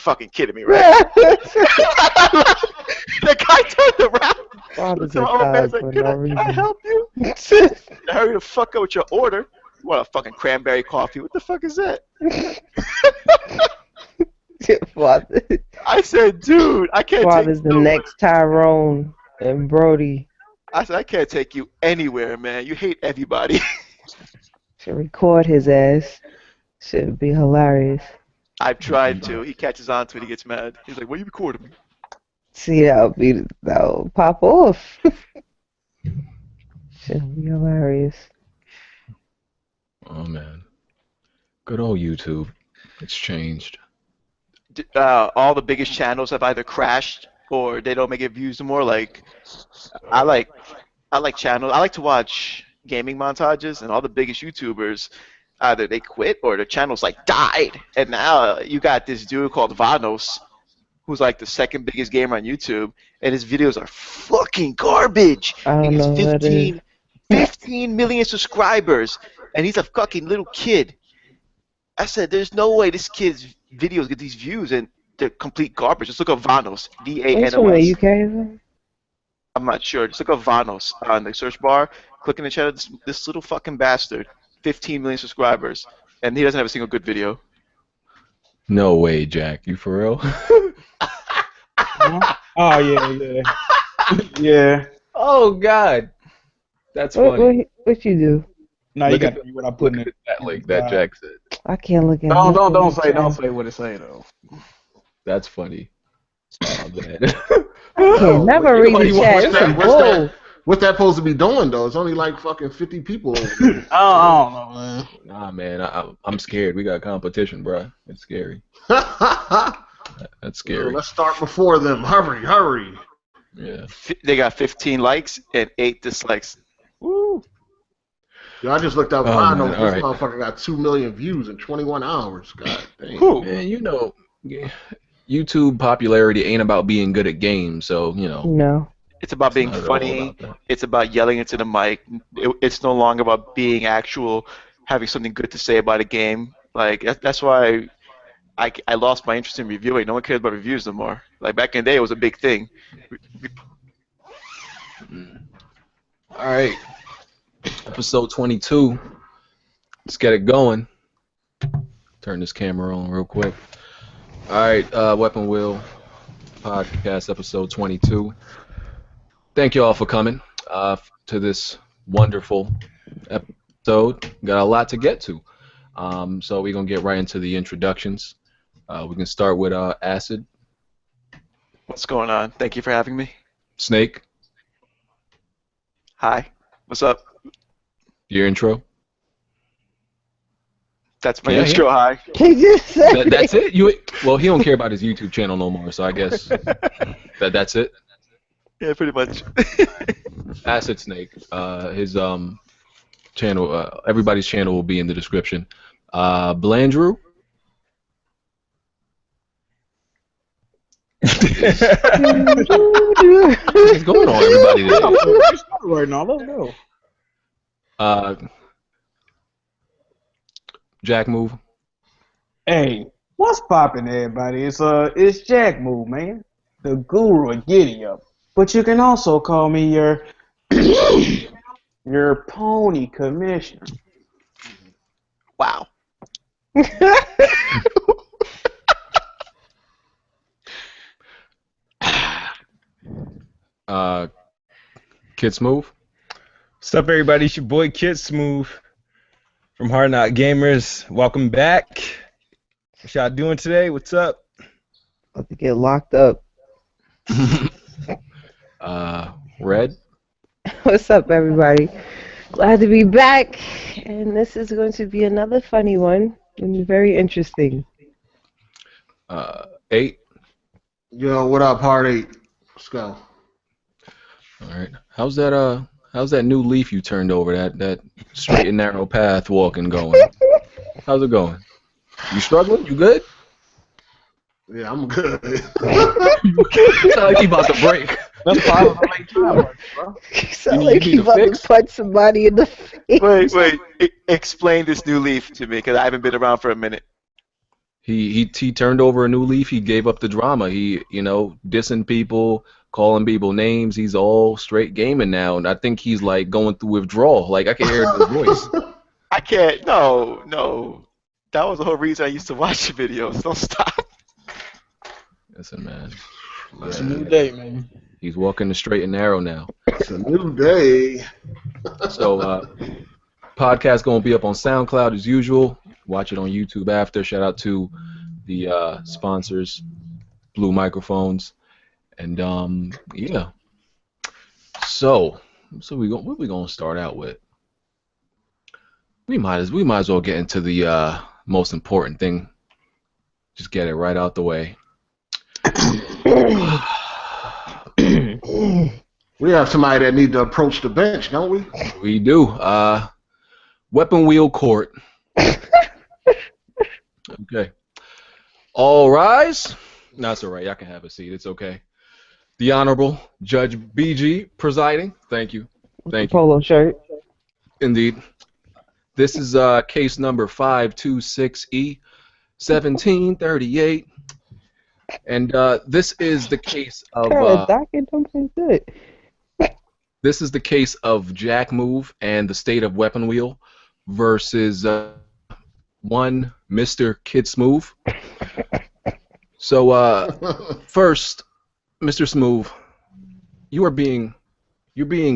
fucking kidding me, right? The guy turned around. Fathers The are old man's God like, for can no I reason. help you? Hurry the fuck up with your order. You want a fucking cranberry coffee? What the fuck is that? Father. I said, dude, I can't take Father's you the nowhere. next Tyrone and Brody. I said, I can't take you anywhere, man. You hate everybody. Should record his ass. Should be hilarious. I've tried to. He catches on to it. He gets mad. He's like, why you recording me? See, that'll pop off. Should be hilarious. Oh man, good old YouTube. It's changed. All the biggest channels have either crashed or they don't make it views anymore. Like, I like channels. I like to watch gaming montages, and all the biggest YouTubers either they quit or their channels like died. And now you got this dude called Vanos, who's like the second biggest gamer on YouTube, and his videos are fucking garbage. I He don't gets know who that is. 15 million subscribers, and he's a fucking little kid. I said, there's no way this kid's videos get these views, and they're complete garbage. Just look up Vanos, He's V-A-N-O-S. from the UK, isn't I'm not sure. Just look up Vanos on the search bar. Click in the channel. This little fucking bastard, 15 million subscribers, and he doesn't have a single good video. No way, Jack. You for real? Oh yeah. Yeah. Oh God, that's he? funny. What you do? Now you Look got at to read what I put in it. That link that Jack said. I can't look at Don't say what it say though. That's funny. Oh, man. I can never read the chat. It's some bull. What's that supposed to be doing though? It's only like fucking 50 people over there. I don't know, man. Nah, man, I'm scared. We got competition, bro. It's scary. That's scary. Let's start before them. Hurry. Yeah. They got 15 likes and 8 dislikes. Woo! Yo, I just looked up. Oh, Rhino. man, This all right. motherfucker got 2 million views in 21 hours. God damn. Who? Man, you know, YouTube popularity ain't about being good at games, so you know. No. It's about being not at all funny. about that. It's about yelling into the mic. It's no longer about being actual, having something good to say about a game. Like that's why I lost my interest in reviewing. No one cares about reviews no more. Like back in the day, it was a big thing. All right. Episode 22. Let's get it going. Turn this camera on real quick. All right, Weapon Wheel Podcast, episode 22. Thank you all for coming to this wonderful episode. Got a lot to get to. So we're going to get right into the introductions. We can start with Acid. What's going on? Thank you for having me. Snake, Hi. What's up? your intro. That's my Yeah, intro. Hi. He just said That's it? Well, he don't care about his YouTube channel no more, so I guess that's it. Yeah, pretty much. Acid Snake. His channel. Everybody's channel will be in the description. Blandrew. What's going on, everybody? Today? Right now, let's go. Jack Move. Hey, what's poppin', everybody? It's Jack Move, man. The guru of Giddy Up. But you can also call me your your pony commissioner. Wow. Kids Move. What's up, everybody? It's your boy Kid Smooth from Hard Knock Gamers. Welcome back. What y'all doing today? What's up? About to get locked up. Red. What's up, everybody? Glad to be back, and this is going to be another funny one and very interesting. 8. Yo, what up, Hard 8? Let's go. All right. How's that new leaf you turned over? That straight and narrow path walking going? How's it going? You struggling? You good? Yeah, I'm good. Sound like you about to break. That's probably like time, bro. You sound You like need you a about fix? to punch somebody in the face. Wait. Explain this new leaf to me, because I haven't been around for a minute. He turned over a new leaf. He gave up the drama. He, dissing people, calling people names. He's all straight gaming now, and I think he's like going through withdrawal. Like I can hear it in his voice. I can't. No, no. That was the whole reason I used to watch the videos. Don't stop. Listen, man. It's a new day, man. He's walking the straight and narrow now. It's a new day. So, podcast gonna be up on SoundCloud as usual. Watch it on YouTube after. Shout out to the sponsors, Blue Microphones, and yeah. So what we gonna start out with? We might as well get into the most important thing. Just get it right out the way. We have somebody that need to approach the bench, don't we? We do. Weapon wheel court. Okay. All rise. No, it's all right. Y'all can have a seat. It's okay. The Honorable Judge BG presiding. Thank you. Thank you. Polo shirt. Indeed. This is case number 526E 1738. And this is the case of this is the case of Jack Move and the state of Weapon Wheel versus one Mr. Kid Smooth. So first, Mr. Smooth, you're being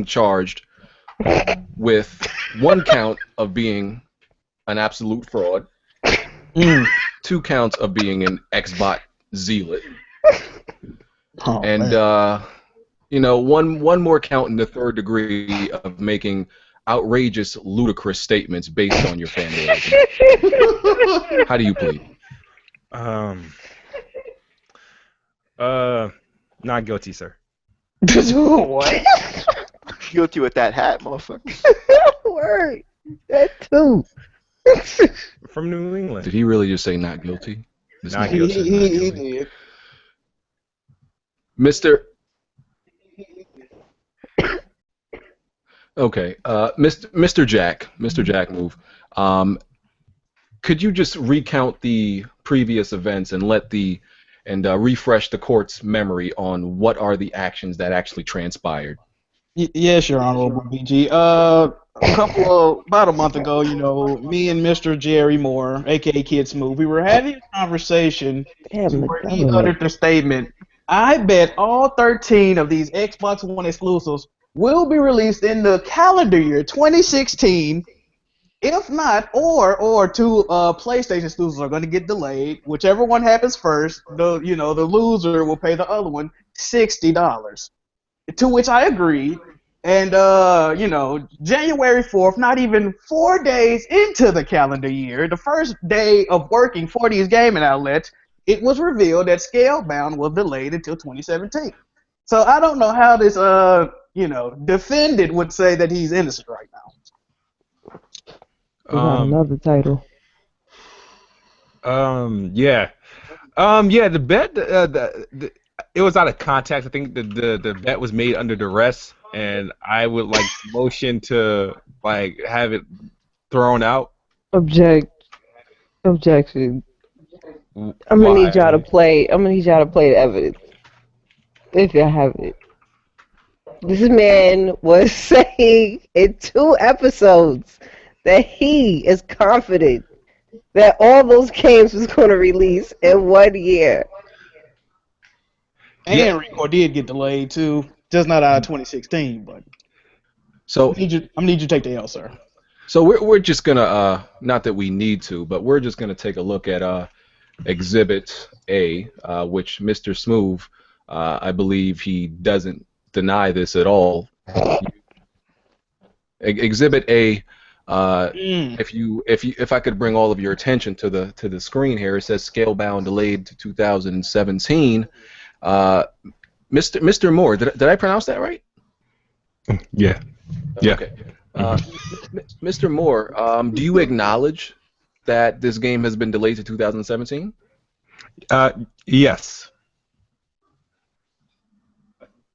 charged with one count of being an absolute fraud, 2 counts of being an Xbot zealot, and one more count in the 3rd degree of making outrageous, ludicrous statements based on your family. How do you plead? Not guilty, sir. What? Guilty with that hat, motherfucker. Word. That too. From New England. Did he really just say not guilty? Not He did. Mr. Okay, Mr. Jack Move. Could you just recount the previous events and refresh the court's memory on what are the actions that actually transpired? Yes, Your Honorable BG. About a month ago, me and Mr. Jerry Moore, aka Kid Smooth, we were having a conversation where he uttered the statement, "I bet all 13 of these Xbox One exclusives will be released in the calendar year 2016. If not, or 2 PlayStation exclusives are going to get delayed. Whichever one happens first, the loser will pay the other one $60." To which I agreed. And, January 4th, not even 4 days into the calendar year, the first day of working for these gaming outlets, it was revealed that Scalebound was delayed until 2017. So I don't know how this, defendant would say that he's innocent right now. We got another title. Yeah. The bet, it was out of context. I think the bet was made under duress, and I would like motion to have it thrown out. Objection. I'm gonna need y'all to play. The evidence if y'all have it. This man was saying in 2 episodes that he is confident that all those games was going to release in 1 year. And Recore did get delayed too, just not out of 2016. But so I'm gonna need you to take the L, sir. So we're just gonna not that we need to, but we're just gonna take a look at Exhibit A, which Mr. Smooth, I believe he doesn't deny this at all. Exhibit A. If I could bring all of your attention to the screen here, it says Scalebound delayed to 2017. Mr. Moore, did I pronounce that right? Yeah. Yeah. Okay. Mr. Moore, do you acknowledge that this game has been delayed to 2017? Yes.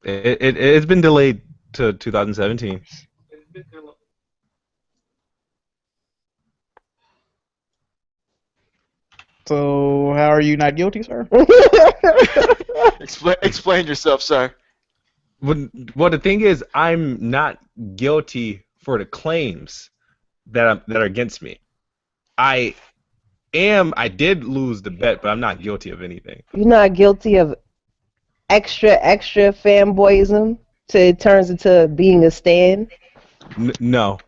It's been delayed to 2017. So how are you not guilty, sir? Explain yourself, sir. Well, the thing is, I'm not guilty for the claims that are against me. I did lose the bet, but I'm not guilty of anything. You're not guilty of extra fanboyism till it turns into being a stan? No.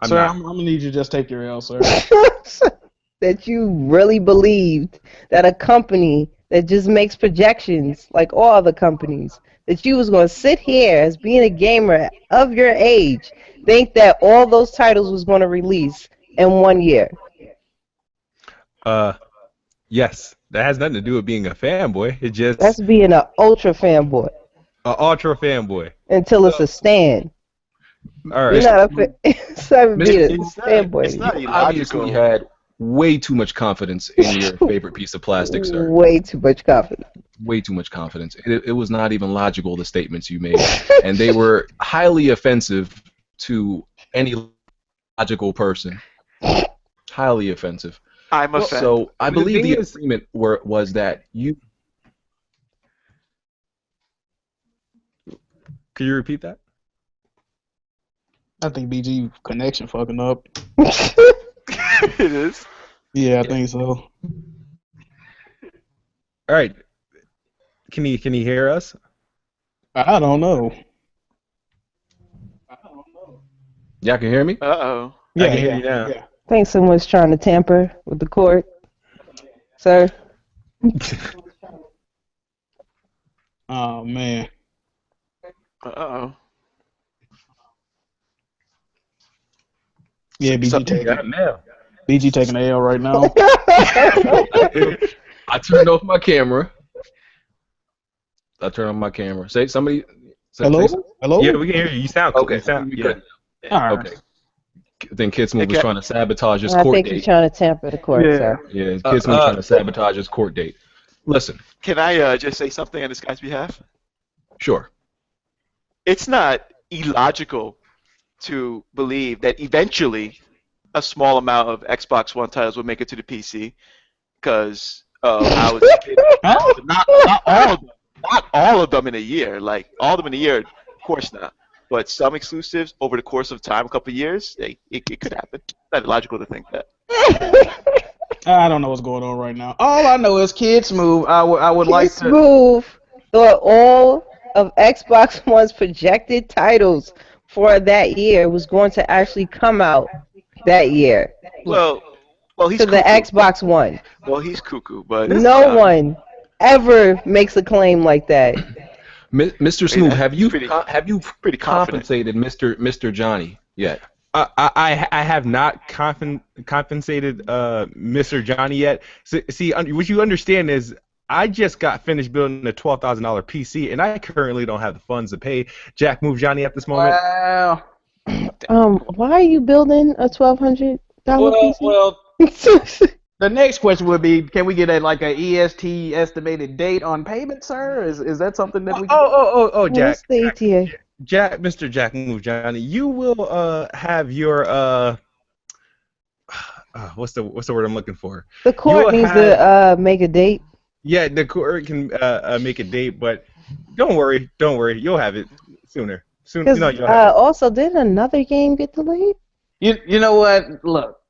Sir, I'm gonna need you to just take your L, sir. That you really believed that a company that just makes projections like all other companies, that you was going to sit here as being a gamer of your age, think that all those titles was going to release in 1 year? Yes. That has nothing to do with being a fanboy. It just... That's being an ultra fanboy. An ultra fanboy. Until it's a stan. All right. You're not a it's not being a fanboy. It's not You obviously had way too much confidence in your favorite piece of plastic, sir. Way too much confidence. Way too much confidence. It was not even logical, the statements you made. And they were highly offensive to any logical person. Highly offensive. I'm offended. So I believe the is, agreement was that you... Can you repeat that? I think BG connection fucking up. It is. Yeah, I think so. All right. Can he hear us? I don't know. Y'all can hear me? Uh-oh. Yeah, I can hear you now. Yeah. I think someone's trying to tamper with the court, sir. Oh man. Uh-oh. Yeah, BG taking Now. BG taking the L right now. I turned off my camera. Say somebody. Hello? Hello? Yeah, we can hear you. You sound cool. Okay. You sound, yeah. All right. Okay. Then Kid Smooth was trying to sabotage his I court think date. he's trying to tamper the court, sir. Yeah, Kid Smooth trying to sabotage his court date. Listen. Can I just say something on this guy's behalf? Sure. It's not illogical to believe that eventually a small amount of Xbox One titles will make it to the PC, because I was not all of them in a year. Like all of them in a year, of course not. But some exclusives over the course of time, a couple of years, it could happen. It's not illogical to think that. I don't know what's going on right now. All I know is Kid Smooth. I would like to. Smooth thought all of Xbox One's projected titles for that year was going to actually come out that year. Well, he's to the cuckoo. Xbox One. Well, he's cuckoo, but No one ever makes a claim like that. Mr. Smooth, have you pretty confident. compensated Mr. Johnny yet? I have not compensated Mr. Johnny yet. See, what you understand is I just got finished building a $12,000 PC, and I currently don't have the funds to pay Jack Move Johnny at this moment. Wow. Why are you building a $1,200 PC? Well, the next question would be, can we get a EST estimated date on payment, sir? Is that something that we can... Oh, Jack. What's the ETA? Mr. Jack Move Johnny, you will have your what's the word I'm looking for? The court needs to make a date. Yeah, the court can make a date, but don't worry, you'll have it sooner. You'll have it. Also, did another game get delayed? You know what? Look,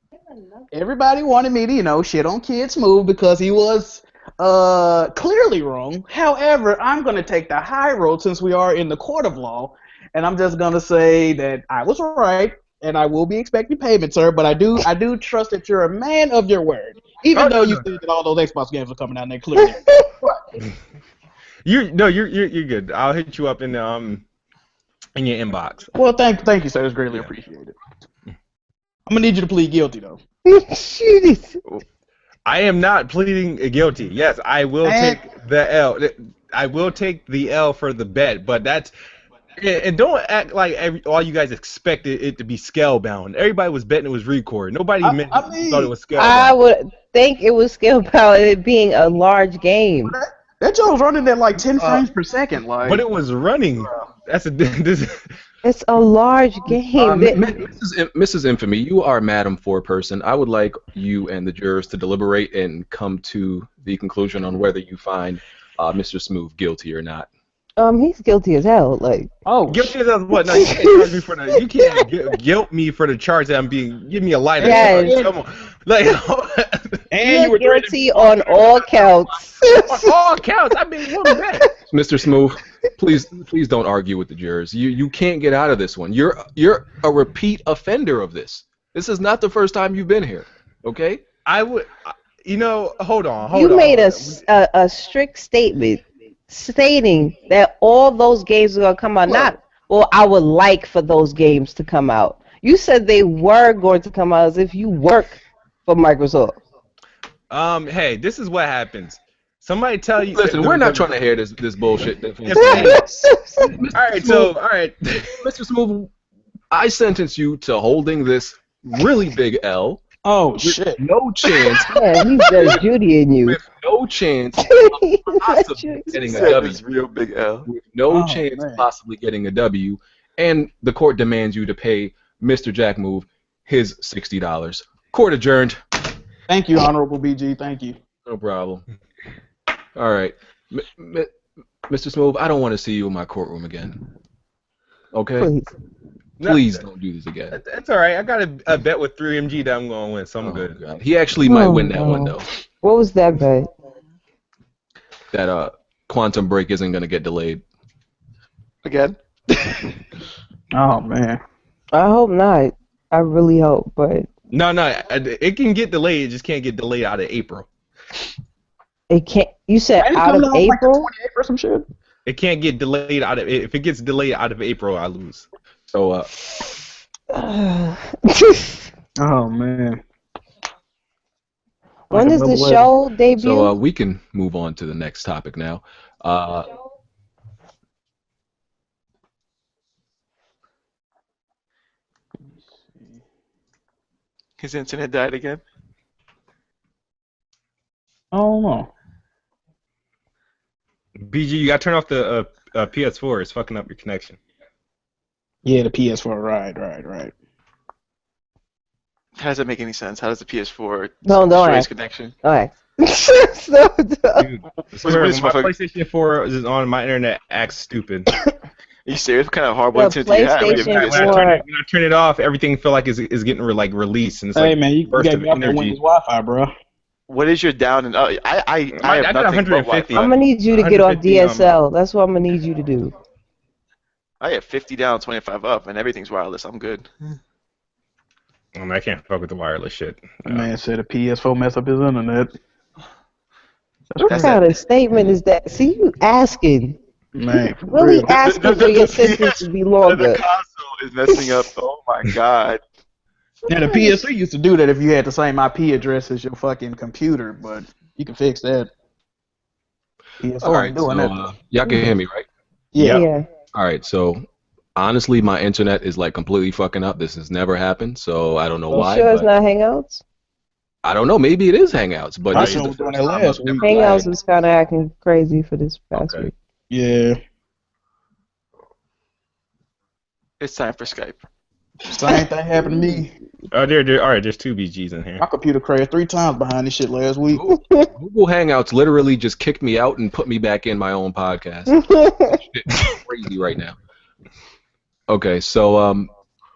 everybody wanted me to, shit on Kid Smooth because he was clearly wrong. However, I'm going to take the high road since we are in the court of law, and I'm just going to say that I was right, and I will be expecting payment, sir, but I do trust that you're a man of your word, even though you said that all those Xbox games are coming out next clearly. You're good. I'll hit you up in your inbox. Well, thank you, sir. It's greatly appreciated. I'm going to need you to plead guilty, though. I am not pleading guilty. Yes, I will take the L. I will take the L for the bet, but that's... And don't act like all you guys expected it to be Scalebound. Everybody was betting it was Recore. Nobody thought it was Scalebound. I would think it was Scalebound, it being a large game. That joint was running at 10 frames per second. But it was running. That's a this. It's a large game. Mrs. Infamy, you are Madam Four-Person. I would like you and the jurors to deliberate and come to the conclusion on whether you find Mr. Smooth guilty or not. He's guilty as hell. Like, Guilty as what? No, you can't charge me for the. You can't guilt me for the charge that I'm being. Give me a lighter. Yes. Come on, like. And you were guilty on all counts. On all counts, I've been one back. Mr. Smooth, please don't argue with the jurors. You can't get out of this one. You're a repeat offender of this. This is not the first time you've been here. Okay? I would. Hold on. You made a strict statement stating that all those games are gonna come out. I would like for those games to come out. You said they were going to come out as if you work for Microsoft. Hey, this is what happens. Somebody tell you. Listen, we're not trying to hear this bullshit. All right, Mr. Smooth, I sentence you to holding this really big L. Oh shit! No chance. Yeah, he's just Judy in you. With no chance of possibly getting a W. Real big L. With no chance of possibly getting a W, and the court demands you to pay Mr. Jack Move his $60. Court adjourned. Thank you, Honorable BG. Thank you. No problem. All right, Mr. Smooth, I don't want to see you in my courtroom again. Okay? Please don't do this again. That's all right. I got a bet with 3MG that I'm going to win, so I'm good. God. He actually might win that one, though. What was that bet? That Quantum Break isn't going to get delayed. Again? Oh, man. I hope not. I really hope, but... No, it can get delayed. It just can't get delayed out of April. It can't... You said out of April? Like or some shit? It can't get delayed out of... If it gets delayed out of April, I lose. So, oh, man. When does the show debut? So, we can move on to the next topic now. His internet died again? Oh, no. BG, you got to turn off the PS4. It's fucking up your connection. Yeah, the PS4. Right. How does that make any sense? How does the PS4 don't destroy his ask. connection? All right. Dude, sir, when my PlayStation 4 is on, my internet acts stupid. Are you serious? What kind of horrible internet do you have? PlayStation When I turn it off, everything feel like is getting released, and it's hey, like man, you got to get off that Windows Wi-Fi, bro. What is your down and I have got nothing but 150. Wi-Fi. I'm gonna need you to get off DSL. That's what I'm gonna need you to do. I have 50 down, 25 up, and everything's wireless. I'm good. I can't fuck with the wireless shit. The man said a PS4 mess up his internet. What kind of statement is that? See, you asking. Man, really asking for your sentence to be longer. The console is messing up. Oh my god. Yeah, the PS3 used to do that if you had the same IP address as your fucking computer, but you can fix that. PS4 All right, doing so, that. y'all can hear me, right? Yeah. All right, so honestly, my internet is like completely fucking up. This has never happened, so I don't know why. Sure, it's not Hangouts. I don't know. Maybe it is Hangouts, but this is the first time last week. Hangouts was kind of acting crazy for this past week. Yeah. It's time for Skype. Same thing happened to me. Oh, all right. There's two BGs in here. My computer crashed 3 times behind this shit last week. Google Hangouts literally just kicked me out and put me back in my own podcast. It's crazy right now. Okay, so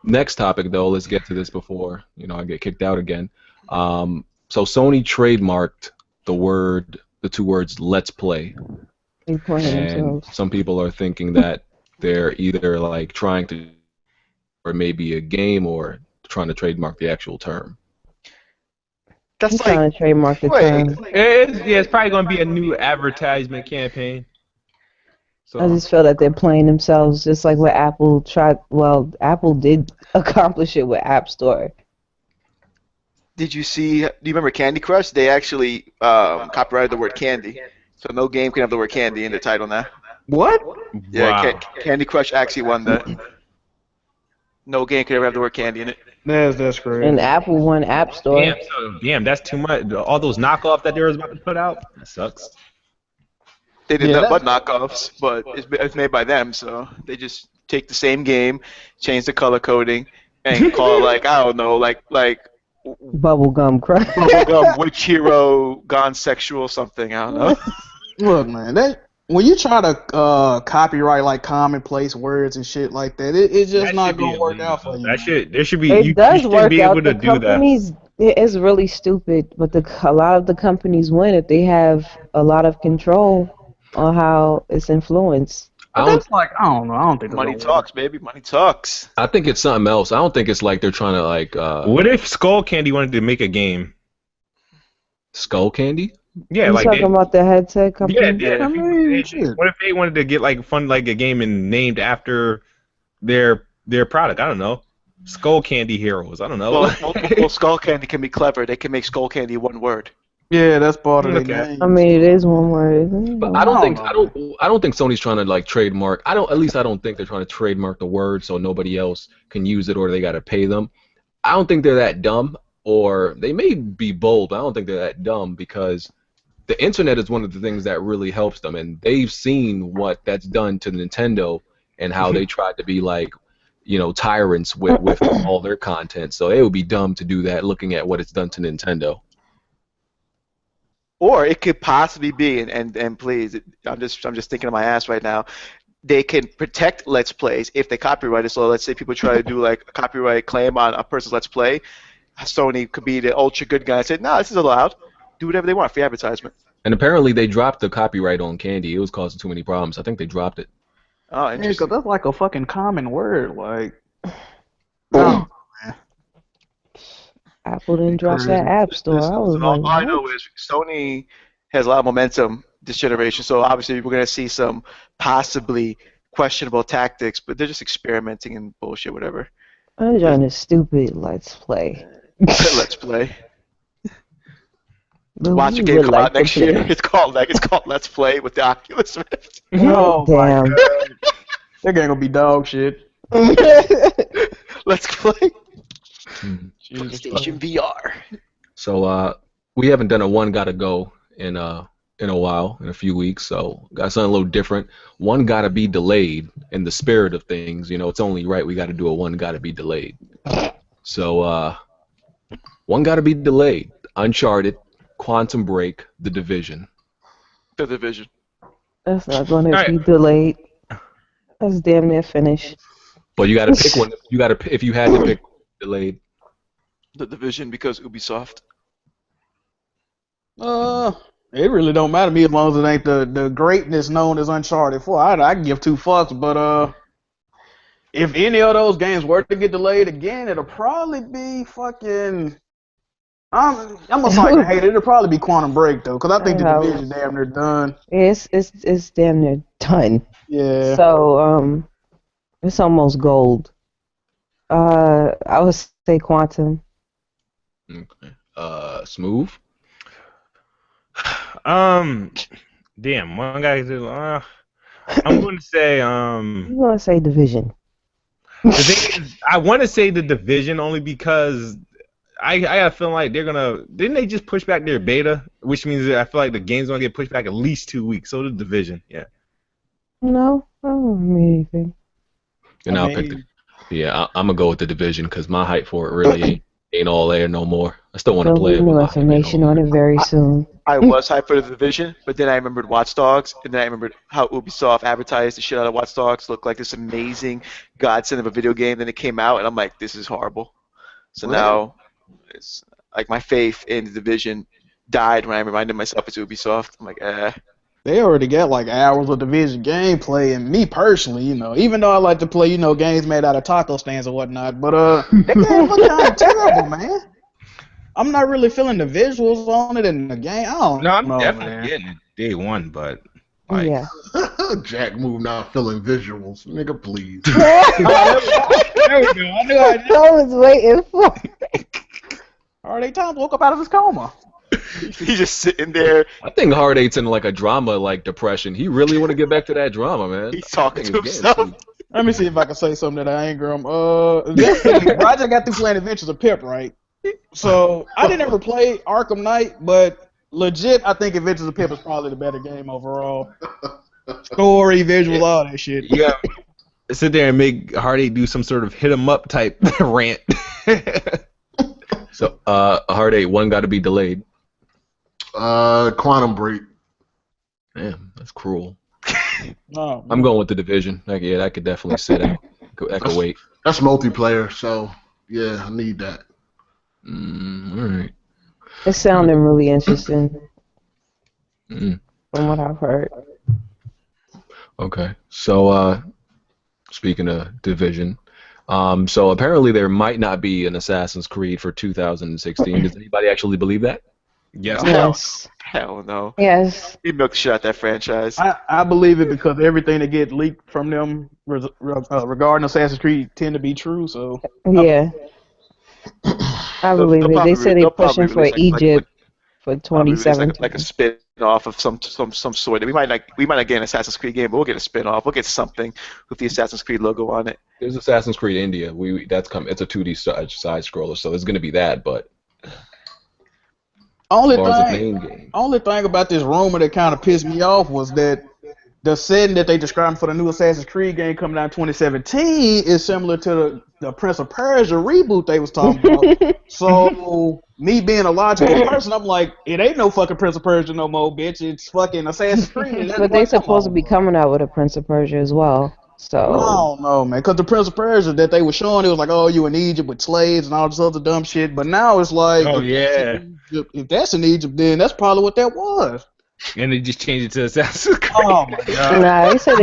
next topic though. Let's get to this before I get kicked out again. So Sony trademarked the two words "Let's Play," and some people are thinking that they're either like trying to, or maybe a game, or trying to trademark the actual term. That's trying to trademark the term. It's probably going to be a new advertisement campaign. So. I just feel that they're playing themselves, just like what Apple tried. Well, Apple did accomplish it with App Store. Did you see? Do you remember Candy Crush? They actually copyrighted the word candy, so no game can have the word candy in the title now. What? Yeah, Wow. Candy Crush actually won that. No game could ever have the word candy in it. That's great. And Apple won App Store. Damn, that's too much. All those knockoffs that they was about to put out, that sucks. They did Yeah, that but that's knockoffs, but it's made by them, so they just take the same game, change the color coding, and call it like I don't know, like Bubblegum crack. bubblegum witch hero gone sexual something. I don't know. look, man. When you try to copyright like commonplace words and shit like that, it's just That not should be gonna work illegal, out for though. you, That man. should there should be It you does shouldn't work be able out. to The do that. companies, it's really stupid, but a lot of the companies win if they have a lot of control on how it's influenced. I But don't. that's like I don't know. I don't think it's Money gonna work. talks, baby. Money talks. I think it's something else. I don't think it's like they're trying to like What if Skull Candy wanted to make a game? skull candy. Yeah, You like talking about the headset yeah, company? yeah. I mean, shit. What if they wanted to get like fun like a game and named after their product? I don't know. Skull Candy Heroes. I don't know. Well, Skull Candy can be clever. They can make Skull Candy one word. Yeah, that's part of the Okay. game. I mean, it is one word. But I don't know. I don't think Sony's trying to like trademark. At least I don't think they're trying to trademark the word so nobody else can use it or they got to pay them. I don't think they're that dumb, or they may be bold, but I don't think they're that dumb because the internet is one of the things that really helps them, and they've seen what that's done to Nintendo and how they tried to be like, tyrants with all their content. So it would be dumb to do that looking at what it's done to Nintendo. Or it could possibly be, and please, I'm just thinking of my ass right now. They can protect Let's Plays if they copyright it. So let's say people try to do like a copyright claim on a person's Let's Play. Sony could be the ultra good guy and say, no, this is allowed. Do whatever they want, free advertisement. And apparently they dropped the copyright on candy. It was causing too many problems. I think they dropped it. Oh, Yeah, interesting. 'cause that's like a fucking common word. Like, Boom. Apple didn't drop that app store. I was all like, I know what? is Sony has a lot of momentum this generation, so obviously we're going to see some possibly questionable tactics, but they're just experimenting and bullshit, whatever. I'm trying to stupid. Let's play. Let's Play. But Watch we a game would come like out to next year. play. It's called Let's Play with the Oculus Rift. oh my Damn. god, that game gonna be dog shit. Let's Play. Jesus PlayStation VR. So we haven't done a one gotta go in a while, in a few weeks. So got something a little different. One gotta be delayed. In the spirit of things, it's only right we got to do a one gotta be delayed. So one gotta be delayed. Uncharted, Quantum Break, The Division. The Division. That's not going to Alright. be delayed. That's damn near finished. But you got to pick one. If you had to pick delayed. The Division because Ubisoft. It really don't matter to me as long as it ain't the greatness known as Uncharted 4. I can give two fucks, but if any of those games were to get delayed again, it'll probably be fucking. I'm gonna start to hate it. It'll probably be Quantum Break though, because I think the Division damn near done. It's damn near done. Yeah. So it's almost gold. I would say Quantum. Okay. Smooth. Damn, one guy. I'm going to say I'm gonna say Division. The thing is, I want to say The Division only because I got a feeling like they're gonna. Didn't they just push back their beta? Which means that I feel like the game's gonna get pushed back at least 2 weeks. So The Division, yeah. No, I don't mean anything. And I'll pick I'm gonna go with The Division because my hype for it really ain't all there no more. I still want to There'll play be it. new but my hype ain't information all on there. it very soon. I was hyped for the Division, but then I remembered Watch Dogs, and then I remembered how Ubisoft advertised the shit out of Watch Dogs. Looked like this amazing godsend of a video game. Then it came out, and I'm like, this is horrible. So now, it's like my faith in the Division died when I reminded myself it's Ubisoft. I'm like, They already got like hours of Division gameplay, and me personally, even though I like to play, games made out of taco stands or whatnot, but that game look kind of terrible, man. I'm not really feeling the visuals on it in the game. I don't No, I'm know, definitely man. getting it day one, but like, Yeah. Jack move not feeling visuals. Nigga, please. There we go. I knew I did. I was waiting for Already Times woke up out of his coma. he's just sitting there. I think Hard Eight's in like a drama like depression. He really want to get back to that drama, man. He's talking I to think it's himself. getting to Let me see if I can say something that I anger him. Roger got through playing Adventures of Pip, right? So I didn't ever play Arkham Knight, but legit, I think Adventures of Pip is probably the better game overall. Story, visuals, all that shit. Yeah. Sit there and make Heartache do some sort of hit 'em up type rant. So, Heartache, one got to be delayed. Quantum Break. Damn, that's cruel. Oh, I'm going with The Division. Yeah, that could definitely sit out. That could wait. That's multiplayer, so yeah, I need that. All right. It's sounding really interesting Mm, from what I've heard. okay. So, speaking of Division, so apparently there might not be an Assassin's Creed for 2016. Does anybody actually believe that? Yes. Yes. Hell no. Yes. He milked the shit out that franchise. I believe it because everything that get leaked from them regarding Assassin's Creed tend to be true. So Yeah. I believe it. They said they're pushing for Egypt for Probably release 2017. like a spin-off of some sort. We might not get an Assassin's Creed game, but we'll get a spin-off. We'll get something with the Assassin's Creed logo on it. There's Assassin's Creed India. That's come. It's a 2D side scroller, so there's going to be that. But only as far as the thing, main game, only thing about this rumor that kind of pissed me off was that the setting that they described for the new Assassin's Creed game coming out in 2017 is similar to the Prince of Persia reboot they was talking about. So, me being a logical person, I'm like, it ain't no fucking Prince of Persia no more, bitch. It's fucking Assassin's Creed. But they supposed to be coming out with a Prince of Persia as well. So I don't know, man. Because the Prince of Persia that they were showing, it was like, oh, you in Egypt with slaves and all this other dumb shit. But now it's like, Oh, yeah. if that's in Egypt, then that's probably what that was. And they just changed it to Assassin's Creed. Oh my god. nah, they said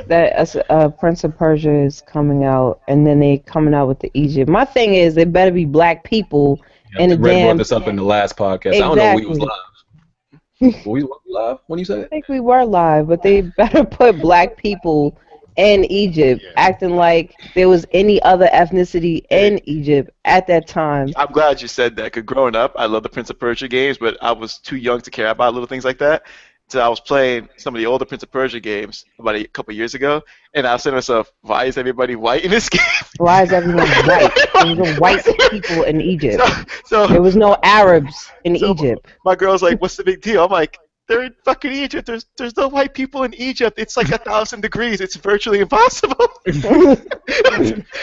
that Prince of Persia is coming out, and then they coming out with the Egypt. My thing is, they better be black people in the Red damn. brought this up in the last podcast. I don't know if we was live. Were we live when you said I it? think we were live, but they better put black people in Egypt, acting like there was any other ethnicity in Egypt at that time. I'm glad you said that, because growing up, I love the Prince of Persia games, but I was too young to care about little things like that. So I was playing some of the older Prince of Persia games about a couple years ago, and I was saying to myself, why is everybody white in this game? Why is everyone white? There was no white people in Egypt. So There was no Arabs in Egypt. my girl's like, what's the big deal? I'm like, they're in fucking Egypt. There's no white people in Egypt. It's like 1,000 degrees. It's virtually impossible.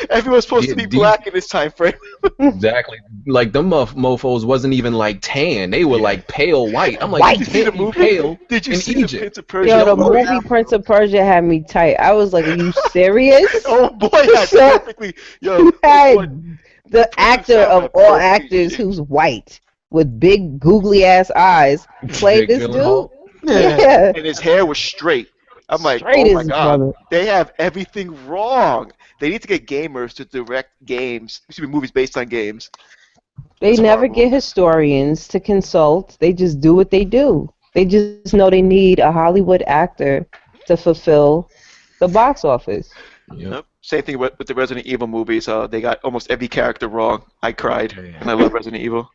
Everyone's supposed to be black in this time frame. Exactly. Like them mofos wasn't even like tan. They were like pale white. I'm like, White. you can't be pale Did you in see the Egypt. Prince of Persia? Yo, the movie Prince of Persia had me tight. I was like, are you serious? Oh boy, that's perfectly. Yo, You oh, boy. had the actor of all actors who's white with big googly ass eyes played Jake this Gyllenhaal. dude. Yeah. And his hair was straight. I'm like, Straight oh my as god, brother. they have everything wrong. They need to get gamers to direct games, excuse me, movies based on games. They That's never horrible. get historians to consult. They just do what they do. They just know they need a Hollywood actor to fulfill the box office. Yep. Yep. Same thing with the Resident Evil movies. They got almost every character wrong. I cried, and I love Resident Evil.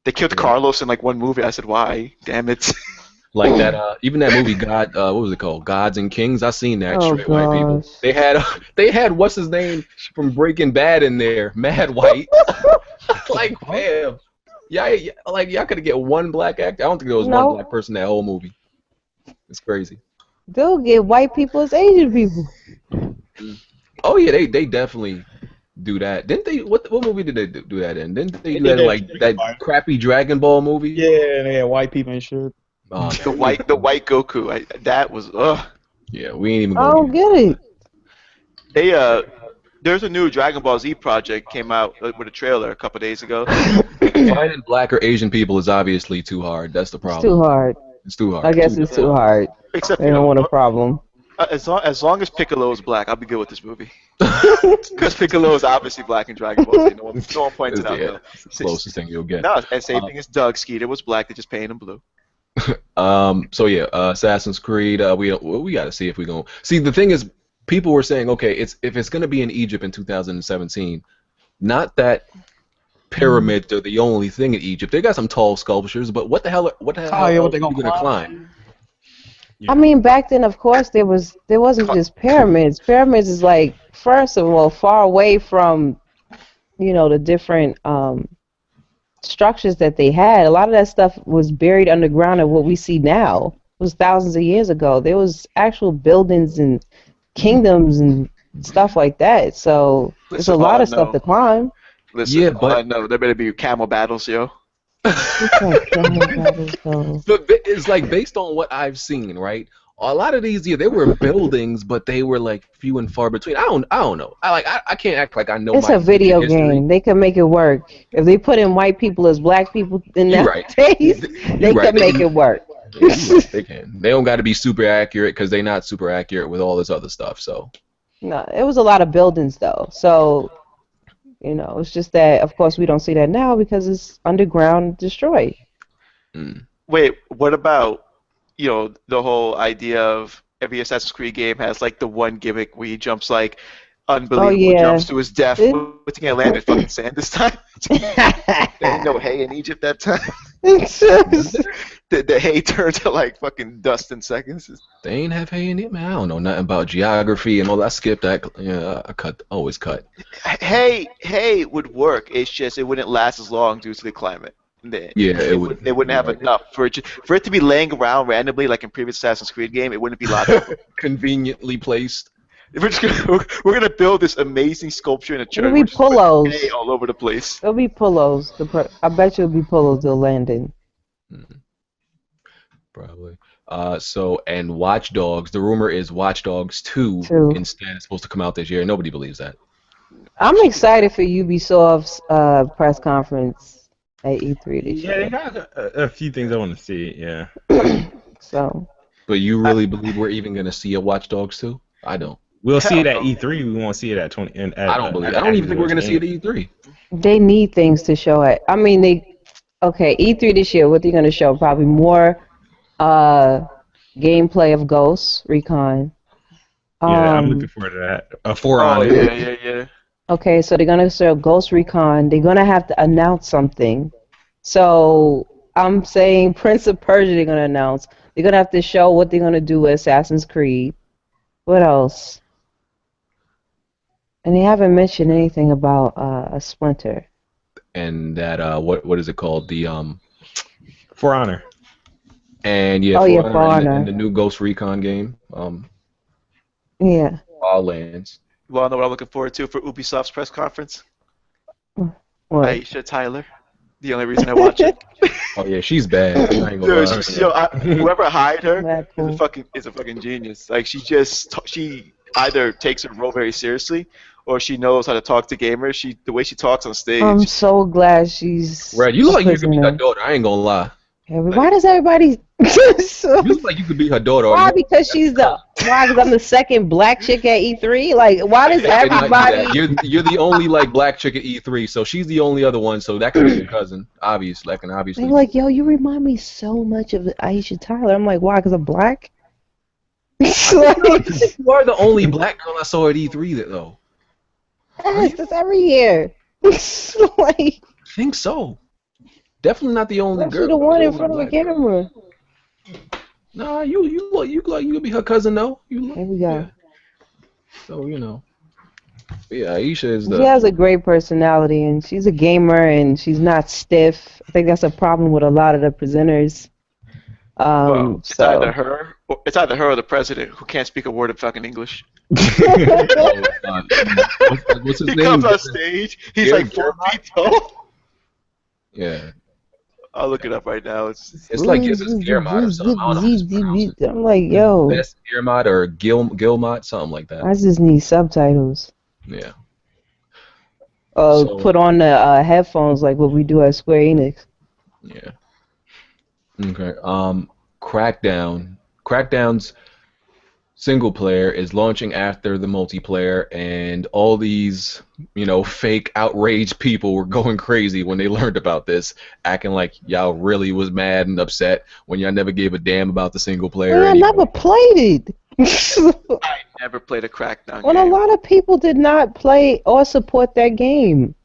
They killed Carlos in like one movie. I said, why? Damn it. Like that, even that movie God, what was it called? Gods and Kings. I seen that. Oh, Straight white people. gosh. They had what's his name from Breaking Bad in there, Mad White. Like, man, yeah, like y'all could get one black actor. I don't think there was No. one black person in that whole movie. It's crazy. They'll get white people as Asian people. Oh yeah, they definitely do that. Didn't they? What movie did they do that in? Didn't they do did that in that like Street that Fighter. crappy Dragon Ball movie? Yeah, they had white people and shit. The white Goku. That was Yeah, we ain't even I going. don't get it. There's a new Dragon Ball Z project came out with a trailer a couple days ago. Finding black or Asian people is obviously too hard. That's the It's problem. too hard. It's too hard. I guess it's too hard. Except They don't want a problem. as long as Piccolo is black, I'll be good with this movie. Because Piccolo is obviously black in Dragon Ball Z. No one points it out though. It's the closest thing you'll get. No, and same thing as Doug. Skeeter was black. They just painted him blue. So yeah, Assassin's Creed. We got to see if we going. See, the thing is, people were saying, okay, if it's gonna be in Egypt in 2017, not that pyramids are the only thing in Egypt. They got some tall sculptures, but what the hell what they are you gonna gonna climb? I mean, back then, of course, there wasn't just pyramids. Pyramids is like, first of all, far away from, the different structures that they had, a lot of that stuff was buried underground, and what we see now was thousands of years ago. There was actual buildings and kingdoms and stuff like that. So there's a Listen, all lot I of stuff know. to climb. Listen, Yeah, all I but know, there better be camel battles, yo. It's like camel battles, though. but it's like based on what I've seen, right? A lot of these, yeah, they were buildings, but they were like few and far between. I don't know. I can't act like I know It's my a video history. game. They can make it work. If they put in white people as black people in You're that right. days, You're they right. can make it work. Yeah, you're right. They can. They don't got to be super accurate because they're not super accurate with all this other stuff. So No, it was a lot of buildings though. So, you know, it's just that of course we don't see that now because it's underground destroyed. Wait, what about, the whole idea of every Assassin's Creed game has like the one gimmick where he jumps like Oh unbelievable yeah. jumps to his death. It- What's he gonna land in fucking sand this time? There ain't no hay in Egypt that time. The hay turned to like fucking dust in seconds. they ain't have hay in it, man. I don't know nothing about geography and all that. I skipped that. Yeah, I always cut. Hay would work. It's just it wouldn't last as long due to the climate. Yeah, it would. They wouldn't have right. enough for it to be laying around randomly like in previous Assassin's Creed game. It wouldn't be logical. Conveniently placed. We're gonna build this amazing sculpture in a church. It'll be We're just putting pillows. hay all over the place. It'll be pillows. I bet you it'll be pillows they'll land in. Probably. And Watch Dogs. The rumor is Watch Dogs 2 Two. instead is supposed to come out this year. Nobody believes that. I'm excited for Ubisoft's press conference at E3 this Yeah, they year. got a few things I want to see. Yeah. So But you really believe we're even gonna see a Watch Dogs 2? I don't. We'll see it at Hell no. E3. We won't see it at 20. And I don't believe. I don't even think we're gonna see it at E3. they need things to show it. I mean, E3 this year. What they're gonna show? Probably more gameplay of Ghost Recon. Yeah, I'm looking forward to that. For Oh Honor. yeah. Okay, so they're gonna show Ghost Recon. They're gonna have to announce something. So I'm saying Prince of Persia. They're gonna announce. They're gonna have to show what they're gonna do with Assassin's Creed. What else? And they haven't mentioned anything about a Splinter. And that what is it called? The For Honor. and yeah, Oh, For yeah, Honor For and Honor. the new Ghost Recon game. Yeah. Wildlands. You wanna know what I'm looking forward to for Ubisoft's press conference? What? Aisha Tyler. The only reason I watch it. Oh yeah, she's bad. I ain't gonna Dude, lie. whoever hired her That's is cool. a fucking genius. Like she either takes her role very seriously or she knows how to talk to gamers. The way she talks on stage. I'm so glad she's. Right, you look like you could be her prisoner. daughter. I ain't gonna lie. Why does everybody? You look like you could be her daughter. Why? Because she's the. Why? Because I'm the second black chick at E3. Like, why does It might be everybody? that. You're the only like black chick at E3, so she's the only other one. So that could be your cousin, obviously. That can obviously. They're like, yo, you remind me so much of Aisha Tyler. I'm like, why? Because I'm black. You are the only black girl I saw at E3 though. Yes, that's every year. Like, I think so. Definitely not the only she's girl. the one in only front of the black girl. camera. Nah, you look like you could be her cousin though. You look. Here we go. Yeah. So you know. But yeah, Aisha is She the. has a great personality, and she's a gamer, and she's not stiff. I think that's a problem with a lot of the presenters. Well, it's So either her or the president who can't speak a word of fucking English. Oh, what's his He name? comes on stage, he's Yeah, like 4 feet tall. Yeah. I'll look it up right now. It's like his Guillemot or something. I don't know how to pronounce it. I'm like, yo, Best Guillemot or Gilmot, something like that. I just need subtitles. Yeah. So- Put on the headphones like what we do at Square Enix. Yeah. Okay. Crackdown's single player is launching after the multiplayer, and all these, fake outraged people were going crazy when they learned about this, acting like y'all really was mad and upset when y'all never gave a damn about the single player. Man, I anyway. never played it. I never played a Crackdown When a game. lot of people did not play or support that game.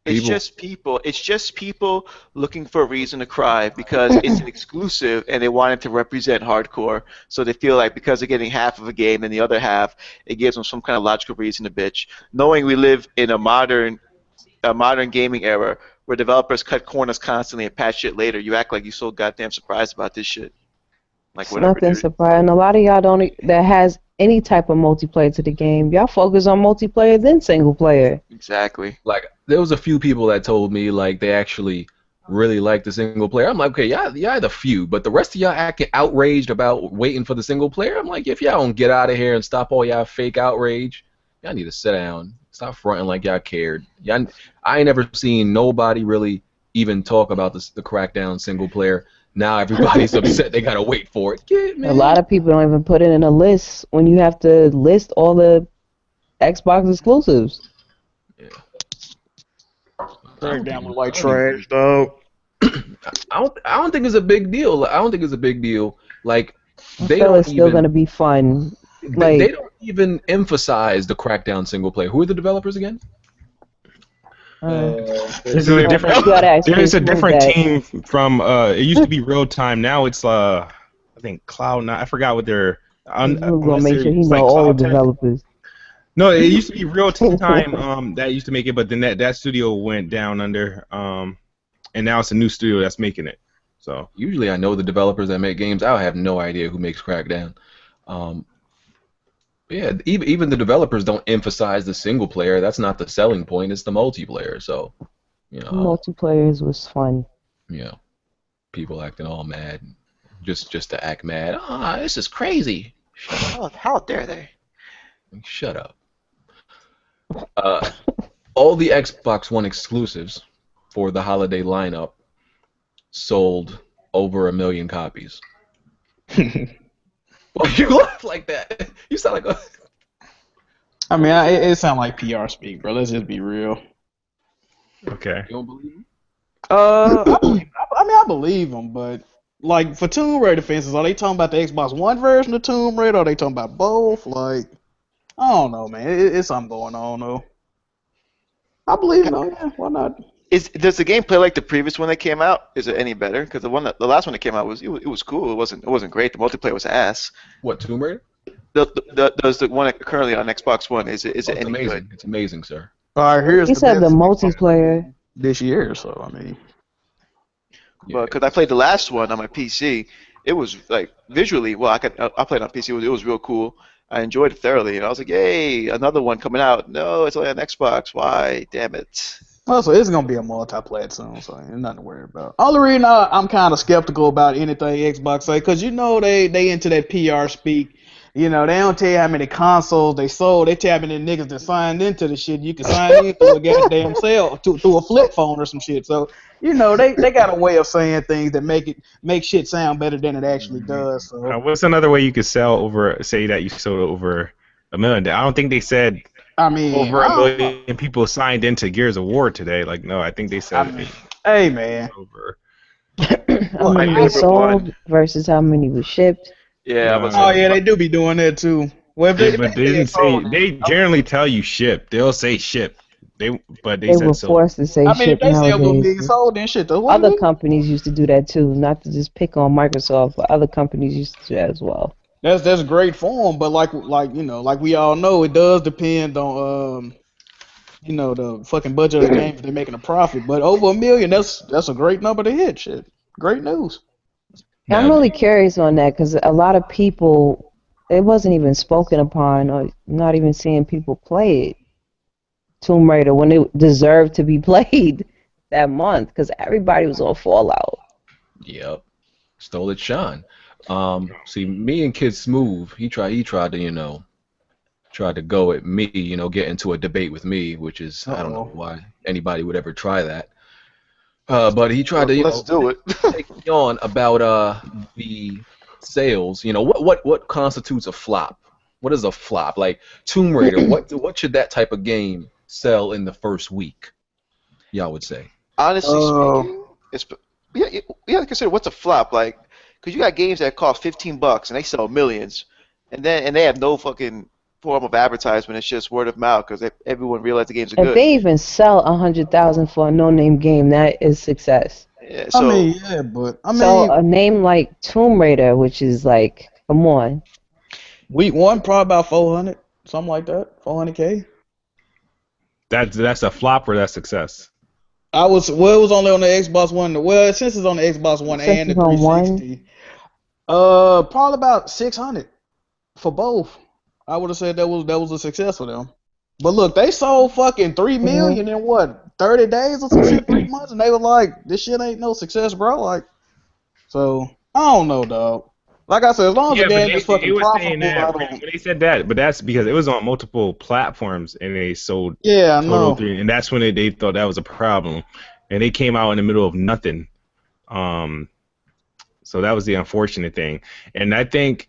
It's People- just people looking for a reason to cry because it's an exclusive and they want it to represent hardcore. So they feel like because they're getting half of a game and the other half, it gives them some kind of logical reason to bitch. Knowing we live in a modern gaming era where developers cut corners constantly and patch shit later. You act like you're so goddamn surprised about this shit. Like It's whatever, nothing dude. surprising. A lot of y'all don't that has any type of multiplayer to the game. Y'all focus on multiplayer then single player. Exactly. Like there was a few people that told me like they actually really like the single player. I'm like, okay, yeah, the few, but the rest of y'all acting outraged about waiting for the single player. I'm like, if y'all don't get out of here and stop all y'all fake outrage, y'all need to sit down. Stop fronting like y'all cared. Y'all, I ain't never seen nobody really even talk about the Crackdown single player. Now everybody's upset. They gotta wait for it. Get, A lot of people don't even put it in a list when you have to list all the Xbox exclusives. Yeah. Crackdown look like trash, dog. I don't think it's a big deal. I don't think it's a big deal. Like I they feel don't it's still even gonna be fun. they don't even emphasize the Crackdown single player. Who are the developers again? There's a You gotta ask there's a Chris different Moonbat. team from it used to be Real Time. Now it's I think Cloud9. I forgot what they're We're gonna unless make sure he it's know like all the Cloud Tech. developers. No, it used to be Real Time. That used to make it, but then that studio went down under. And now it's a new studio that's making it. So Usually I know the developers that make games. I have no idea who makes Crackdown. Yeah, even the developers don't emphasize the single player. That's not the selling point. It's the multiplayer. So, you know, Multiplayers was fun. people acting all mad, just to act mad. Ah, this is crazy. How dare they? Shut up. All the Xbox One exclusives for the holiday lineup sold over 1 million copies. Why you laugh like that? You sound like a... I mean, it sounds like PR speak, bro. Let's just be real. okay. You don't believe me? I believe them, but like for Tomb Raider fans, are they talking about the Xbox One version of Tomb Raider? Or are they talking about both? Like, I don't know, man. It's something going on though. I believe though. Yeah, why not? Does the game play like the previous one that came out? Is it any better? Because the last one that came out was cool. It wasn't great. The multiplayer was ass. What, Tomb Raider? Does the one currently on Xbox One is it It's any amazing. good? It's amazing, sir. All right, here's He the said the best multiplayer. this year. So I mean, But because I played the last one on my PC, it was like visually. Well, I played on PC. It was real cool. I enjoyed it thoroughly, and I was like, "Yay, another one coming out!" No, it's only on Xbox. Why? Damn it! also it's gonna be a multiplayer soon, so ain't nothing to worry about. Only reason I'm kind of skeptical about anything Xbox say, cause you know they into that PR speak. You know, they don't tell you how many consoles they sold. They tell you how many niggas that signed into the shit. You can sign in through a goddamn cell, through a flip phone or some shit. So, you know, they got a way of saying things that make shit sound better than it actually does. So, What's another way you could say that you sold over 1 million? I don't think they said I mean, over 1 million people signed into Gears of War today. Like, no, I think they said hey man, over. How many my was favorite sold one. versus how many was shipped. Yeah, I was. oh yeah, they do be doing that too. Well, if Yeah, but they say didn't it's say. sold, They generally tell you ship. They'll say ship. But they They were said sold. forced to say I mean, if ship they say over a nowadays. million sold, then shit, that's what it Other is. companies used to do that too. Not to just pick on Microsoft, but other companies used to do that as well. That's great form, but like you know, like we all know, it does depend on you know, the fucking budget of the game if they're making a profit. But over 1 million, that's a great number to hit. Shit, great news. I'm Now, really curious on that because a lot of people, it wasn't even spoken upon or not even seeing people play it. Tomb Raider when it deserved to be played that month because everybody was on Fallout. yep, stole it, Sean. See, me and Kid Smooth, he tried to, tried to go at me, get into a debate with me, which is I don't know why anybody would ever try that. But he tried to, Let's do it. take me on about the sales. What constitutes a flop? What is a flop? Like Tomb Raider, what should that type of game sell in the first week? Y'all would say. Honestly speaking, we have to consider what's a flop. Like, because you got games that cost $15 and they sell millions, and they have no fucking form of advertisement. It's just word of mouth because everyone realized the games are If good. they even sell 100,000 for a no-name game, that is success. Yeah, I so mean, yeah, but I mean, So a name like Tomb Raider, which is like, come on, week one probably about 400, something like that, 400K. That's a flop or that's success. It was only on the Xbox One. Well, since it's on the Xbox One and the 360, probably about 600 for both. I would have said that was a success for them. But look, they sold fucking 3 million in what 30 days or some shit, 3 months, and they were like, "This shit ain't no success, bro." Like, so I don't know, dog. Like I said, as long as the game is fucking they were saying profitable, I that don't. when they said that, but that's because it was on multiple platforms and they sold Yeah, I total know. 3, and that's when they thought that was a problem, and they came out in the middle of nothing. So that was the unfortunate thing, and I think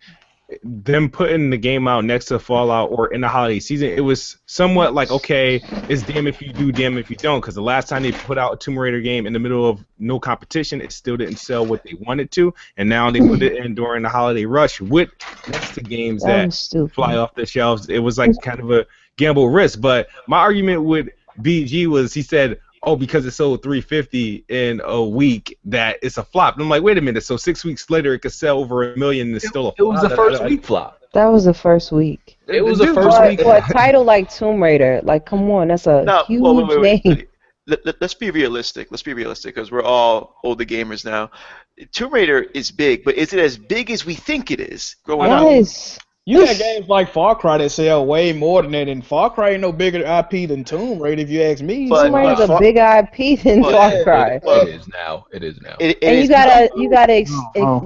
them putting the game out next to Fallout or in the holiday season, it was somewhat like, okay, it's damn if you do, damn if you don't, because the last time they put out a Tomb Raider game in the middle of no competition, it still didn't sell what they wanted to, and now they put it in during the holiday rush with next to games that fly off the shelves. It was like kind of a gamble risk, but my argument with BG was he said, oh, because it sold 350 in a week, that it's a flop. And I'm like, wait a minute, so 6 weeks later it could sell over 1 million and it's still a flop? It was the first week flop. That was the first week. It was the first week. For a title like Tomb Raider, like, come on, that's a huge name. Let's be realistic. Let's be realistic, because we're all older gamers now. Tomb Raider is big, but is it as big as we think it is growing up? You got games like Far Cry that sell way more than that, and Far Cry ain't no bigger IP than Tomb Raider, if you ask me. Tomb Raider's a big IP than Far Cry. It is now. It is now. And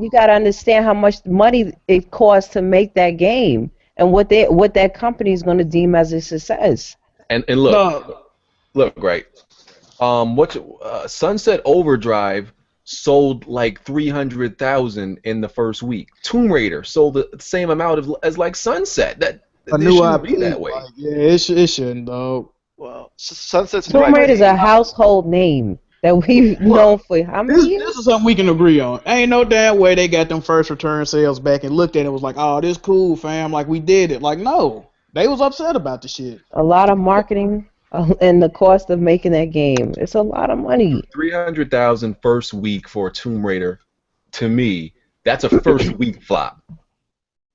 you gotta understand how much money it costs to make that game, and what that company is gonna deem as a success. And look, right. Sunset Overdrive sold like 300,000 in the first week. Tomb Raider sold the same amount as like Sunset. That a new IP be that way. Like, yeah, it shouldn't, though. Well, Sunset's Tomb Raider is a household name that we've known for how many years? This is something we can agree on. Ain't no damn way they got them first return sales back and looked at it and was like, oh, this cool, fam. Like, we did it. Like, no. They was upset about the shit. A lot of marketing and the cost of making that game. It's a lot of money. 300,000 first week for Tomb Raider. To me, that's a first week flop.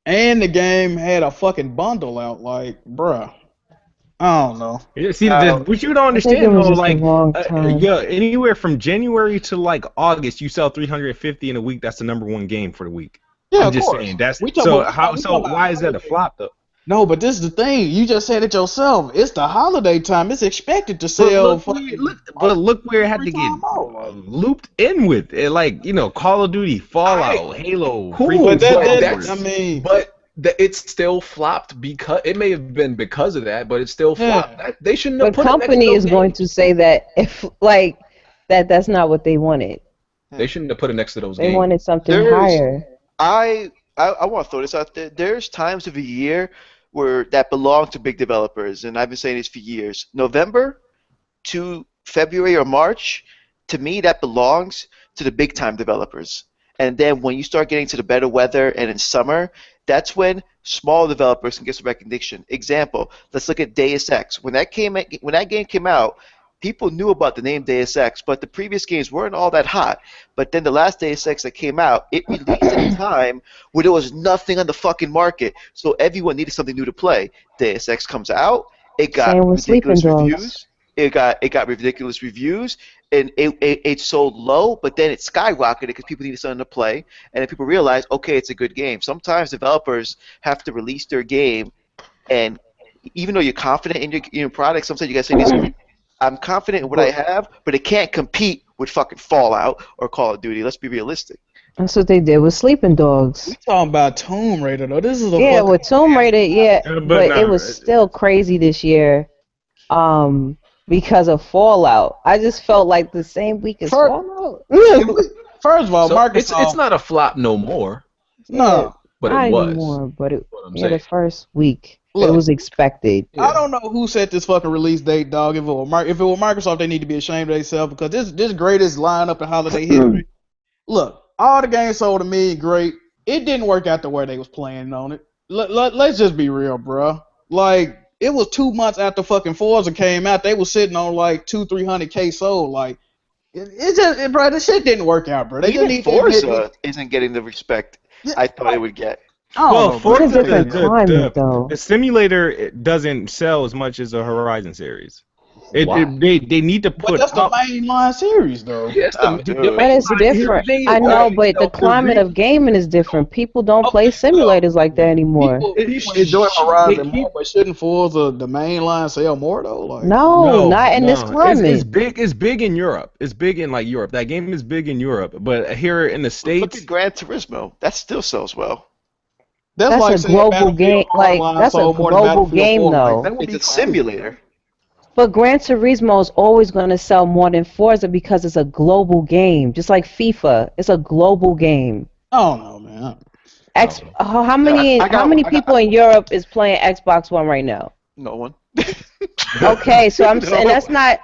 And the game had a fucking bundle out. Like, bruh. I don't know. See, what you don't understand though, like, anywhere from January to like August, you sell 350 in a week. That's the #1 game for the week. Yeah, I'm just saying. That's so. Why is that a flop though? No, but this is the thing. You just said it yourself. It's the holiday time. It's expected to sell. But look where it had to get looped in with it. Like, Call of Duty, Fallout, Halo. Cool, but it's still flopped because it may have been because of that, but it's still flopped. They shouldn't have put it next to those company is going to say that if that's not what they wanted. They shouldn't have put it next to those games. They wanted something higher. I want to throw this out there. There's times of the year that belong to big developers, and I've been saying this for years. November to February or March, to me, that belongs to the big time developers. And then when you start getting to the better weather and in summer, that's when small developers can get some recognition. Example, let's look at Deus Ex. When that game came out, people knew about the name Deus Ex, but the previous games weren't all that hot. But then the last Deus Ex that came out, it released at a time where there was nothing on the fucking market, so everyone needed something new to play. Deus Ex comes out, it got ridiculous reviews. It got ridiculous reviews, and it sold low, but then it skyrocketed because people needed something to play, and then people realized, okay, it's a good game. Sometimes developers have to release their game, and even though you're confident in your product, sometimes you gotta say, I'm confident in what I have, but it can't compete with fucking Fallout or Call of Duty. Let's be realistic. That's what they did with Sleeping Dogs. We talking about Tomb Raider though. This is with Tomb Raider, but it was still crazy this year, because of Fallout. I just felt like the same week as Fallout. First of all, Microsoft, it's not a flop no more. No, but it was. Anymore, but the first week. Look, it was expected. I don't know who set this fucking release date, dog. If it were Microsoft, they need to be ashamed of themselves because this greatest lineup in holiday history. Look, all the games sold $1 million, great. It didn't work out the way they was planning on it. Let's just be real, bro. Like, it was 2 months after fucking Forza came out. They was sitting on like 200-300K sold. Like, it just, bro, this shit didn't work out, bro. Even Forza isn't getting the respect I thought it would get. Well, Forza, the simulator doesn't sell as much as a Horizon series. Why? They need to But put that's the up. mainline series, though. Yes, Oh, the dude. But it's mainline. Here's the different. thing I is, know, but the climate of gaming is different. People don't play okay, well, simulators like that anymore. People enjoy they Horizon more, keep but shouldn't Forza the mainline sell more though? Like, No, no, not in this no. It's climate. big. It's big in Europe. It's big in like Europe. That game is big in Europe, but here in the Look States, at Gran Turismo. That still sells well. that's That's like a saying global Battlefield game. Like Hardline that's a sold more than global Battlefield game, 4. Like, though. that would It's be a crazy. simulator. But Gran Turismo is always going to sell more than Forza because it's a global game, just like FIFA. It's a global game. I don't know, man. How Yeah, many I people in Europe is playing Xbox One right now? no one. Okay, so I'm saying No. that's not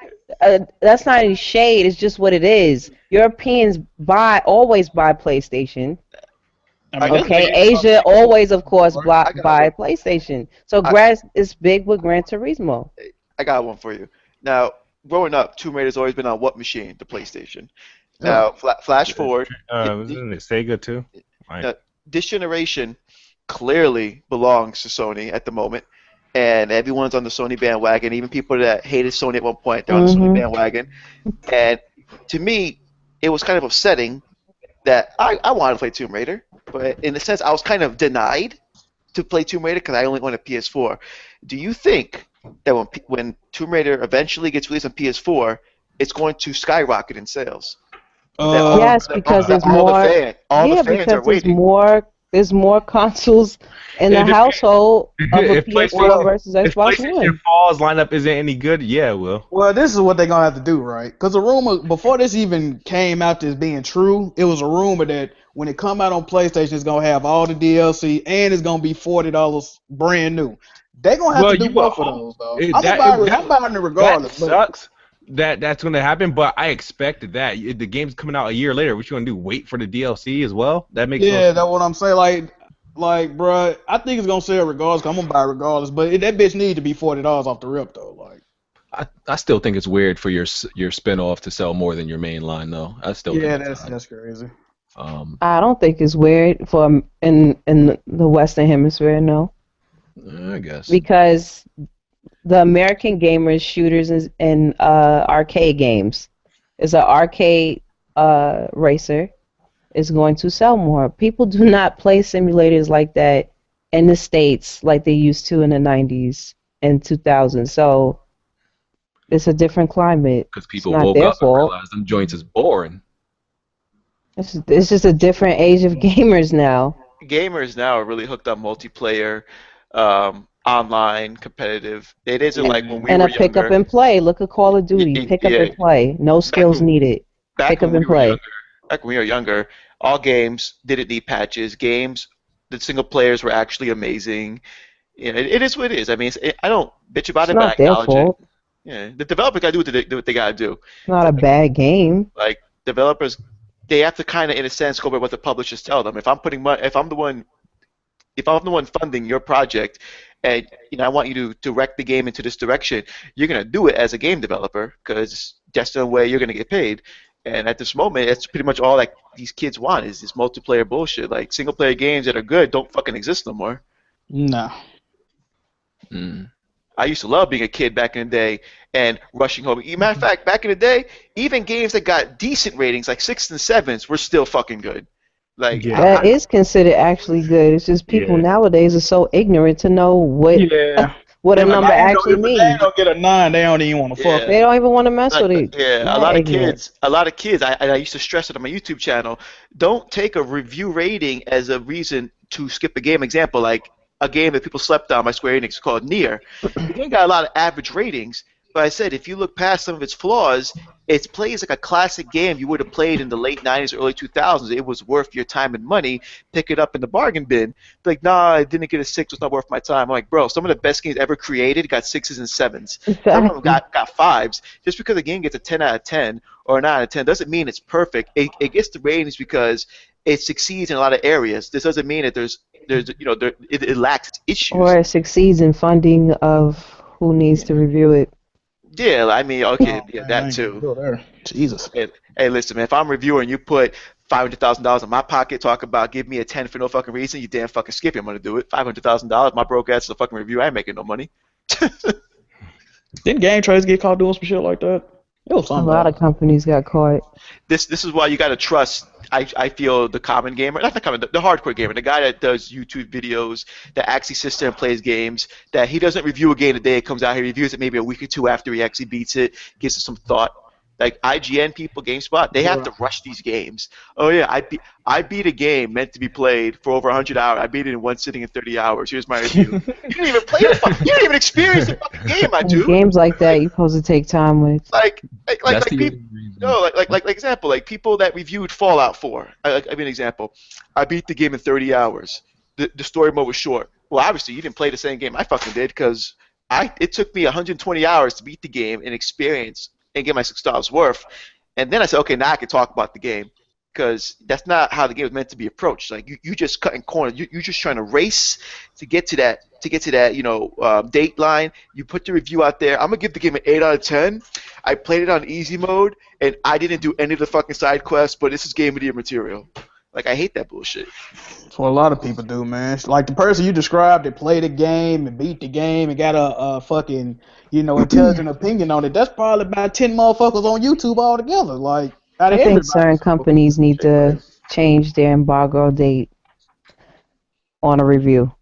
any shade. It's just what it is. Europeans always buy PlayStation. I mean, I that's Okay, big Asia always, of course, I got buy one. PlayStation. So I, it's big with Gran Turismo. I got one for you. Now, growing up, Tomb Raider's always been on what machine? The PlayStation. Yeah. Now, flash forward. wasn't it Sega too? Like, Now, this generation clearly belongs to Sony at the moment, and everyone's on the Sony bandwagon. Even people that hated Sony at one point, they're on the Sony Hmm. bandwagon. And to me, it was kind of upsetting that I wanted to play Tomb Raider, but in a sense, I was kind of denied to play Tomb Raider because I only own a PS4. Do you think that when Tomb Raider eventually gets released on PS4, it's going to skyrocket in sales? That Yes, because there's all the more. all the Yeah, fans because are waiting. there's more consoles in the It depends. household of a if PS4 PlayStation versus if Xbox PlayStation One. Falls lineup isn't any good, yeah, it will. Well, this is what they're gonna have to do, right? Because the rumor before this even came out as being true, it was a rumor that when it come out on PlayStation, it's gonna have all the DLC and it's gonna be $40 brand new. They're gonna have to Well, do you will both of hope those, though. it, I'm gonna that buy it. that I'm buying it that regardless. But sucks. That's going to happen, but I expected that. The game's coming out a year later. What you going to do? Wait for the DLC as well? That makes no yeah, sense. that's what I'm saying. Like, bruh, I think it's gonna sell regardless. 'Cause I'm gonna buy it regardless. But that bitch need to be $40 off the rip, though. Like, I still think it's weird for your spin-off to sell more than your main line, though. I still yeah, think it's odd. that's crazy. I don't think it's weird for in the Western Hemisphere, no, I guess. because the American gamers, shooters, and arcade games is an arcade racer is going to sell more. People do not play simulators like that in the States like they used to in the 90s and 2000s. So it's a different climate. Because It's people not woke their up and fault. realized them joints is boring. It's just a different age of gamers now. Gamers now are really hooked on multiplayer, online, competitive. It isn't like when we And were a pick up younger. and play. Look at Call of Duty. Pick up Yeah, and play. No back skills when needed. back Pick up when we and were play. younger, back when we were younger, all games didn't need patches. Games, the single players were actually amazing. You know, it is what it is. I mean, I don't bitch about It's it, but I not their acknowledge it. fault. Yeah, the developer got to do what they got to do. It's not a bad game. Like developers, they have to kind of, in a sense, go by what the publishers tell them. If I'm putting money, if I'm the one funding your project, and I want you to direct the game into this direction, you're gonna do it as a game developer because that's the way you're gonna get paid. And at this moment, that's pretty much all like these kids want is this multiplayer bullshit. Like single player games that are good don't fucking exist no more. No. Mm. I used to love being a kid back in the day and rushing home. Matter of fact, back in the day, even games that got decent ratings, like 6s and 7s, were still fucking good. Like, Yeah. That is considered actually good. It's just people Yeah. nowadays are so ignorant to know Yeah. what a If a number game actually if a game means. don't get a 9, they don't even want to fuck yeah, They don't even want to mess like, with it. yeah, That ignorant. a lot of kids. I used to stress it on my YouTube channel. Don't take a review rating as a reason to skip a game. Example, like a game that people slept on by Square Enix called Nier. The game got a lot of average ratings, but I said if you look past some of its flaws, it plays like a classic game you would have played in the late 90s, early 2000s. It was worth your time and money. Pick it up in the bargain bin. Like, nah, I didn't get a 6. It's not worth my time. I'm like, bro, some of the best games ever created got 6s and 7s. Some of them Exactly. got 5s. Just because a game gets a 10 out of 10 or a 9 out of 10 doesn't mean it's perfect. It gets the ratings because it succeeds in a lot of areas. This doesn't mean that it lacks its issues. Or it succeeds in funding of who needs to review it. Yeah, I mean, okay, Oh, yeah, man, I that ain't gonna too. go there. Jesus. Hey, listen, man, if I'm reviewing, you put $500,000 in my pocket, talk about give me a 10 for no fucking reason, you damn fucking skip it, I'm gonna do it. $500,000, my broke ass is a fucking review, I ain't making no money. Didn't Game Trace get caught doing some shit like that? It was A something lot bad. of companies got caught. This is why you got to trust. I feel the common gamer, not the common, the hardcore gamer, the guy that does YouTube videos, that actually sits there and plays games, that he doesn't review a game the day it comes out. He reviews it maybe a week or two after he actually beats it, gives it some thought. Like IGN people, GameSpot, they have to rush these games. Oh yeah, I beat a game meant to be played for over 100 hours. I beat it in one sitting in 30 hours. Here's my review. You didn't even play the fuck. You didn't even experience the fucking game, my And dude. games like that, you're supposed to take time with. That's the People. only reason. No, like example, like people that reviewed Fallout 4. I mean, example. I beat the game in 30 hours. The story mode was short. Well, obviously, you didn't play the same game I fucking did because it took me 120 hours to beat the game and experience and get my $6 worth. And then I said, okay, now I can talk about the game because that's not how the game was meant to be approached. Like you just cutting corners. You're just trying to race to get to that date line. You put the review out there. I'm gonna give the game an 8 out of 10. I played it on easy mode and I didn't do any of the fucking side quests, but this is game of the year material. Like I hate that bullshit. That's what a lot of people do, man. It's like the person you described that played the game and beat the game and got a fucking, intelligent opinion on it. That's probably about 10 motherfuckers on YouTube altogether. Like, out I of think everybody. certain companies need to change their embargo date on a review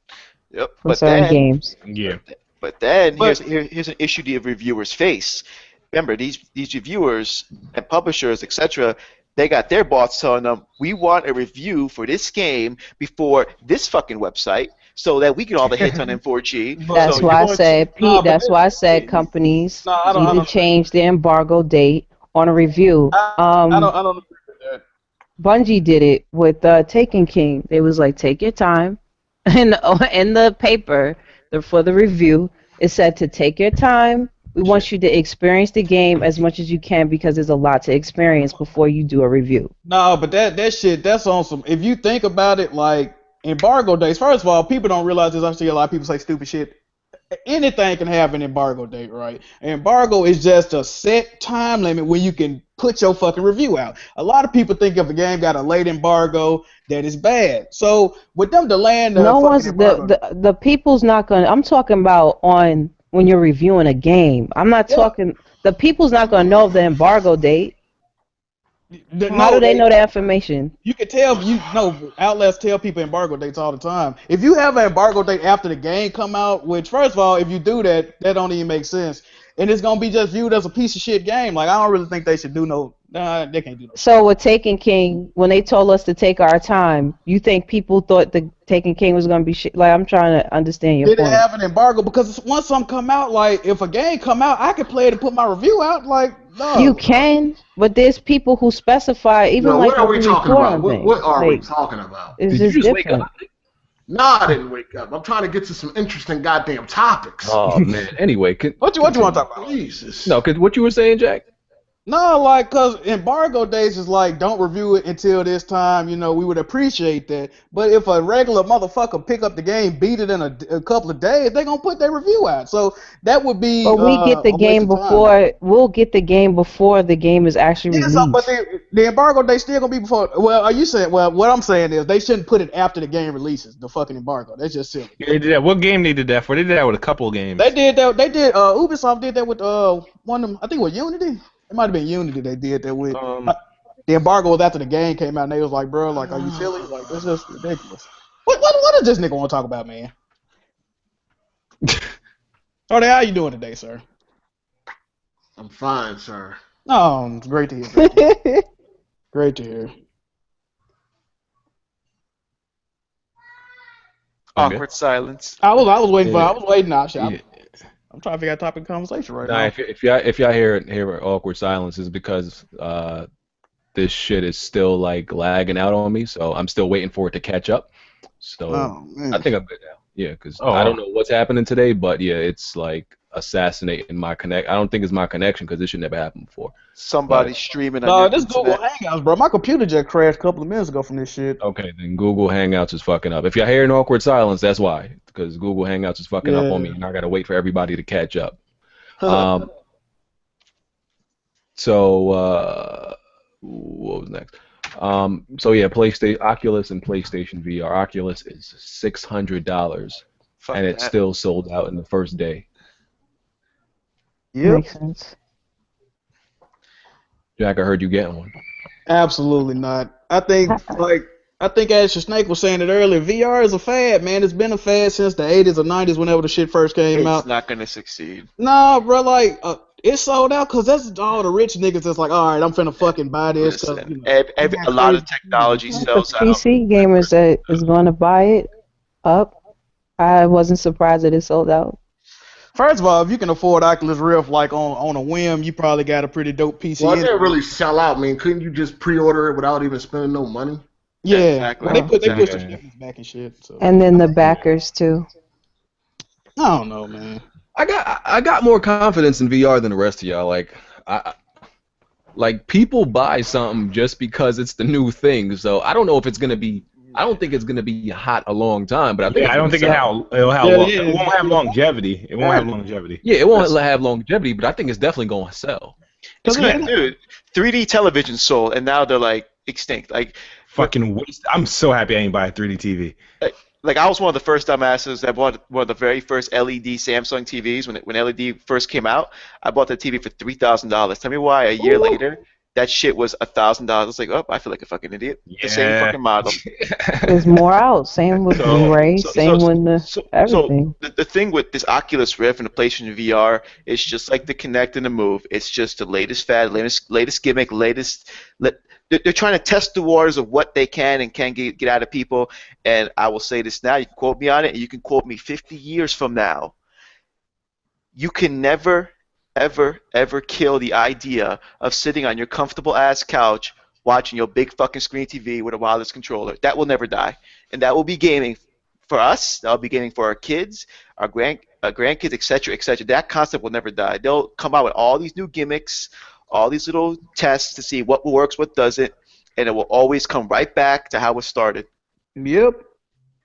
Yep. for certain games. Yeah. But then here's an issue the reviewers face. Remember, these reviewers and publishers, etc., they got their boss telling them, we want a review for this game before this fucking website so that we get all the hits on M4G. That's So why I you're said, No, Pete, but that's why I said companies need to change their embargo date on a review. I don't agree with that. Bungie did it with Taken King. They was like, take your time. In the paper for the review, it said to take your time. We want you to experience the game as much as you can because there's a lot to experience before you do a review. No, but that shit, that's on some. If you think about it, like embargo dates. First of all, people don't realize this. I see a lot of people say stupid shit. Anything can have an embargo date, right? Embargo is just a set time limit when you can put your fucking review out. A lot of people think if a game got a late embargo, that is bad. So with them delaying the the people's not gonna. I'm talking about on when you're reviewing a game. I'm not talking. The people's not gonna know the embargo date. How do they know that information? You can tell, outlets tell people embargo dates all the time. If you have an embargo date after the game come out, which first of all, if you do that, that don't even make sense. And it's gonna be just viewed as a piece of shit game. Like I don't really think they should do they can't do no. So with Taken King, when they told us to take our time, you think people thought the Taken King was gonna be shit? Like I'm trying to understand your point. They didn't have an embargo because once something come out, like if a game come out, I can play it and put my review out. Like no. You can, but there's people who specify even like what are we talking about? What are we like, talking about? It's Did you just wake different. up? No, I didn't wake up. I'm trying to get to some interesting goddamn topics. Oh man. Anyway, What you want to talk about? Jesus. No, cause what you were saying, Jack? No, like, cause embargo days is like, don't review it until this time. We would appreciate that. But if a regular motherfucker pick up the game, beat it in a couple of days, they gonna put their review out. So that would be. But we get the game before. We'll get the game before the game is actually released. So, but the embargo day still gonna be before. Well, are you saying? Well, what I'm saying is they shouldn't put it after the game releases. The fucking embargo. That's just silly. Yeah, they did that. What game they did that for? They did that with a couple of games. They did that. They did. Ubisoft did that with one of them. I think it was Unity. It might have been Unity they did that with. The embargo was after the game came out, and they was like, bro, like, are you silly? Like, it's just ridiculous. What does this nigga want to talk about, man? How you doing today, sir? I'm fine, sir. Oh, it's great to hear. Great to hear. Awkward silence. I was waiting for. I was waiting. Yeah. I'm trying to figure out topic of conversation right Nah, now. if y'all hear awkward silence, is because this shit is still like lagging out on me, so I'm still waiting for it to catch up. So I think I'm good now. Yeah, because I don't know what's happening today, but yeah, it's like assassinating my connect. I don't think it's my connection because this should never happen before. Somebody streaming on No, your this Google internet. Hangouts, bro. My computer just crashed a couple of minutes ago from this shit. Okay, then Google Hangouts is fucking up. If y'all hear an awkward silence, that's why. Because Google Hangouts is fucking up on me, and I gotta wait for everybody to catch up. So what was next? So yeah, PlayStation, Oculus, and PlayStation VR. Oculus is $600, and it's still sold out in the first day. Yep. Makes sense. Jack, I heard you getting one. Absolutely not. I think as your Snake was saying it earlier, VR is a fad, man. It's been a fad since the 80s or 90s, whenever the shit first came It's out. not gonna succeed. Nah, bro, like it's sold out because that's all the rich niggas that's like, all right, I'm finna fucking buy this because Listen, they got a lot of crazy technology Not the sells out. PC gamers that is going to buy it up. I wasn't surprised that it sold out. First of all, if you can afford Oculus Rift like on a whim, you probably got a pretty dope PC. Well, it didn't really sell out, man. Couldn't you just pre-order it without even spending no money? Yeah, Exactly. but they pushed the Exactly. shipments back and shit. So And then the backers too. I don't know, man. I got more confidence in VR than the rest of y'all. Like people buy something just because it's the new thing. So I don't know if it's gonna be. I don't think it's gonna be hot a long time. But I think Yeah, I don't think it'll have longevity. It won't have longevity. Yeah, it won't have longevity, but I think it's definitely gonna sell. It's good, dude. 3D television sold, and now they're like extinct. Like Fucking waste. I'm so happy I ain't buy a 3D TV. like I was one of the first dumbasses that bought one of the very first LED Samsung TVs when LED first came out. I bought the TV for $3,000. Tell me why a year later that shit was $1,000. It's like, oh, I feel like a fucking idiot. The same fucking model. There's more out. Same with Blu-ray. Same with everything. So the thing with this Oculus Rift and the PlayStation VR is just like the Kinect and the Move. It's just the latest fad, latest gimmick, they're trying to test the waters of what they can and can't get out of people. And I will say this now. You can quote me on it, and you can quote me 50 years from now. You can never, ever, ever kill the idea of sitting on your comfortable ass couch watching your big fucking screen TV with a wireless controller. That will never die. And that will be gaming for us. That will be gaming for our kids, our grandkids, etc., etc. That concept will never die. They'll come out with all these new gimmicks, all these little tests to see what works, what doesn't, and it will always come right back to how it started. Yep.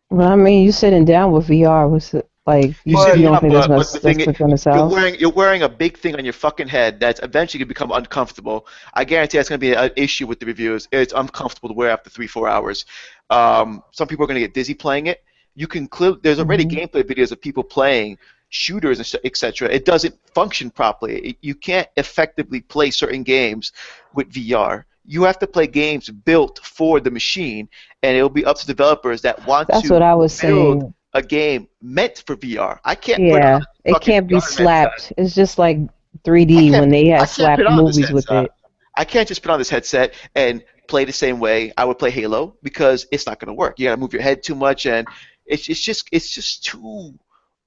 Well, I mean, you sitting down with VR was like you don't think that's going to sell? You're wearing a big thing on your fucking head that's eventually going to become uncomfortable. I guarantee that's going to be an issue with the reviews. It's uncomfortable to wear after 3-4 hours. Some people are going to get dizzy playing it. You can there's already gameplay videos of people playing shooters, etc. It doesn't function properly. You can't effectively play certain games with VR. You have to play games built for the machine, and it'll be up to developers that want That's to what I was build saying. a game meant for VR. I can't put Yeah, on a it fucking can't be VR slapped. headset. It's just like 3D when they I had can't slapped put on this movies with headset. it. I can't just put on this headset and play the same way I would play Halo because it's not going to work. You got to move your head too much, and it's just too.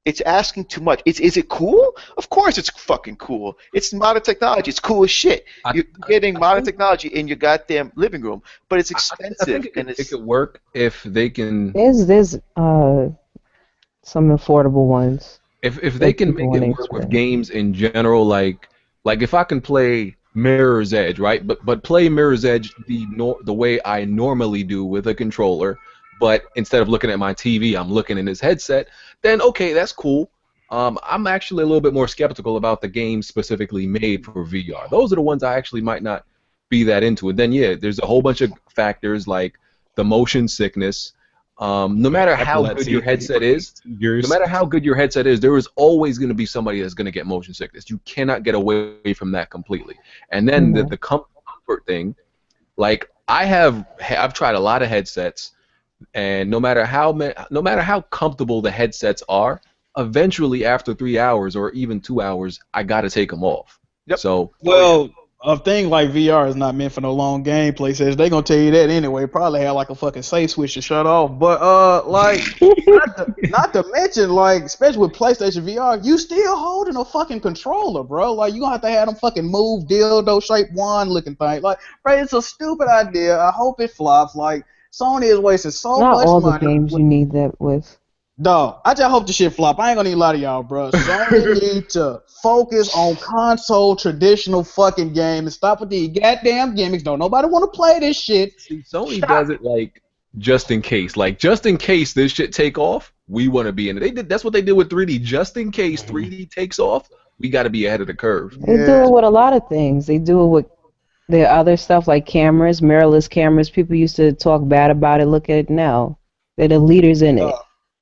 It's asking too much. Is it cool? Of course it's fucking cool. It's modern technology. It's cool as shit. You're getting modern technology in your goddamn living room, but it's expensive. I think it could work if they can. There's some affordable ones. If they can make it work with games in general, like if I can play Mirror's Edge, right? But play Mirror's Edge the way I normally do with a controller, but instead of looking at my TV, I'm looking in this headset. Then okay, that's cool. I'm actually a little bit more skeptical about the games specifically made for VR. Those are the ones I actually might not be that into. And then yeah, there's a whole bunch of factors like the motion sickness. No matter how good your headset is, there is always going to be somebody that's going to get motion sickness. You cannot get away from that completely. And then the comfort thing, like I've tried a lot of headsets, and no matter how comfortable the headsets are, eventually after 3 hours or even 2 hours, I got to take them off. Yep. So a thing like VR is not meant for no long gameplay sessions. They gonna tell you that anyway. Probably have like a fucking safe switch to shut off. But like not to mention, like, especially with PlayStation VR, you still holding a fucking controller, bro. Like you gonna have them fucking move dildo shaped wand looking thing. Like, bro, it's a stupid idea. I hope it flops. Like Sony is wasting so Not much all money. the games you need that with. Dog, I just hope the shit flop. I ain't gonna need a lot of y'all, bro. Sony need to focus on console traditional fucking game and stop with these goddamn gimmicks. Don't nobody want to play this shit. See, Sony does it like just in case. Like just in case this shit take off, we want to be in it. That's what they did with 3D. Just in case 3D takes off, we got to be ahead of the curve. They do it with a lot of things. They do it with the other stuff like cameras, mirrorless cameras. People used to talk bad about it. Look at it now. They're the leaders in it.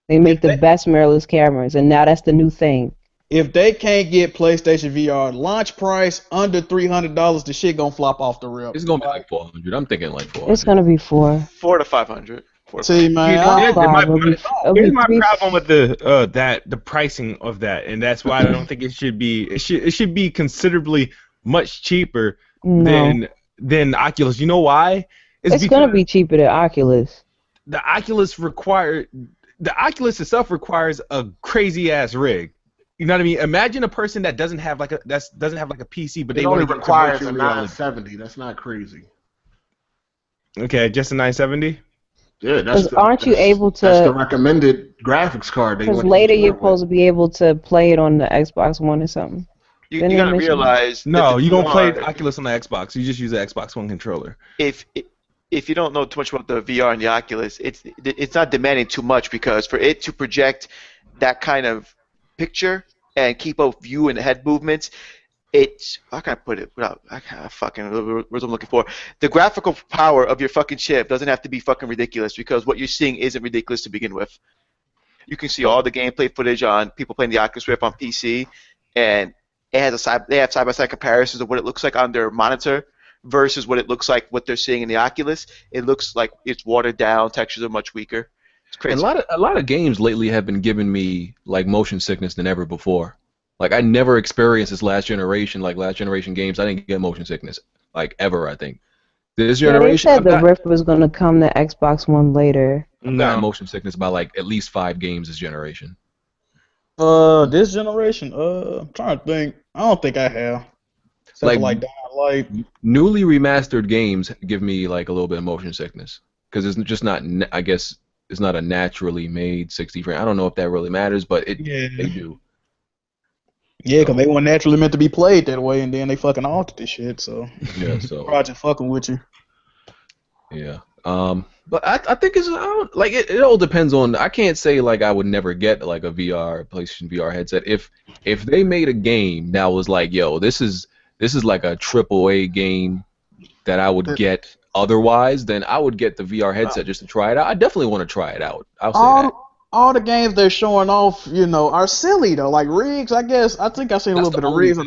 They make the best mirrorless cameras, and now that's the new thing. if they can't get PlayStation VR launch price under $300, the shit gonna flop off the rip. It's gonna be like 400. I'm thinking like 400. It's gonna be 4. 4 to 500. 4 to See, 500. man, Not 5. It'll Here's be my 3. problem with the pricing of that, and that's why I don't think it should be. It should be considerably much cheaper No. than Oculus. You know why? It's gonna be cheaper than Oculus. The Oculus itself requires a crazy ass rig. You know what I mean? Imagine a person that doesn't have like a PC, but It they only want to requires a virtual reality. 970. That's not crazy. Okay, just a 970. Yeah, that's aren't you able to? That's the recommended graphics card. Because later you're supposed to be able to play it on the Xbox One or something. You gotta realize. No, you don't play the Oculus on the Xbox. You just use the Xbox One controller. If you don't know too much about the VR and the Oculus, it's not demanding too much, because for it to project that kind of picture and keep up view and head movements, it's, how can I put it without, I can't fucking, what I'm looking for. The graphical power of your fucking chip doesn't have to be fucking ridiculous, because what you're seeing isn't ridiculous to begin with. You can see all the gameplay footage on people playing the Oculus Rift on PC, and they have side-by-side comparisons of what it looks like on their monitor versus what it looks like what they're seeing in the Oculus. It looks like it's watered down, textures are much weaker. It's crazy. And a lot of games lately have been giving me like motion sickness than ever before. Like I never experienced this last generation games. I didn't get motion sickness like ever. I think this generation. They said the Rift was going to come to Xbox One later. I've got motion sickness about like at least 5 games this generation. This generation. I'm trying to think. I don't think I have. Except like newly remastered games give me like a little bit of motion sickness because it's just not. I guess it's not a naturally made 60 frame. I don't know if that really matters, but they do. Yeah, because they weren't naturally meant to be played that way, and then they fucking altered this shit. So yeah, so Project fucking with you. Yeah. But I think it's like it all depends on. I can't say like I would never get like a PlayStation VR headset if they made a game that was like, yo, this is like a AAA game that I would get otherwise, then I would get the VR headset just to try it out. I definitely want to try it out. I'll say that. All the games they're showing off, are silly though. Like Riggs, I think I seen a little bit of Riggs.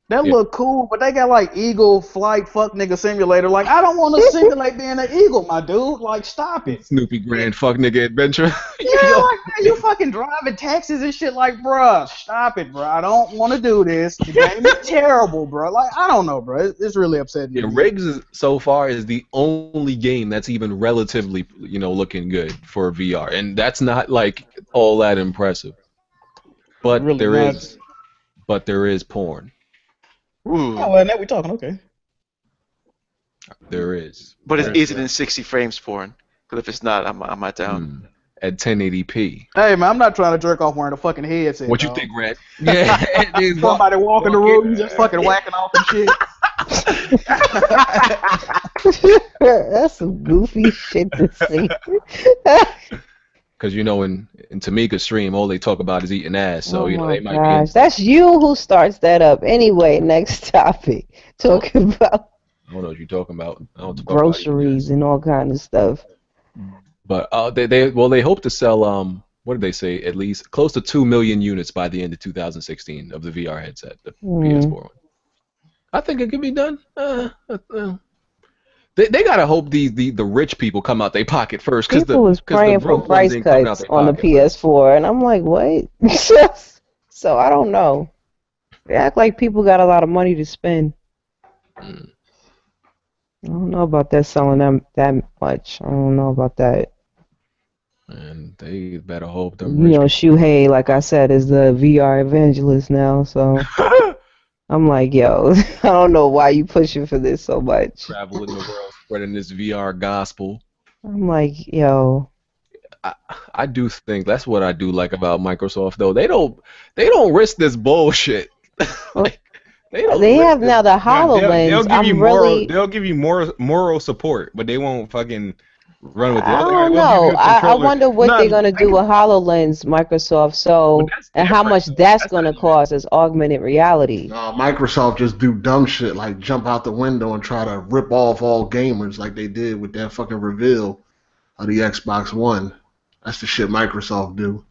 That look cool, but they got like Eagle Flight Fuck Nigga Simulator. Like, I don't want to simulate being an eagle, my dude. Like, stop it. Snoopy Grand Fuck Nigga Adventure. Yeah, like, man, you fucking driving taxis and shit. Like, bruh, stop it, bruh. I don't want to do this. The game is terrible, bruh. Like, I don't know, bruh. It's really upsetting. Yeah, Riggs so far is the only game that's even relatively, looking good for VR, and that's not like all that impressive. But really there is porn. Ooh. Oh, well, now we talking, okay. There is. But is it in 60 frames porn? Because if it's not, I'm not down. At 1080p. Hey, man, I'm not trying to jerk off wearing a fucking headset. What you think, Red? Yeah. Somebody walk in the room, you just fucking whacking off and shit. That's some goofy shit to say. Because in Tamika's stream, all they talk about is eating ass. So my they might gosh. That's you who starts that up. Anyway, next topic. Talking about I don't know what you're talking about. Groceries and all kind of stuff. But they hope to sell what did they say? At least close to 2 million units by the end of 2016 of the VR headset, the PS4 one. I think it could be done. They gotta hope the rich people come out their pocket first. People was praying for price cuts on the PS4, and I'm like, what? So I don't know. They act like people got a lot of money to spend. I don't know about that selling them that much. I don't know about that. And they better hope them. Shuhei, like I said, is the VR evangelist now, so. I'm like, yo, I don't know why you pushing for this so much. Traveling the world, spreading this VR gospel. I'm like, yo. I do think that's what I do like about Microsoft, though. They don't risk this bullshit. They have now the HoloLens. They'll give you moral support, but they won't fucking run with it. I don't know. I wonder what they're gonna do with HoloLens, Microsoft. So, and how much that's gonna cost as augmented reality. Microsoft just do dumb shit like jump out the window and try to rip off all gamers like they did with that fucking reveal of the Xbox One. That's the shit Microsoft do.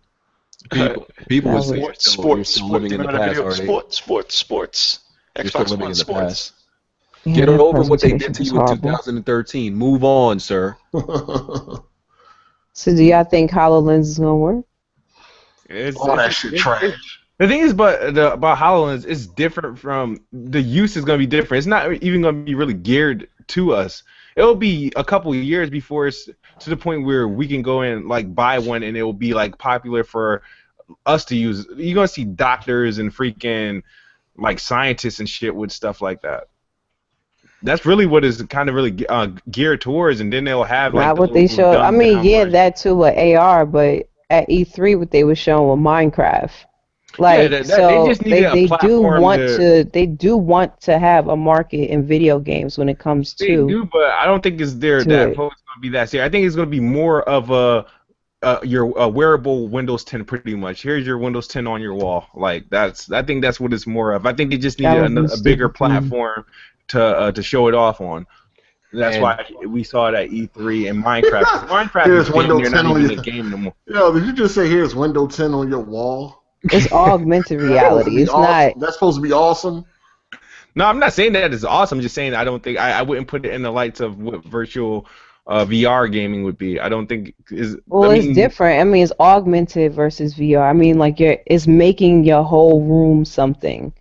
People That would say was you're still living Do you in the remember that past, video? are they? Sports. You're still Xbox living One in the sports. past. yeah. Get That over what they did presentation to was you in horrible. 2013. Move on, sir. So do y'all think HoloLens is gonna work? It's, All it's, that it's, shit it's trash. the thing is, about HoloLens is different from the use is gonna be different. It's not even gonna be really geared to us. It'll be a couple of years before it's to the point where we can go and like buy one and it will be like popular for us to use. You're gonna see doctors and freaking like scientists and shit with stuff like that. That's really what is kind of really geared towards, and then they'll have like Not the what they little showed. I dumbed mean, down yeah, version. that too with AR, but at E3, what they were showing with Minecraft. Yeah, Like, they so just needed a platform to. they do want to have a market in video games when it comes They do, but I don't think it's there to that it. going to be that serious. I think it's going to be more of a your wearable Windows 10 pretty much. Here's your Windows 10 on your wall. Like that's I think that's what it's more of. I think they just That needed would be a bigger stupid to me. platform to show it off on. That's And why we saw it at E3 and Minecraft. 'Cause Minecraft is Here's damn Windows near 10 not on even your. a game no more. Yo, did you just say here's Windows 10 on your wall? It's augmented That's supposed to reality. be It's not. awesome. That's supposed to be awesome. No, I'm not saying that it's awesome. I'm just saying I don't think I wouldn't put it in the lights of what virtual VR gaming would be. I don't think is. I Well, it's mean, different. I mean, it's augmented versus VR. I mean, like it's making your whole room something.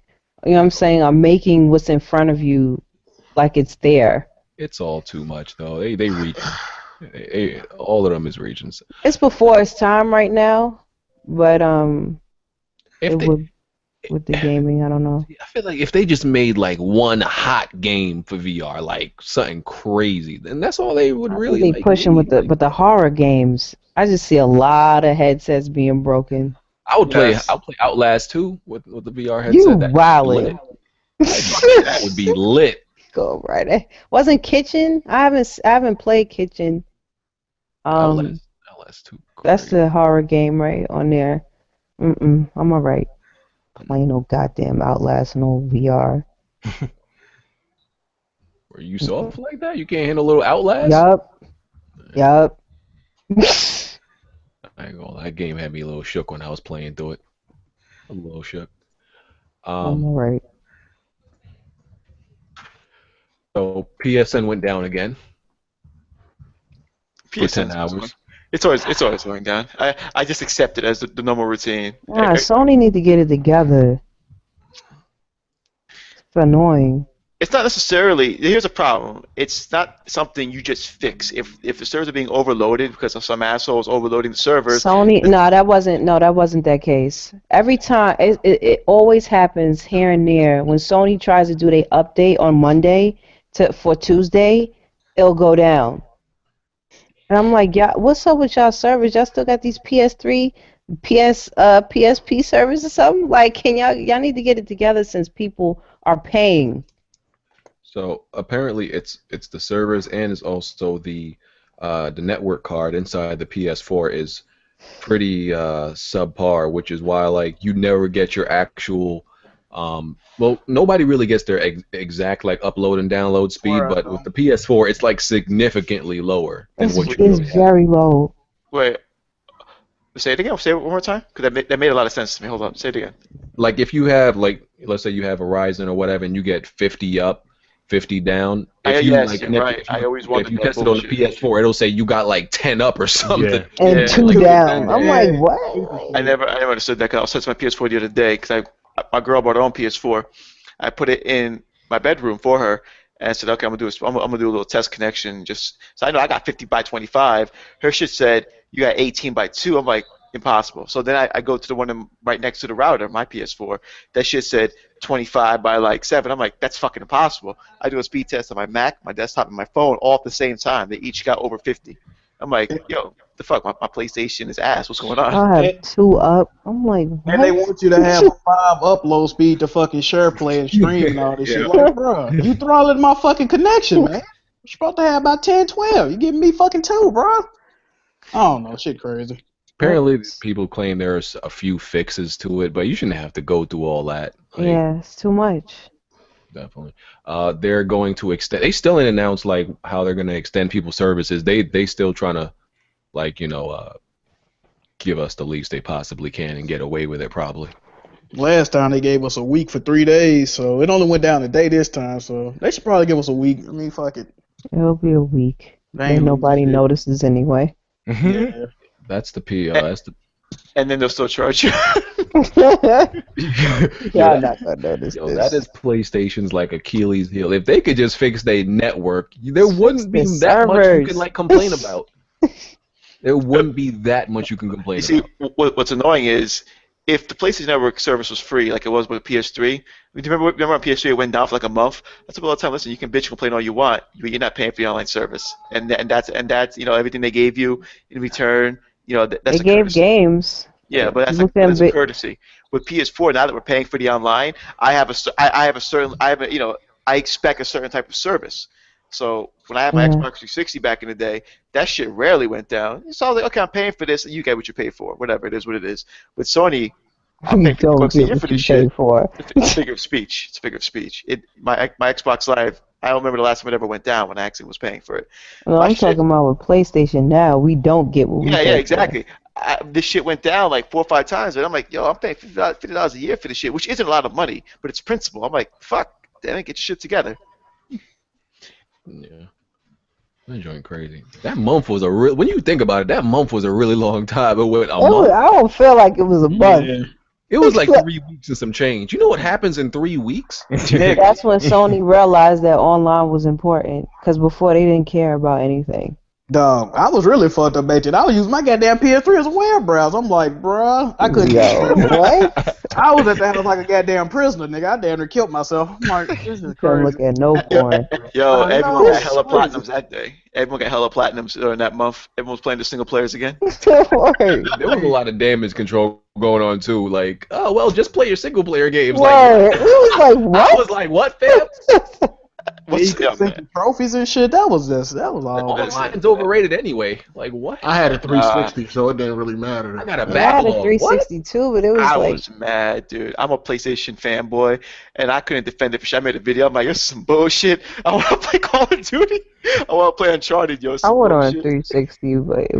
You know what I'm saying? I'm making what's in front of you like it's there. it's all too much, though. They reach. All of them is regions. It's before its time right now, but If it they, would with the gaming. I don't know. I feel like if they just made like one hot game for VR, like something crazy, then that's all they would I think really they like pushing need. Like, with the horror games. I just see a lot of headsets being broken. Yes. I'll play Outlast 2 with the VR You headset. That would be lit. wildin'. That would be lit. Go right ahead. Wasn't Kitchen? I haven't played Kitchen. Um, Outlast 2. that's Great. the horror game right on there. I'm alright. Playing no goddamn Outlast, no VR. Were you soft like that? You can't handle a little Outlast? Yup. I ain't gonna lie, that game had me a little shook when I was playing through it. A little shook. I'm alright. So PSN went down again for 10 PSN's hours. it's always going down. I just accept it as the normal routine. Sony need to get it together. It's annoying. It's not necessarily. Here's a problem. It's not something you just fix. If the servers are being overloaded because of some assholes overloading the servers. Sony, that wasn't that case. Every time, it always happens here and there. When Sony tries to do their update on Monday for Tuesday, it'll go down. And I'm like, yeah, what's up with y'all servers? Y'all still got these PS3, PSP servers or something? Like, can y'all need to get it together since people are paying. So apparently it's the servers and it's also the network card inside the PS4 is pretty subpar, which is why like you never get your actual well, nobody really gets their exact like upload and download speed, but with the PS4 it's like significantly lower than what you It's very low. Wait, say it again. Say it one more time, because that made a lot of sense to me. Hold on, say it again. Like if you have like let's say you have a Ryzen or whatever and you get 50 up, 50 down. If you yes, like, you're right. I always wondered if you that test it on the bullshit. PS4, it'll say you got like 10 up or something. Yeah. And Yeah. 2 down. I'm like, what? I never understood that, because I was touching my PS4 the other day, because my girl bought her own PS4. I put it in my bedroom for her, and I said, okay, I'm gonna do a little test connection, just so I know I got 50 by 25. Her shit said you got 18 by 2. I'm like, impossible. So then I go to the one right next to the router, my PS4. That shit said 25 by like 7. I'm like, that's fucking impossible. I do a speed test on my Mac, my desktop, and my phone all at the same time. They each got over 50. I'm like, yo, the fuck, my PlayStation is ass. What's going on? I have 2 up. I'm like, what? And they want you to have a 5 upload speed to fucking share play and stream and all this shit. Like, bro, you throttling my fucking connection, man. You're supposed to have about 10, 12. You giving me fucking 2, bro. I don't know, shit crazy. Apparently, people claim there's a few fixes to it, but you shouldn't have to go through all that. Like, Yeah, it's too much. definitely. They're going to extend. They still didn't announce like how they're going to extend people's services. They still trying to, like give us the least they possibly can and get away with it, probably. Last time they gave us a week for 3 days, so it only went down a day this time. So they should probably give us a week. I mean, fuck it. It'll be a week. They Then ain't nobody losing shit. notices anyway. Yeah. That's the PR. That's the. And then they'll still charge you. Y'all not gonna notice Yo, this. that is PlayStation's like Achilles heel. If they could just fix their network, there wouldn't be the that much you servers. can like complain about. There wouldn't be that much you can complain You see, about. what's annoying is if the PlayStation Network service was free, like it was with PS3. Remember when PS3 went down for like a month? That's all the time. Listen, you can bitch and complain all you want, but you're not paying for the online service, and that's everything they gave you in return. That's they a gave courtesy. games. Yeah, but that's Look a, at that's a bit- courtesy. With PS4, now that we're paying for the online, I expect a certain type of service. So when I had my Yeah. Xbox 360 back in the day, that shit rarely went down. It's all like, okay, I'm paying for this, you get what you pay for, whatever it is, what it is. With Sony, I'm You paying $50 don't a get year what for you this shit. pay for. It's a figure of speech. It's a figure of speech. My Xbox Live, I don't remember the last time it ever went down when I actually was paying for it. No, My I'm shit- talking about with PlayStation now. We don't get what we Yeah, pay for. exactly. This shit went down like 4 or 5 times, and I'm like, yo, I'm paying $50 a year for this shit, which isn't a lot of money, but it's principle. I'm like, fuck, damn it, get your shit together. Yeah. That joint crazy. That month was when you think about it, that month was a really long time. It went a month. I don't feel like it was a month. Yeah. It was like 3 weeks and some change. You know what happens in 3 weeks? That's when Sony realized that online was important. Because before they didn't care about anything. Dog, I was really fucked up, bitch. I was using my goddamn PS3 as a web browser. I'm like, bruh, I couldn't. Yo, what? I was at the house like a goddamn prisoner, nigga. I damn near killed myself. I'm like, this is Couldn't look crazy. at no porn. Yo, Oh, everyone no, got hella it's crazy. platinums that day. Everyone got hella platinums during that month. Everyone was playing the single players again. Word. There was a lot of damage control going on too. Like, oh well, just play your single player games. Word. Like, We was like, I what? was like, what, fam? What's You could think the trophies and shit. That was all. Online's overrated anyway. Like, what? I had a 360, so it didn't really matter. I got a I had a backlog. What? 362, but it was I like, was mad, dude. I'm a PlayStation fanboy, and I couldn't defend it for shit. I made a video. I'm like, this is some bullshit. I want to play Call of Duty. I want to play Uncharted, yo. I Some went on bullshit. 360, but it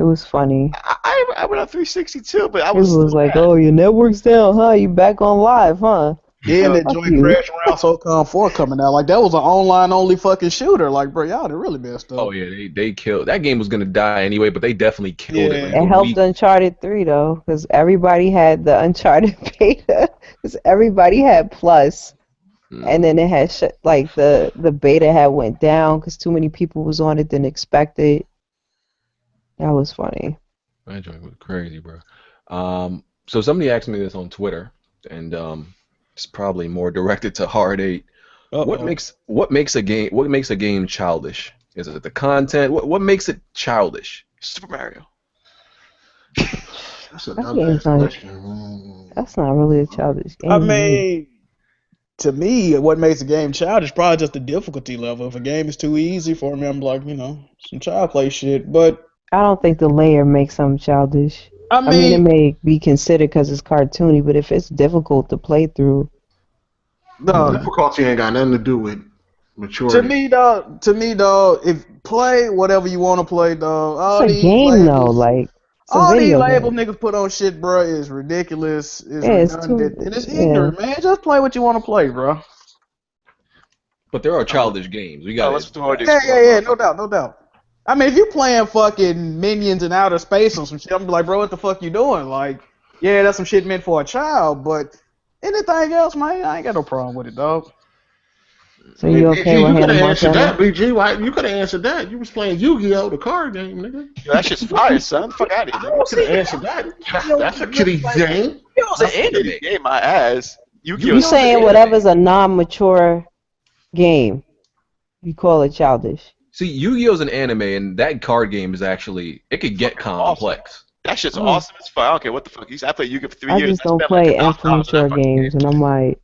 was funny. I went on 360 too, but I It was. was like, oh, your network's down, huh? You back on live, huh? Yeah, and that Fuck joint you. Crash Around SOCOM 4 coming out. Like, that was an online only fucking shooter. Like, bro, y'all done really messed up. Oh yeah, they killed. That game was gonna die anyway, but they definitely killed Yeah. it. Like, It a helped week- Uncharted 3 though, because everybody had the Uncharted beta. Because everybody had Plus, and then it had like the beta had went down because too many people was on it than expected. That was funny. That joint was crazy, bro. So somebody asked me this on Twitter, and it's probably more directed to Hard 8. What makes a game childish? Is it the content? What makes it childish? Super Mario. That's a That dumb game's not- question. That's not really a childish game. I mean, to me, what makes a game childish is probably just the difficulty level. If a game is too easy for me, I'm like, some child play shit. But I don't think the layer makes something childish. I I mean, it mean, may be considered because it's cartoony, but if it's difficult to play through, no, Difficulty ain't got nothing to do with to maturity. me, dog, if play whatever you want to play, dog. All it's a these game labels, though. Like, it's a all these video labels game. niggas put on shit, bro, is ridiculous. It's Yeah, it's redundant, too- and it's yeah. ignorant, man. Just play what you want to play, bro. But there are childish games. We got let's it. do Hard Yeah, no doubt. I mean, if you playing fucking Minions in outer space or some shit, I'm gonna be like, bro, what the fuck you doing? Like, yeah, that's some shit meant for a child, but anything else, man, I ain't got no problem with it, dog. So you okay you with could Hannah have answered Montana? that, BG. Why? You could have answered that. You was playing Yu-Gi-Oh, the card game, nigga. Yo, that shit's fire, son. Fuck out of here. You could have answered that. That's a kiddie game. It was an anime. Game my ass. Yu-Gi-Oh! You saying whatever's a non-mature game, you call it childish. See, Yu-Gi-Oh's an anime, and that card game is actually it could get complex. That shit's awesome as fuck. I don't care what the fuck. I played Yu-Gi-Oh! for 3 I years. just don't spent play like $1,000 on that immature fucking games, and I'm like,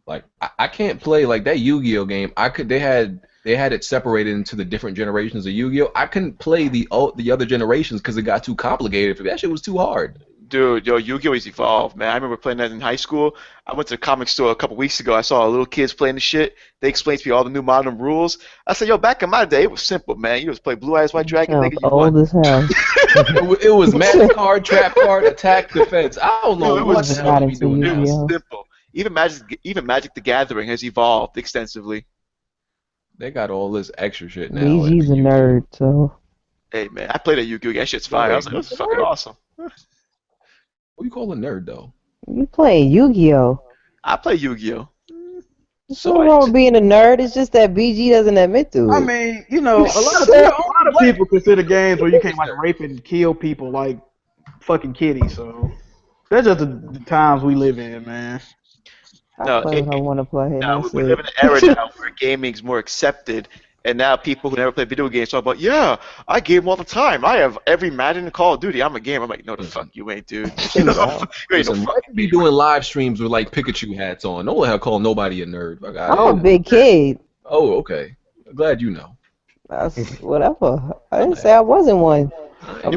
Like I can't play like that Yu-Gi-Oh game. They had it separated into the different generations of Yu-Gi-Oh. I couldn't play the other generations because it got too complicated for me. That shit was too hard. Dude, yo, Yu-Gi-Oh! Is evolved, man. I remember playing that in high school. I went to the comic store a couple weeks ago. I saw little kids playing the shit. They explained to me all the new modern rules. I said, yo, back in my day, it was simple, man. You just play Blue Eyes White Dragon, sounds nigga, you old won. as hell. It was match card, trap card, attack, defense. I don't know it what was the hell they be doing It now. was Yu-Gi-Oh. simple. Even Magic the Gathering has evolved extensively. They got all this extra shit now. BG's a nerd, so. Hey man, I played a Yu-Gi-Oh! That shit's fire. I was like, this is fucking awesome. What do you call a nerd though? You playing Yu-Gi-Oh? I play Yu-Gi-Oh! What's wrong with being a nerd? It's just that BG doesn't admit to it. I mean, you know, a lot of people consider games where you can't like rape and kill people like fucking kitties. So that's just the times we live in, man. I play what I want to play. Now, we live in an era now where gaming's more accepted, and now people who never play video games talk about, yeah, I game all the time. I have every Madden and Call of Duty. I'm a gamer. I'm like, no, the fuck you ain't, dude. You know? You ain't no Listen, fucking be doing live streams with like Pikachu hats on. No hell call nobody a nerd. Like, I'm a big kid. Oh, okay. Glad you know. That's whatever. I didn't say I wasn't one. I'm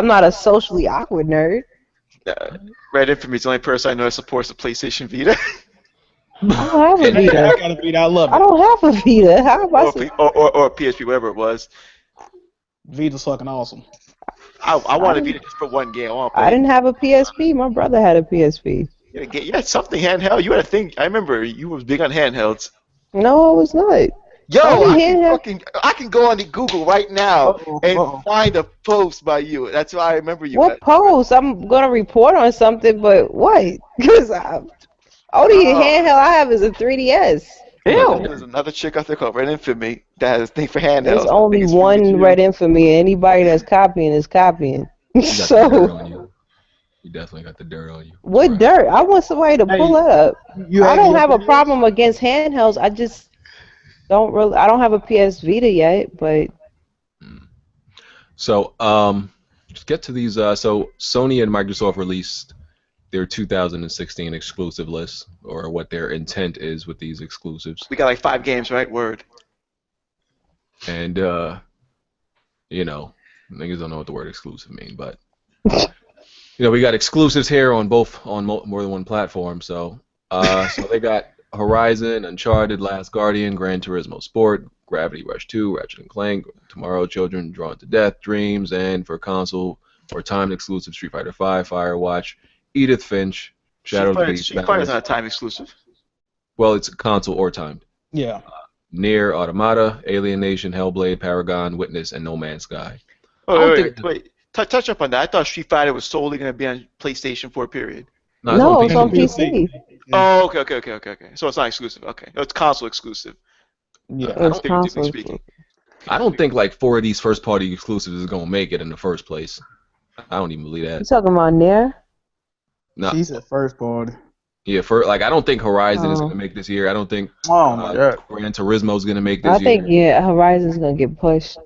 not a socially awkward nerd. Red Infamy is the only person I know that supports the PlayStation Vita. I don't have a Vita. I got a Vita. I love it. I don't have a Vita. How am I or PSP, whatever it was. Vita's fucking awesome. I wanted Vita just for one game. I didn't have a PSP. My brother had a PSP. You had something handheld. You had a thing. I remember you was big on handhelds. No, I was not. Yo, I can go on the Google right now and find a post by you. That's why I remember you. What post? I'm gonna report on something, but what? Because only handheld I have is a 3DS. Ew. There's another chick out there called Red Infamy that has a thing for handhelds. There's only one Red Infamy. Anybody that's copying is copying. So. You definitely got the dirt on you. What dirt? I want somebody to pull that up. I don't have a problem against handhelds. I just don't really. I don't have a PS Vita yet, but. So, just get to these. So, Sony and Microsoft released their 2016 exclusive list, or what their intent is with these exclusives. We got like 5 games, right? Word. And, you know, niggas don't know what the word exclusive mean, but, you know, we got exclusives here on more than one platform. So, so they got Horizon, Uncharted, Last Guardian, Gran Turismo Sport, Gravity Rush 2, Ratchet & Clank, Tomorrow Children, Drawn to Death, Dreams, and for console or timed exclusive Street Fighter V, Firewatch, Edith Finch, Shadow of the Beast. Street Fighter's not a time exclusive. Well, it's console or timed. Yeah. Nier Automata, Alien Nation, Hellblade, Paragon, Witness, and No Man's Sky. Oh, wait. Touch up on that. I thought Street Fighter was solely going to be on PlayStation 4, period. No, it's on PC. Oh, okay. So it's not exclusive. Okay. No, it's console exclusive. Yeah. It's console exclusive. I don't think like 4 of these first-party exclusives is going to make it in the first place. I don't even believe that. You talking about Nier? No. She's at first party. Yeah, I don't think Horizon is going to make this year. I don't think my God. Gran Turismo is going to make this year. I think, Horizon's going to get pushed.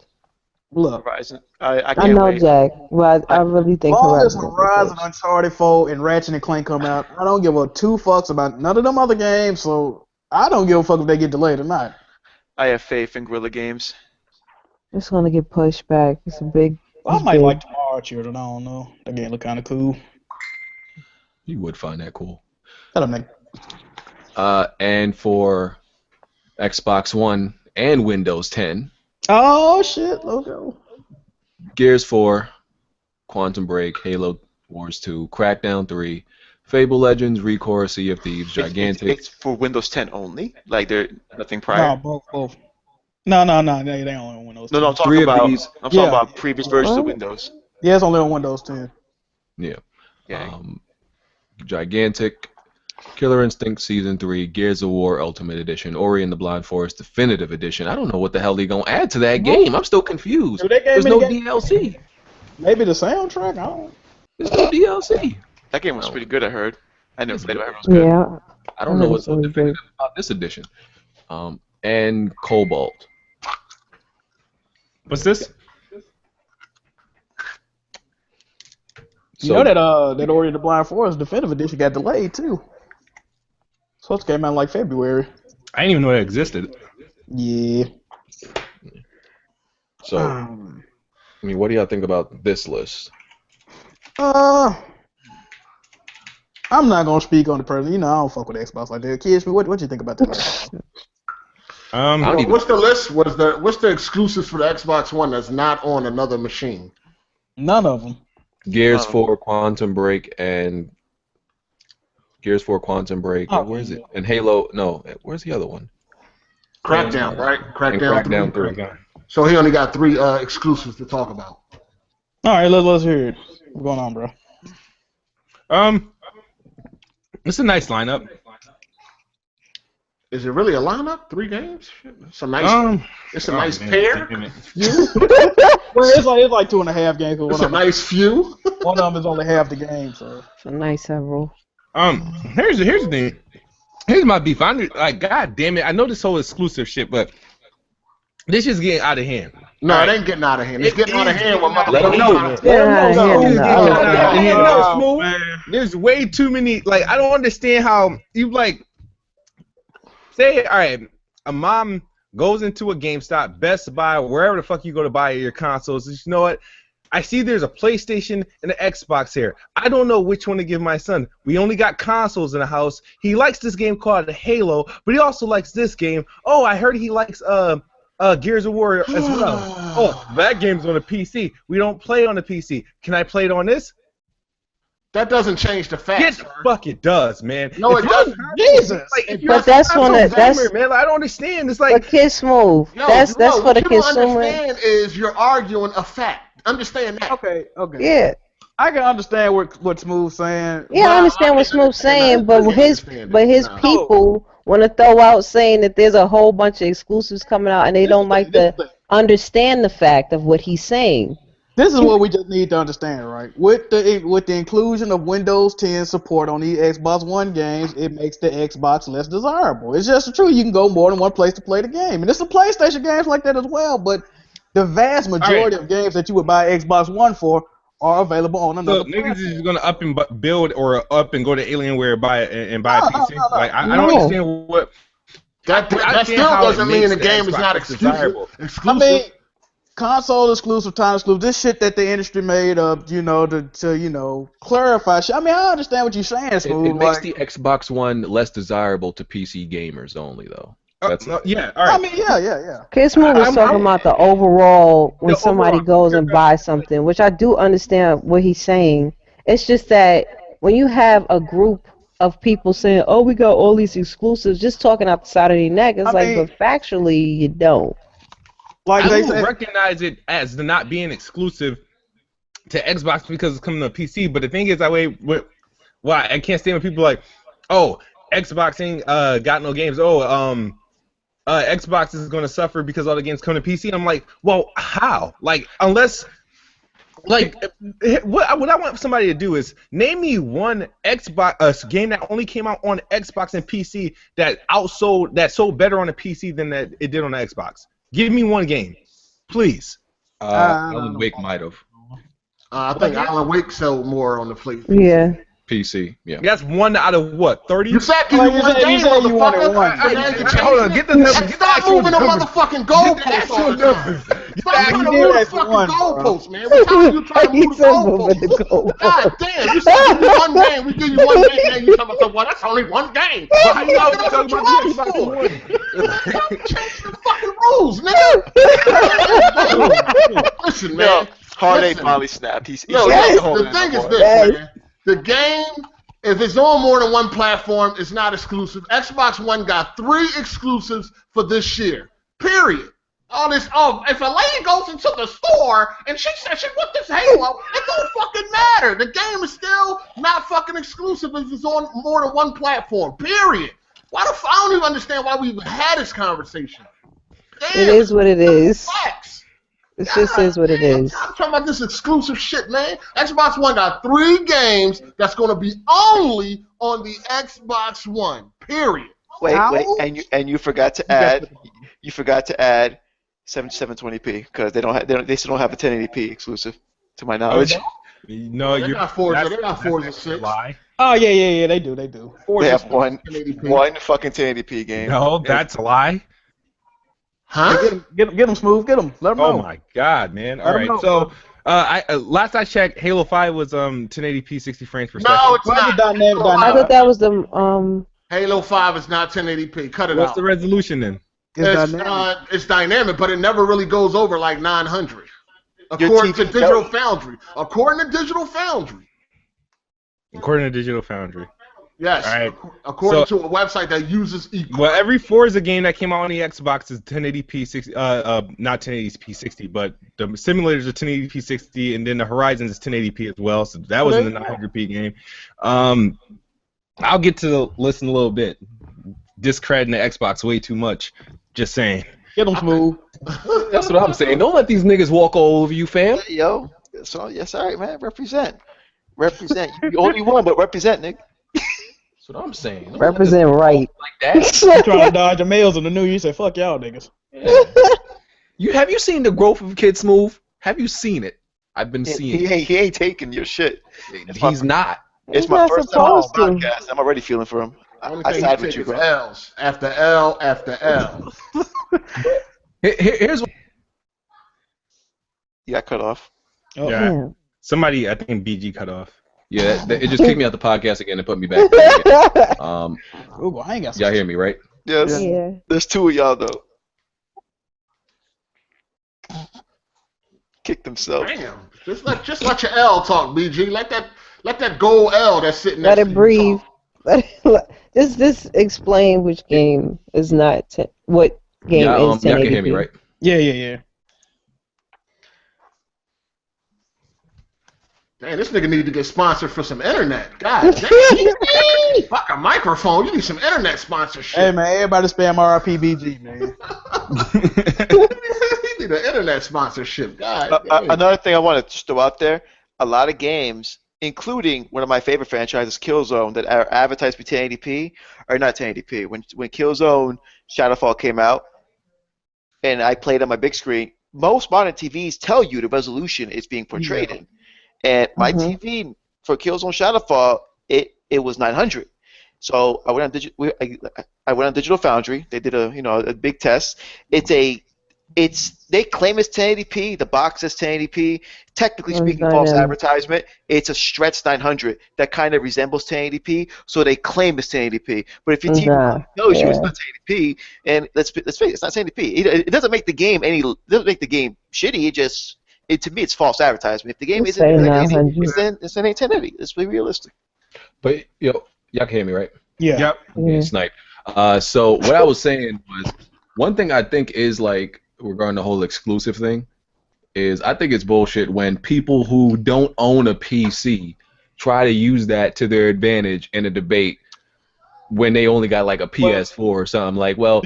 Look. Horizon. I I know, wait. Jack, but I really think Horizon, Uncharted 4, and Ratchet & Clank come out, I don't give a 2 fucks about none of them other games, so I don't give a fuck if they get delayed or not. I have faith in Guerrilla Games. It's going to get pushed back. It's a big... I might like Tomorrow Children, I don't know. That game look kind of cool. You would find that cool. I don't know. And for Xbox One and Windows 10. Oh shit, logo. Gears 4, Quantum Break, Halo Wars 2, Crackdown 3, Fable Legends, Recore, Sea of Thieves, Gigantic. It's for Windows 10 only? Like there nothing prior? No, both. No, they only on Windows 10. No, I'm talking about previous versions of Windows. Yeah, it's only on Windows 10. Yeah. Yeah. Gigantic, Killer Instinct Season 3, Gears of War Ultimate Edition, Ori and the Blind Forest Definitive Edition. I don't know what the hell they're going to add to that game. I'm still confused. There's no DLC. Maybe the soundtrack? I don't know. There's no DLC. That game was pretty good, I heard. I never played it, but it was good. Yeah. I don't know what's so definitive about this edition. And Cobalt. What's this? You know that Ori and the Blind Forest Definitive Edition got delayed too. Supposed to came out in like February. I didn't even know it existed. Yeah. So, I mean, what do y'all think about this list? I'm not gonna speak on the person. You know, I don't fuck with Xbox like that. Kids, what you think about that? What's the list? What's the exclusives for the Xbox One that's not on another machine? None of them. Gears 4, Quantum Break, and Oh, where is it? And Halo. No, where's the other one? Crackdown, right? Crackdown, Crackdown 3. 3. So he only got 3 exclusives to talk about. All right, let's hear it. What's going on, bro? It's a nice lineup. Is it really a lineup? 3 games? It's a nice. It's a nice pair. Well, it's like 2.5 games. But It's a nice few. one of them is only half the game, so. It's a nice several. Here's the thing. Here's my beef. God damn it. I know this whole exclusive shit, but this is getting out of hand. No, it ain't getting out of hand. It's getting out of hand when Let them know. There's way too many. Like, I don't understand how you say, all right, a mom goes into a GameStop, Best Buy, wherever the fuck you go to buy your consoles. You know what? I see there's a PlayStation and an Xbox here. I don't know which one to give my son. We only got consoles in the house. He likes this game called Halo, but he also likes this game. Oh, I heard he likes Gears of War as well. Oh, that game's on a PC. We don't play on a PC. Can I play it on this? That doesn't change the fact. Yes, fuck, it does, man. No, it doesn't. Jesus. But that's one of that's. Man, I don't understand. It's But kids move. That's for the consumer. What you don't understand is you're arguing a fact. Understand that. Okay. Yeah. I can understand what Smooth's saying. Yeah, I understand what Smooth's saying, but his people want to throw out saying that there's a whole bunch of exclusives coming out, and they don't like to understand the fact of what he's saying. This is what we just need to understand, right? With the inclusion of Windows 10 support on the Xbox One games, it makes the Xbox less desirable. It's just true. You can go more than one place to play the game, and there's some PlayStation games like that as well. But the vast majority of games that you would buy Xbox One for are available on another. So niggas is just gonna up and build or up and go to Alienware and buy a PC. No. Like I don't understand what. That still doesn't mean the game is not exclusive. I mean, console exclusive, time exclusive. This shit that the industry made up, to clarify shit. I mean, I understand what you're saying, Smooth. It makes the Xbox One less desirable to PC gamers only, though. That's yeah. All right. I mean, yeah. Kid Smooth was talking about the overall when somebody goes and buys something, which I do understand what he's saying. It's just that when you have a group of people saying, "Oh, we got all these exclusives," just talking out the side of their neck, it's but factually, you don't. Like I don't recognize it as the not being exclusive to Xbox because it's coming to PC. But the thing is, I can't stand when people are like, "Oh, Xbox ain't got no games." Oh, Xbox is going to suffer because all the games come to PC. I'm like, well, how? Like, unless, like, what I want somebody to do is name me one Xbox game that only came out on Xbox and PC that sold better on a PC than that it did on the Xbox. Give me one game, please. Alan Wake might have. I think Alan Wake sold more on the fleet. Yeah. PC, yeah. That's 1 out of what, 30? You said you wanted one. Hold on, get the numbers. Stop moving the motherfucking goalposts all the time. Stop trying to move the fucking goalposts, man. We're telling you trying to move the goalposts. God damn, you said give you one game, we give you one game, and you talking about, well, that's only one game. But how you know that's what you're on for? Stop changing the fucking rules, nigga. Listen, man. Hardy finally snapped. The thing is this, man. The game, if it's on more than one platform, it's not exclusive. Xbox One got 3 exclusives for this year. Period. All this, if a lady goes into the store and she says she wants this Halo, it don't fucking matter. The game is still not fucking exclusive if it's on more than one platform. Period. I don't even understand why we even had this conversation. Damn, it is what it is. Facts. It just is what it is. I'm talking about this exclusive shit, man. Xbox One got 3 games that's going to be only on the Xbox One. Period. Wait, and you forgot to add 720p because they still don't have a 1080p exclusive, to my knowledge. No, they got Forza 6. Lie. Oh yeah, they do. They have one fucking 1080p game. No, that's a lie. Huh? Get them Smooth. Get them. Let them know. Oh my god, man! All right, so last I checked, Halo 5 was 1080p 60 frames per second. No, it's not. I thought that was the Halo 5 is not 1080p. Cut it out. What's the resolution then? It's dynamic, but it never really goes over like 900. according to TV Digital Foundry. According to Digital Foundry. According to Digital Foundry. Yes. All right. According to a website that uses Well, every Forza game that came out on the Xbox is 1080p 60. Not 1080p 60, but the simulators are 1080p 60, and then the Horizons is 1080p as well. So that was in the 900p game. I'll get to the list in a little bit. Discrediting the Xbox way too much. Just saying. Get them smooth. That's what I'm saying. Don't let these niggas walk all over you, fam. Yo, so yes, all right, man. Represent. You only one, but represent, nigga. That's what I'm saying. Don't Represent right. like that. You trying to dodge the mails in the new year? You say, "Fuck y'all, niggas." Yeah. Have you seen the growth of Kid Smooth? Have you seen it? I've been seeing it. He ain't taking your shit. He's not. It's He's my not first time on this supposed to. podcast. I'm already feeling for him. Only I thing side he with you, takes bro. L's after L after L. Here's what. You got cut off. Oh. Yeah. Damn. Somebody, I think BG cut off. Yeah, it just kicked me out the podcast again and put me back there again. Google, I ain't got. Y'all hear me, right? Yes. Yeah. There's two of y'all though. Kicked himself. Damn. Just let your L talk, BG. Let that gold L that's sitting Let next it to breathe. you talk. Just explain which game is not what game Yeah, is 1080p. y'all can hear me, right? Yeah. Damn, this nigga need to get sponsored for some internet. God damn. Fuck a microphone. You need some internet sponsorship. Hey man, everybody spam RPBG, man. You need an internet sponsorship. God damn. Another thing I want to throw out there: a lot of games, including one of my favorite franchises, Killzone, that are advertised to be 1080p, are not 1080p. When Killzone Shadowfall came out, and I played on my big screen, most modern TVs tell you the resolution it's being portrayed in. And my TV for Killzone Shadowfall, it was 900. So I went on Digital Foundry. They did a big test. They claim it's 1080p. The box says 1080p. Technically speaking, false advertisement. It's a stretched 900 that kind of resembles 1080p. So they claim it's 1080p. But if your TV tells you it's not 1080p, and let's face it, it's not 1080p. It doesn't make the game shitty. To me, it's false advertisement. If the game isn't 1080, then it's an 1080. Let's be realistic. But y'all can hear me, right? Yeah. Yep. Okay, snipe. So what I was saying was, one thing I think is like regarding the whole exclusive thing is I think it's bullshit when people who don't own a PC try to use that to their advantage in a debate when they only got like a PS4 or something. Like, well,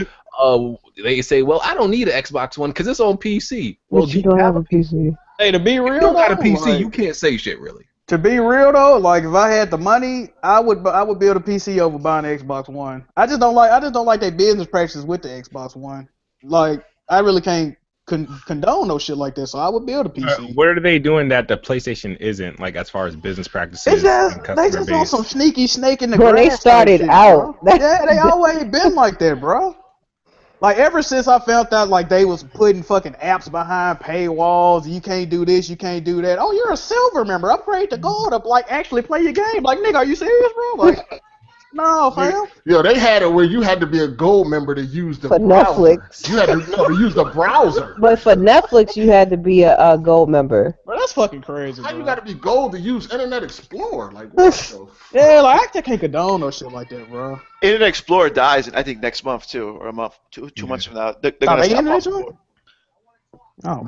they say, well, I don't need an Xbox One because it's on PC. Well, But you don't have a PC. Hey, to be real, if you don't got a though, PC, like, you can't say shit really. to be real though, like if I had the money, I would build a PC over buying an Xbox One. I just don't like their business practices with the Xbox One. Like I really can't condone no shit like that, so I would build a PC. What are they doing that the PlayStation isn't, like, as far as business practices It's just, and they customer just on base? some sneaky snake in the When grass. they started type shit, out, bro. Yeah, they always been like that, bro. Like ever since I found out like they was putting fucking apps behind paywalls, you can't do this, you can't do that. Oh, you're a silver member. Upgrade to gold to like actually play your game. Like nigga, are you serious, bro? Like, no, fam. Yo, they had it where you had to be a gold member to use the For browser. Netflix. You had to use the browser. But for Netflix, you had to be a gold member. Bro, that's fucking crazy. How Bro. you got to be gold to use Internet Explorer? Like what the Yeah, like I just can't condone no shit like that, bro. Internet Explorer dies, I think, next month too, or a month, two months from now. They're Oh, gonna they stop ended off it, support. Oh,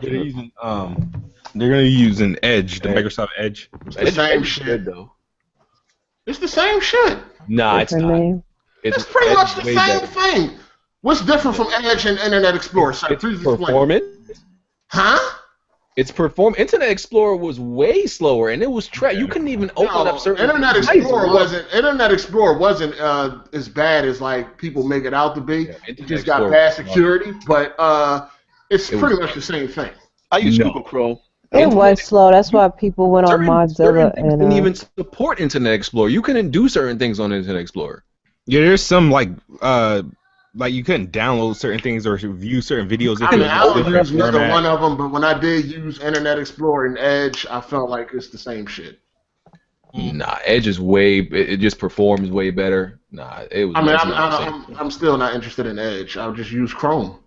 They're gonna use an Edge, the Microsoft Edge. It's the same shit. Though. It's the same shit. Nah, What's it's her not. name? It's pretty Edge much is the way same better. thing. What's different from Edge and Internet Explorer? Sorry, It's please explain. performance. Huh? It's Internet Explorer was way slower, and it was you couldn't even open up certain. Internet sites, Explorer bro. wasn't as bad as like people make it out to be. Yeah, It Internet just got Explorer bad was security, but it's It pretty was- much the same thing. I use No. Google Chrome. It was slow. That's why people went on certain Mozilla things didn't and even support Internet Explorer. You couldn't do certain things on Internet Explorer. Yeah, there's some like you couldn't download certain things or view certain videos. I mean, I don't use neither format. one of them, but when I did use Internet Explorer and Edge, I felt like it's the same shit. Nah, Edge is it just performs way better. Nah, it was. I mean, it's not the same. I'm still not interested in Edge. I'll just use Chrome.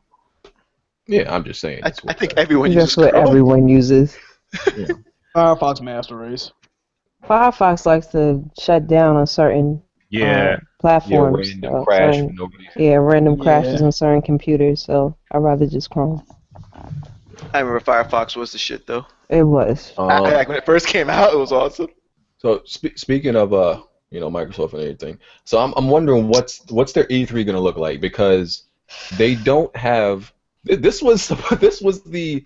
Yeah, I'm just saying. I think everyone That's uses what Chrome. everyone uses. Yeah. Firefox Master Race. Firefox likes to shut down on certain Yeah. platforms. Random So crash certain, for no reason. yeah, random crashes Yeah. on certain computers. So I'd rather just Chrome. I remember Firefox was the shit though. It was. Like when it first came out, it was awesome. So speaking of Microsoft and everything, so I'm wondering what's their E3 gonna look like, because they don't have this was the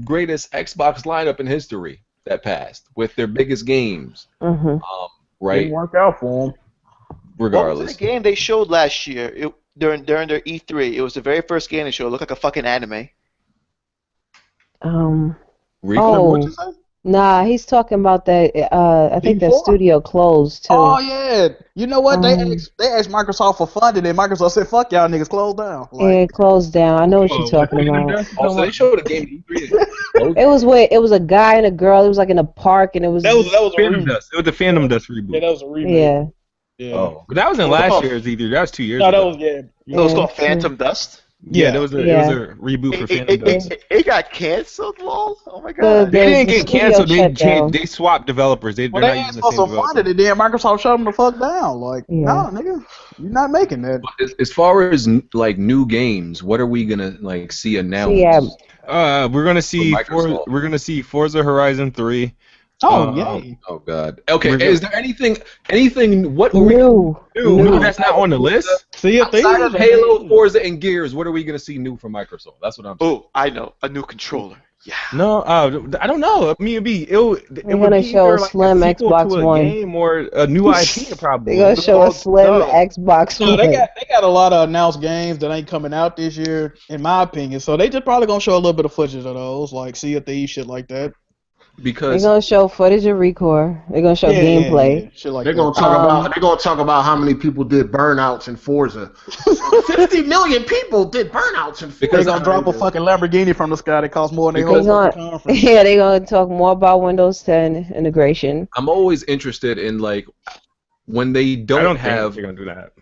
greatest Xbox lineup in history that passed with their biggest games, Mm-hmm. right? Didn't work out for them. What was Regardless, the game they showed last year? During their E3, it was the very first game they showed. It looked like a fucking anime. Recore? Oh, nah, he's talking about that. I think that D4? studio closed too. Oh yeah. You know what? They Um, asked Microsoft for funding, and Microsoft said, "Fuck y'all niggas, close down." Yeah, it closed down. I know what you're talking Phantom about. Dust? Also, they showed a game at E3 that closed. It was a guy and a girl. It was like in a park, and it was. That was a Phantom remake. Dust. It was the Phantom Dust reboot. Yeah, that was a remake. Yeah. Yeah. Oh, But that wasn't last year's either. That was 2 years No, ago. that was It was Yeah, called true. Phantom Dust. Yeah, it was a reboot for Phantom Dust. It got canceled, lol. Oh my The- god. They didn't the get studio canceled. They shut down. changed. They swapped developers. They're Well, not they using asked the for same some developer. funding, and then Microsoft shut them the fuck down. Like, Yeah. nah, nigga, you're not making that. as far as like new games, what are we gonna like see announced? Yeah. We're gonna see Microsoft. Forza Horizon 3. Oh, yay. Oh God. Okay. We're Is there anything? What are we New. New, that's not on the list. See, if outside of Halo, Forza, and Gears? What are we gonna see new from Microsoft? That's what I'm saying. Oh, I know. A new controller. Yeah. No, I don't know. I mean, it would gonna be show either a like slim a sequel Xbox to a One. game or a new IP probably. They're gonna show a slim no. Xbox No, One. they got a lot of announced games that ain't coming out this year, in my opinion. So they just probably gonna show a little bit of footage of those, like Sea of Thieves, shit like that. They're Because gonna show footage of Recore. They're gonna show gameplay. shit like They're that. gonna talk about how many people did burnouts in Forza. 50 million people did burnouts in Forza. They're gonna drop a fucking Lamborghini from the sky that costs more than they whole They fucking gonna, conference. yeah, they're gonna talk more about Windows 10 integration. I'm always interested in like when they I don't don't have think they're gonna do that.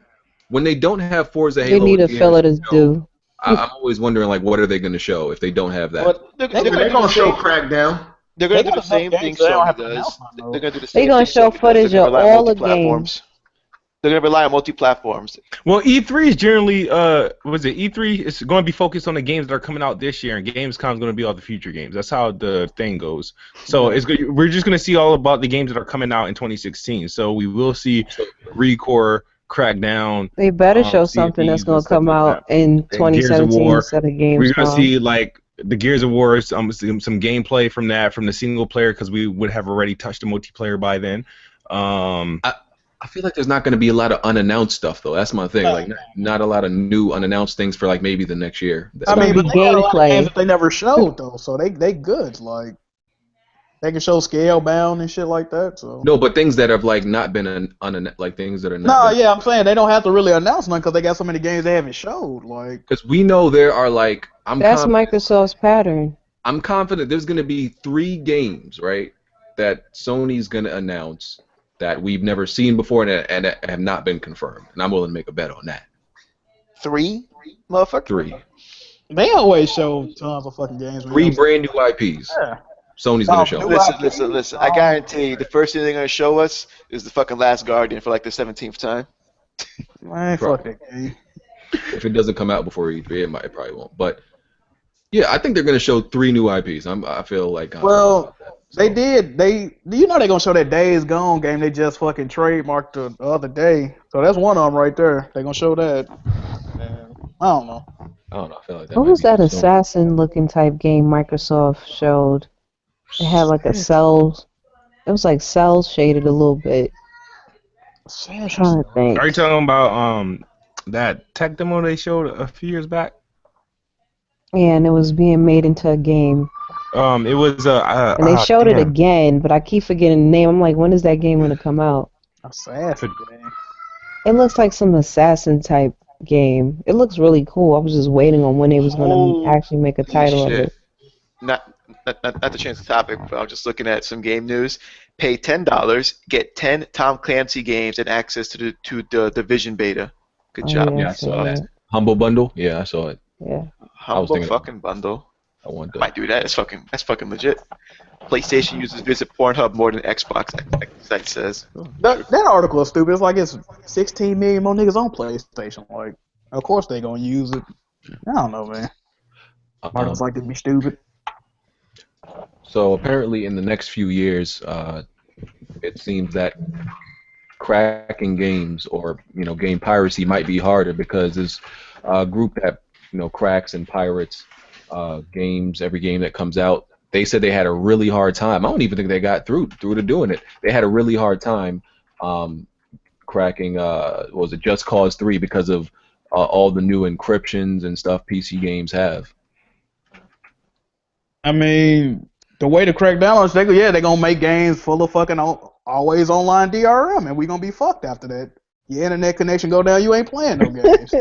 when they don't have Forza They Halo. need a Gears filler to show, do. I'm always wondering like what are they gonna show if they don't have that? But They're They're gonna gonna show Crackdown. They're gonna They do the got same enough thing games, they don't Sony have to does. announce one, though. They're gonna do the They same gonna thing show Sony does. footage They're of gonna rely on all the multi-platforms. They're gonna rely on multi-platforms. Well, E3 is generally E3 is going to be focused on the games that are coming out this year, and Gamescom is going to be all the future games. That's how the thing goes. So we're just going to see all about the games that are coming out in 2016. So we will see Recore, Crackdown. They better show Sea of something that's Thieves gonna and stuff come like out that. in And Gears of 2017 War. instead of We're going to Gamescom. see like the Gears of War, some gameplay from the single player, because we would have already touched the multiplayer by then. I feel like there's not going to be a lot of unannounced stuff though. That's my thing. Like not a lot of new unannounced things for like maybe the next year. I mean, gonna but be they got a lot of gameplay. games that they never showed though, so they good. Like they can show Scalebound and shit like that. So No, but things that have like not been like things that are no, not. yeah, I'm saying they don't have to really announce none because they got so many games they haven't showed. Like Because we know there are like That's Microsoft's pattern. I'm confident there's going to be 3 games, right, that Sony's going to announce that we've never seen before and have not been confirmed. And I'm willing to make a bet on that. 3, motherfucker. 3. they always show tons of fucking games. 3 brand new IPs. Yeah. Sony's going to show. Listen. I guarantee you, the first thing they're gonna show us is the fucking Last Guardian for like the 17th time. Man, fuck that game. If it doesn't come out before E3, it probably won't. But yeah, I think they're going to show 3 new IPs. I feel like Well, they did. They're gonna show that Days Gone game they just fucking trademarked the other day. So that's one of them right there. They're gonna show that. And I don't know. I don't know. I feel like that What might was be that Sony. assassin-looking type game Microsoft showed? It had like a cells. It was like cells shaded a little bit. I'm trying to think. Are you talking about that tech demo they showed a few years back? Yeah, and it was being made into a game. It was And they showed it again, but I keep forgetting the name. I'm like, when is that game gonna come out? Assassin game. It looks like some assassin type game. It looks really cool. I was just waiting on when they was gonna actually make a title of it. Not to change the topic, but I'm just looking at some game news. Pay $10, get 10 Tom Clancy games and access to the Division beta. Good job. Yeah, Yeah, I saw that. Humble Bundle? Yeah, I saw it. Yeah. Humble thinking fucking bundle. I want I might do that. That's fucking legit. PlayStation users visit Pornhub more than Xbox. Site says. That article is stupid. It's like it's 16 million more niggas on PlayStation. Like, of course they gonna use it. I don't know, man. Articles like to be stupid. So apparently, in the next few years, it seems that cracking games or game piracy might be harder because there's a group that cracks and pirates games. Every game that comes out, they said they had a really hard time. I don't even think they got through to doing it. They had a really hard time cracking. What was it, Just Cause 3 because of all the new encryptions and stuff PC games have. I mean, the way to crack down on it, they're gonna make games full of fucking always online DRM, and we gonna be fucked after that. Your internet connection go down, you ain't playing no games.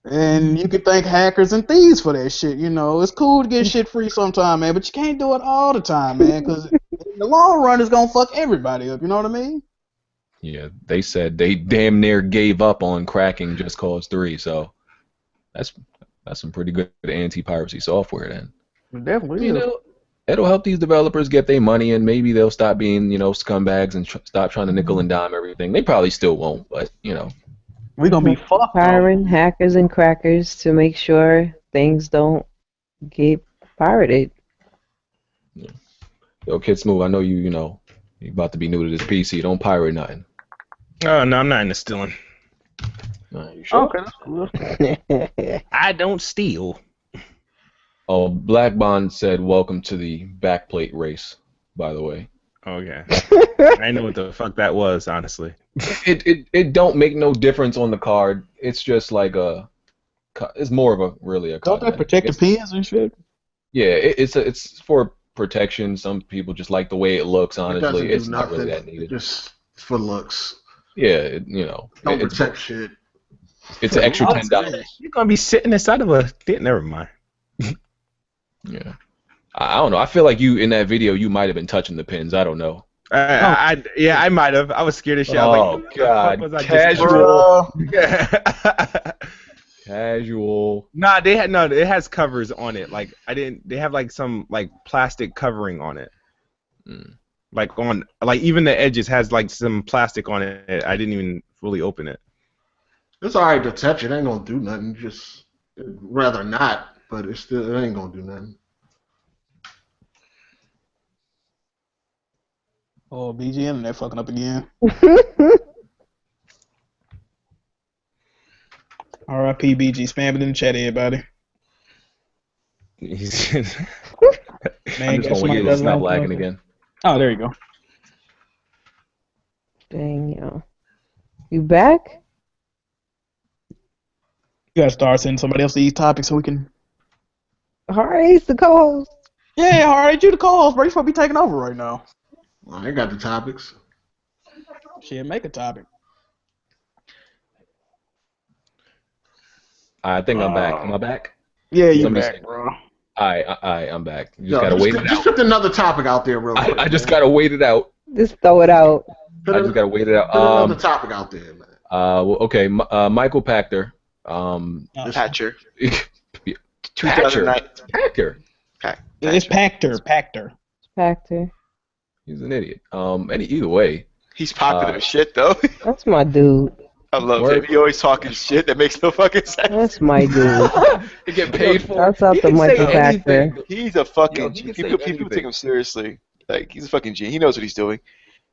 And you could thank hackers and thieves for that shit. It's cool to get shit free sometime, man, but you can't do it all the time, man, because in the long run, it's gonna fuck everybody up. You know what I mean? Yeah, they said they damn near gave up on cracking Just Cause 3, so that's some pretty good anti-piracy software then. Definitely. It'll help these developers get their money, and maybe they'll stop being, scumbags and stop trying to nickel and dime everything. They probably still won't, but we're gonna be fucked. Hiring hackers and crackers to make sure things don't get pirated. Yeah. Yo, Kid Smooth, I know you about to be new to this PC. Don't pirate nothing. Oh no, I'm not into stealing. You sure? Okay. I don't steal. Oh, Black Bond said, "Welcome to the backplate race." By the way. Okay. I didn't know what the fuck that was, honestly. It don't make no difference on the card. It's just like it's more of a Don't they protect the pins and shit? Yeah, it's for protection. Some people just like the way it looks. Honestly, it's not really that needed. Just for looks. Yeah, Don't protect shit. It's an extra $10. You're gonna be sitting inside of a. Never mind. Yeah. I don't know. I feel like in that video you might have been touching the pins. I don't know. I might have. I was scared as shit. Oh God! Casual. Casual. Nah, it has covers on it. Like they have like some like plastic covering on it. Like even the edges has like some plastic on it. I didn't even fully open it. It's alright to touch it. Ain't gonna do nothing. Just rather not. But it ain't gonna do nothing. Oh, BG internet fucking up again. R.I.P. BG, spam it in the chat, everybody. I'm just gonna wait till it stop lagging again. Oh, there you go. Dang, yo. You back? You gotta start sending somebody else these topics so we can. Harry's the co-host. Yeah, alright, you the co-host, bro. You supposed to be taking over right now. Well, I got the topics. Shit, make a topic. I think I'm back. Am I back? Yeah, you back, bro. I'm back. You just gotta wait it out. Just put another topic out there real quick. I just gotta wait it out. Just throw it out. I just gotta wait it out. Put another topic out there, man. Well, okay. Michael Pachter. Patcher. 2009. Pachter. It's Pachter. Pachter. He's an idiot. Either way. He's popular as shit though. That's my dude. I love him. He always talking shit that makes no fucking sense. That's my dude. He get paid for. That's out the Michael Pachter. He's a fucking. People take him seriously. Like he's a fucking G. He knows what he's doing.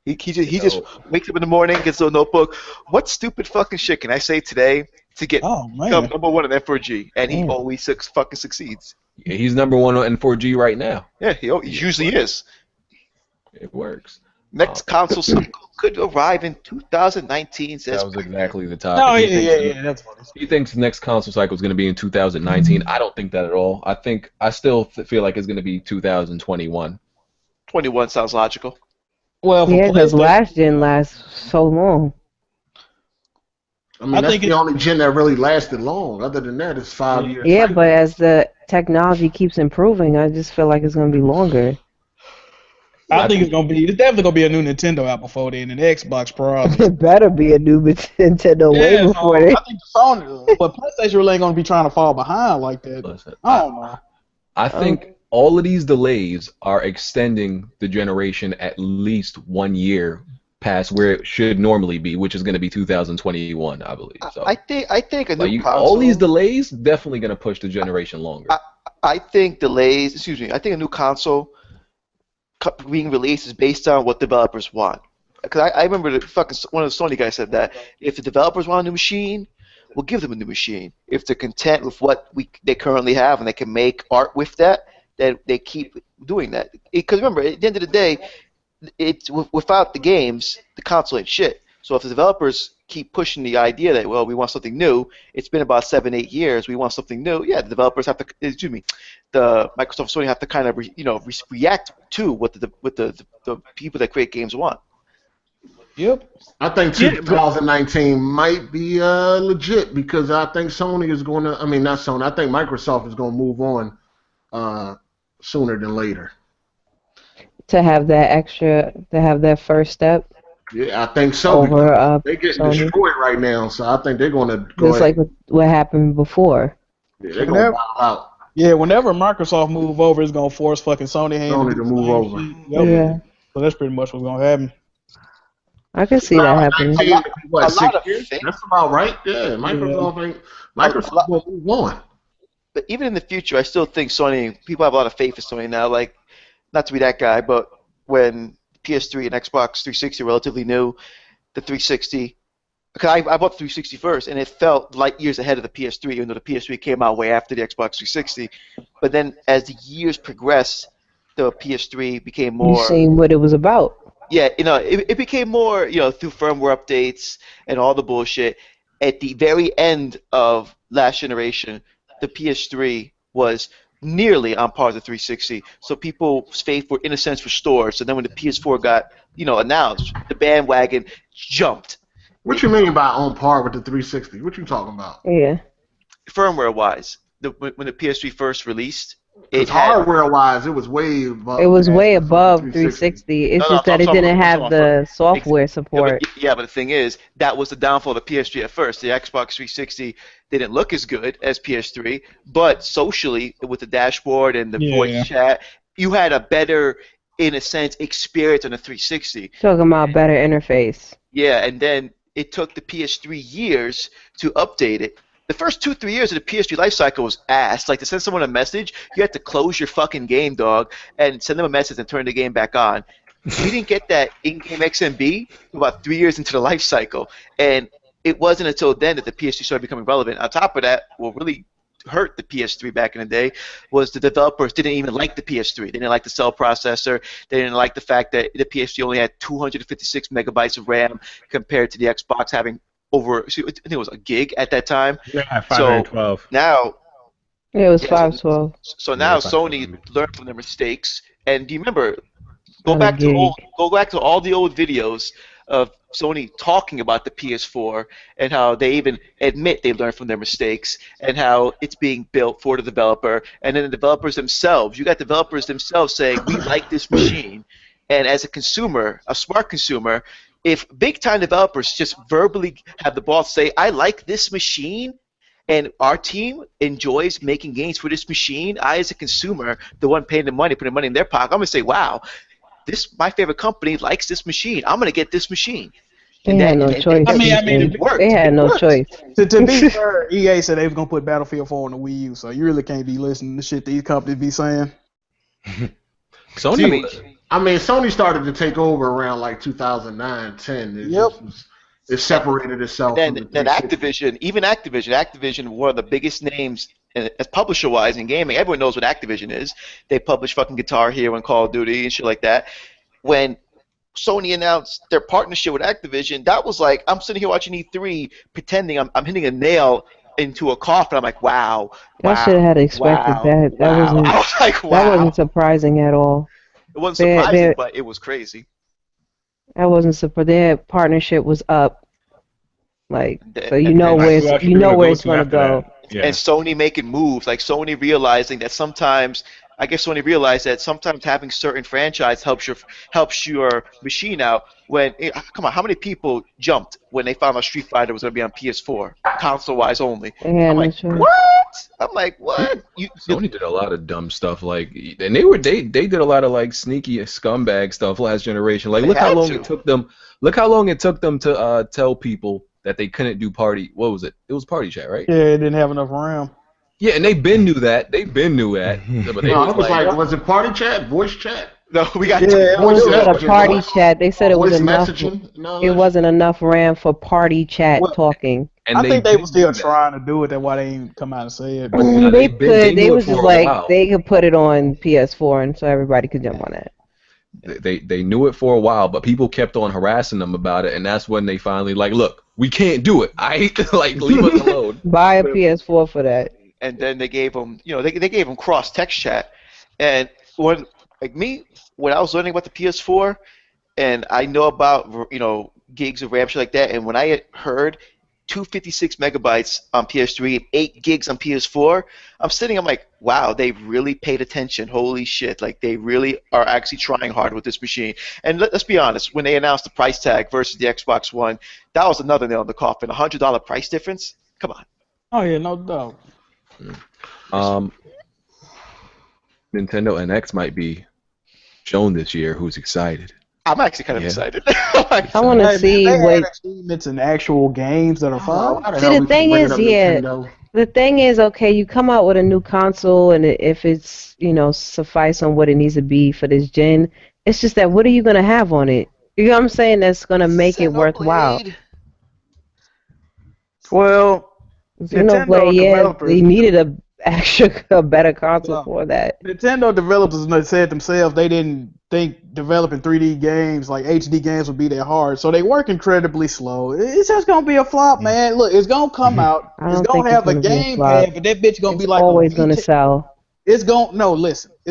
He just wakes up in the morning, gets a little notebook. What stupid fucking shit can I say today to get become number one in N4G? And he always fucking succeeds. Yeah, he's number one on N4G right now. Yeah, he usually is. It works. Next console cycle could arrive in 2019. Says that was exactly the topic. Oh yeah, that's funny. He thinks next console cycle is going to be in 2019. I don't think that at all. I still feel like it's going to be 2021. 21 sounds logical. Well, because last gen lasts so long. I mean, that's the only gen that really lasted long. Other than that, it's 5 years. Yeah, but as the technology keeps improving, I just feel like it's going to be longer. I think it's definitely gonna be a new Nintendo out before then, and Xbox probably. It better be a new Nintendo way Yeah, before so they. I think Sony, but PlayStation really ain't gonna be trying to fall behind like that. Listen, I don't know. I think all of these delays are extending the generation at least 1 year past where it should normally be, which is going to be 2021, I believe. So I think a new console. all these delays definitely going to push the generation longer. I think delays. Excuse me. I think a new console being released is based on what developers want. Because I remember one of the Sony guys said that if the developers want a new machine, we'll give them a new machine. If they're content with what they currently have and they can make art with that, then they keep doing that. Because remember, at the end of the day, it's without the games, the console ain't shit. So if the developers keep pushing the idea that, well, we want something new, it's been about 7-8 years, we want something new. Yeah, the developers have to, the Microsoft and Sony have to kind of react to what the people that create games want. Yep. I think 2019 might be legit because I think Sony is going to. I mean, not Sony. I think Microsoft is going to move on sooner than later. To have that first step. Yeah, I think so. Over they're getting Sony. destroyed right now, so I think they're going to go. Just like what happened before. Yeah, they're going to bow out. Yeah, whenever Microsoft move over, it's gonna force fucking Sony to move over. Yep. Yeah. So that's pretty much what's gonna happen. I can see that happening. What, a 6 lot of years? things. That's about right. Yeah, Microsoft will move on. But even in the future, I still think Sony. People have a lot of faith in Sony now. Like, not to be that guy, but when PS3 and Xbox 360 were relatively new, the 360. Because I bought the 360 first, and it felt light years ahead of the PS3, even though the PS3 came out way after the Xbox 360. But then, as the years progressed, the PS3 became more. You seen what it was about. Yeah, it became more, through firmware updates and all the bullshit. At the very end of last generation, the PS3 was nearly on par with the 360. So people's faith were, in a sense, restored. So then when the PS4 got, announced, the bandwagon jumped. What you mean by on par with the 360? What you talking about? Yeah. Firmware-wise, when the PS3 first released, Because hardware-wise, it was way above. It was way above 360. It's just that it didn't have the software support. Yeah, but the thing is, that was the downfall of the PS3 at first. The Xbox 360 didn't look as good as PS3, but socially, with the dashboard and the voice chat, you had a better, in a sense, experience on the 360. Talking about better interface. Yeah, and then it took the PS3 years to update it. The first 2-3 years of the PS3 life cycle was ass. Like, to send someone a message, you had to close your fucking game, dog, and send them a message and turn the game back on. We didn't get that in-game XMB about 3 years into the life cycle, and it wasn't until then that the PS3 started becoming relevant. On top of that, what really hurt the PS3 back in the day was the developers didn't even like the PS3. They didn't like the cell processor. They didn't like the fact that the PS3 only had 256 megabytes of RAM compared to the Xbox having over, I think it was a gig at that time. Yeah, 512. So now, it was 512. So now Sony learned from their mistakes. And do you remember? Go back to all the old videos of Sony talking about the PS4 and how they even admit they learned from their mistakes and how it's being built for the developer. And then the developers themselves, you got developers themselves saying, we like this machine. And as a consumer, a smart consumer, if big-time developers just verbally have the ball to say, I like this machine, and our team enjoys making games for this machine, I, as a consumer, the one paying the money, putting money in their pocket, I'm going to say, wow, my favorite company likes this machine. I'm going to get this machine. They had no choice. It worked. They had no choice. To be fair, EA said they was going to put Battlefield 4 on the Wii U, so you really can't be listening to shit these companies be saying. Sony... Sony started to take over around like 2009, 10. It separated itself. Then Activision, one of the biggest names as publisher-wise in gaming. Everyone knows what Activision is. They publish fucking Guitar Hero and Call of Duty and shit like that. When Sony announced their partnership with Activision, that was like, I'm sitting here watching E3 pretending I'm hitting a nail into a coffin. I'm like, wow. I should have had expected that. I was like, wow. That wasn't surprising at all. It wasn't surprising, but it was crazy. I wasn't surprised. Their partnership was up, so you know where it's going to go. Yeah. And Sony making moves, like Sony realizing that sometimes I guess Sony realized that sometimes having certain franchise helps your machine out. Come on, how many people jumped when they found out Street Fighter was going to be on PS4, console-wise only? Yeah, I'm like, that's true. what? I'm like, what? Sony did a lot of dumb stuff, like, and they did a lot of like sneaky scumbag stuff last generation. Like, They look how had long to. it took them. Look how long it took them to tell people that they couldn't do party. What was it? It was party chat, right? Yeah, it didn't have enough RAM. Yeah, and they been knew that. They been knew that. But they No, was it was like, like, was it party chat, voice chat? No, we got Yeah, It was Voice for the messaging, party voice- chat. They said it was voice enough. messaging. No, It wasn't enough RAM for party chat Well, talking. and I think they been were still knew that. trying to do it. That's why they ain't come out and say it. But Nah, They they could. They knew it was for just a like while. they could put it on PS4, and so everybody could jump on that. They knew it for a while, but people kept on harassing them about it, and that's when they finally like, look, we can't do it. I like leave us alone. Buy a PS4 for that. and then they gave them, they gave them cross text chat. And when when I was learning about the PS4, and I know about gigs of RAM shit like that, and when I had heard 256 megabytes on PS3 and 8 gigs on PS4, I'm like, wow, they really paid attention. Holy shit, like they really are actually trying hard with this machine. And let's be honest, when they announced the price tag versus the Xbox One, that was another nail in the coffin. $100 price difference. Come on. oh yeah, no doubt. Nintendo NX might be shown this year. Who's excited? I'm actually kind of Yeah. excited. I want to Hey, see they what. had achievements and actual games that are fun. Why the See, hell the we thing keep bringing is, up yeah, Nintendo? the thing is, okay, you come out with a new console, and if it's suffice on what it needs to be for this gen, it's just that what are you gonna have on it? You know what I'm saying? That's gonna make it worthwhile. Xenoblade. Well, Xenoblade, Nintendo yeah, developers- they needed a better console for that. Nintendo developers said themselves they didn't think developing 3D games like HD games would be that hard, so they work incredibly slow. It's just gonna be a flop, man. Look, it's gonna come out. I It's don't gonna think have it's a gonna be a game flop. pad, but that bitch gonna It's be like always a gonna VTech. sell. It's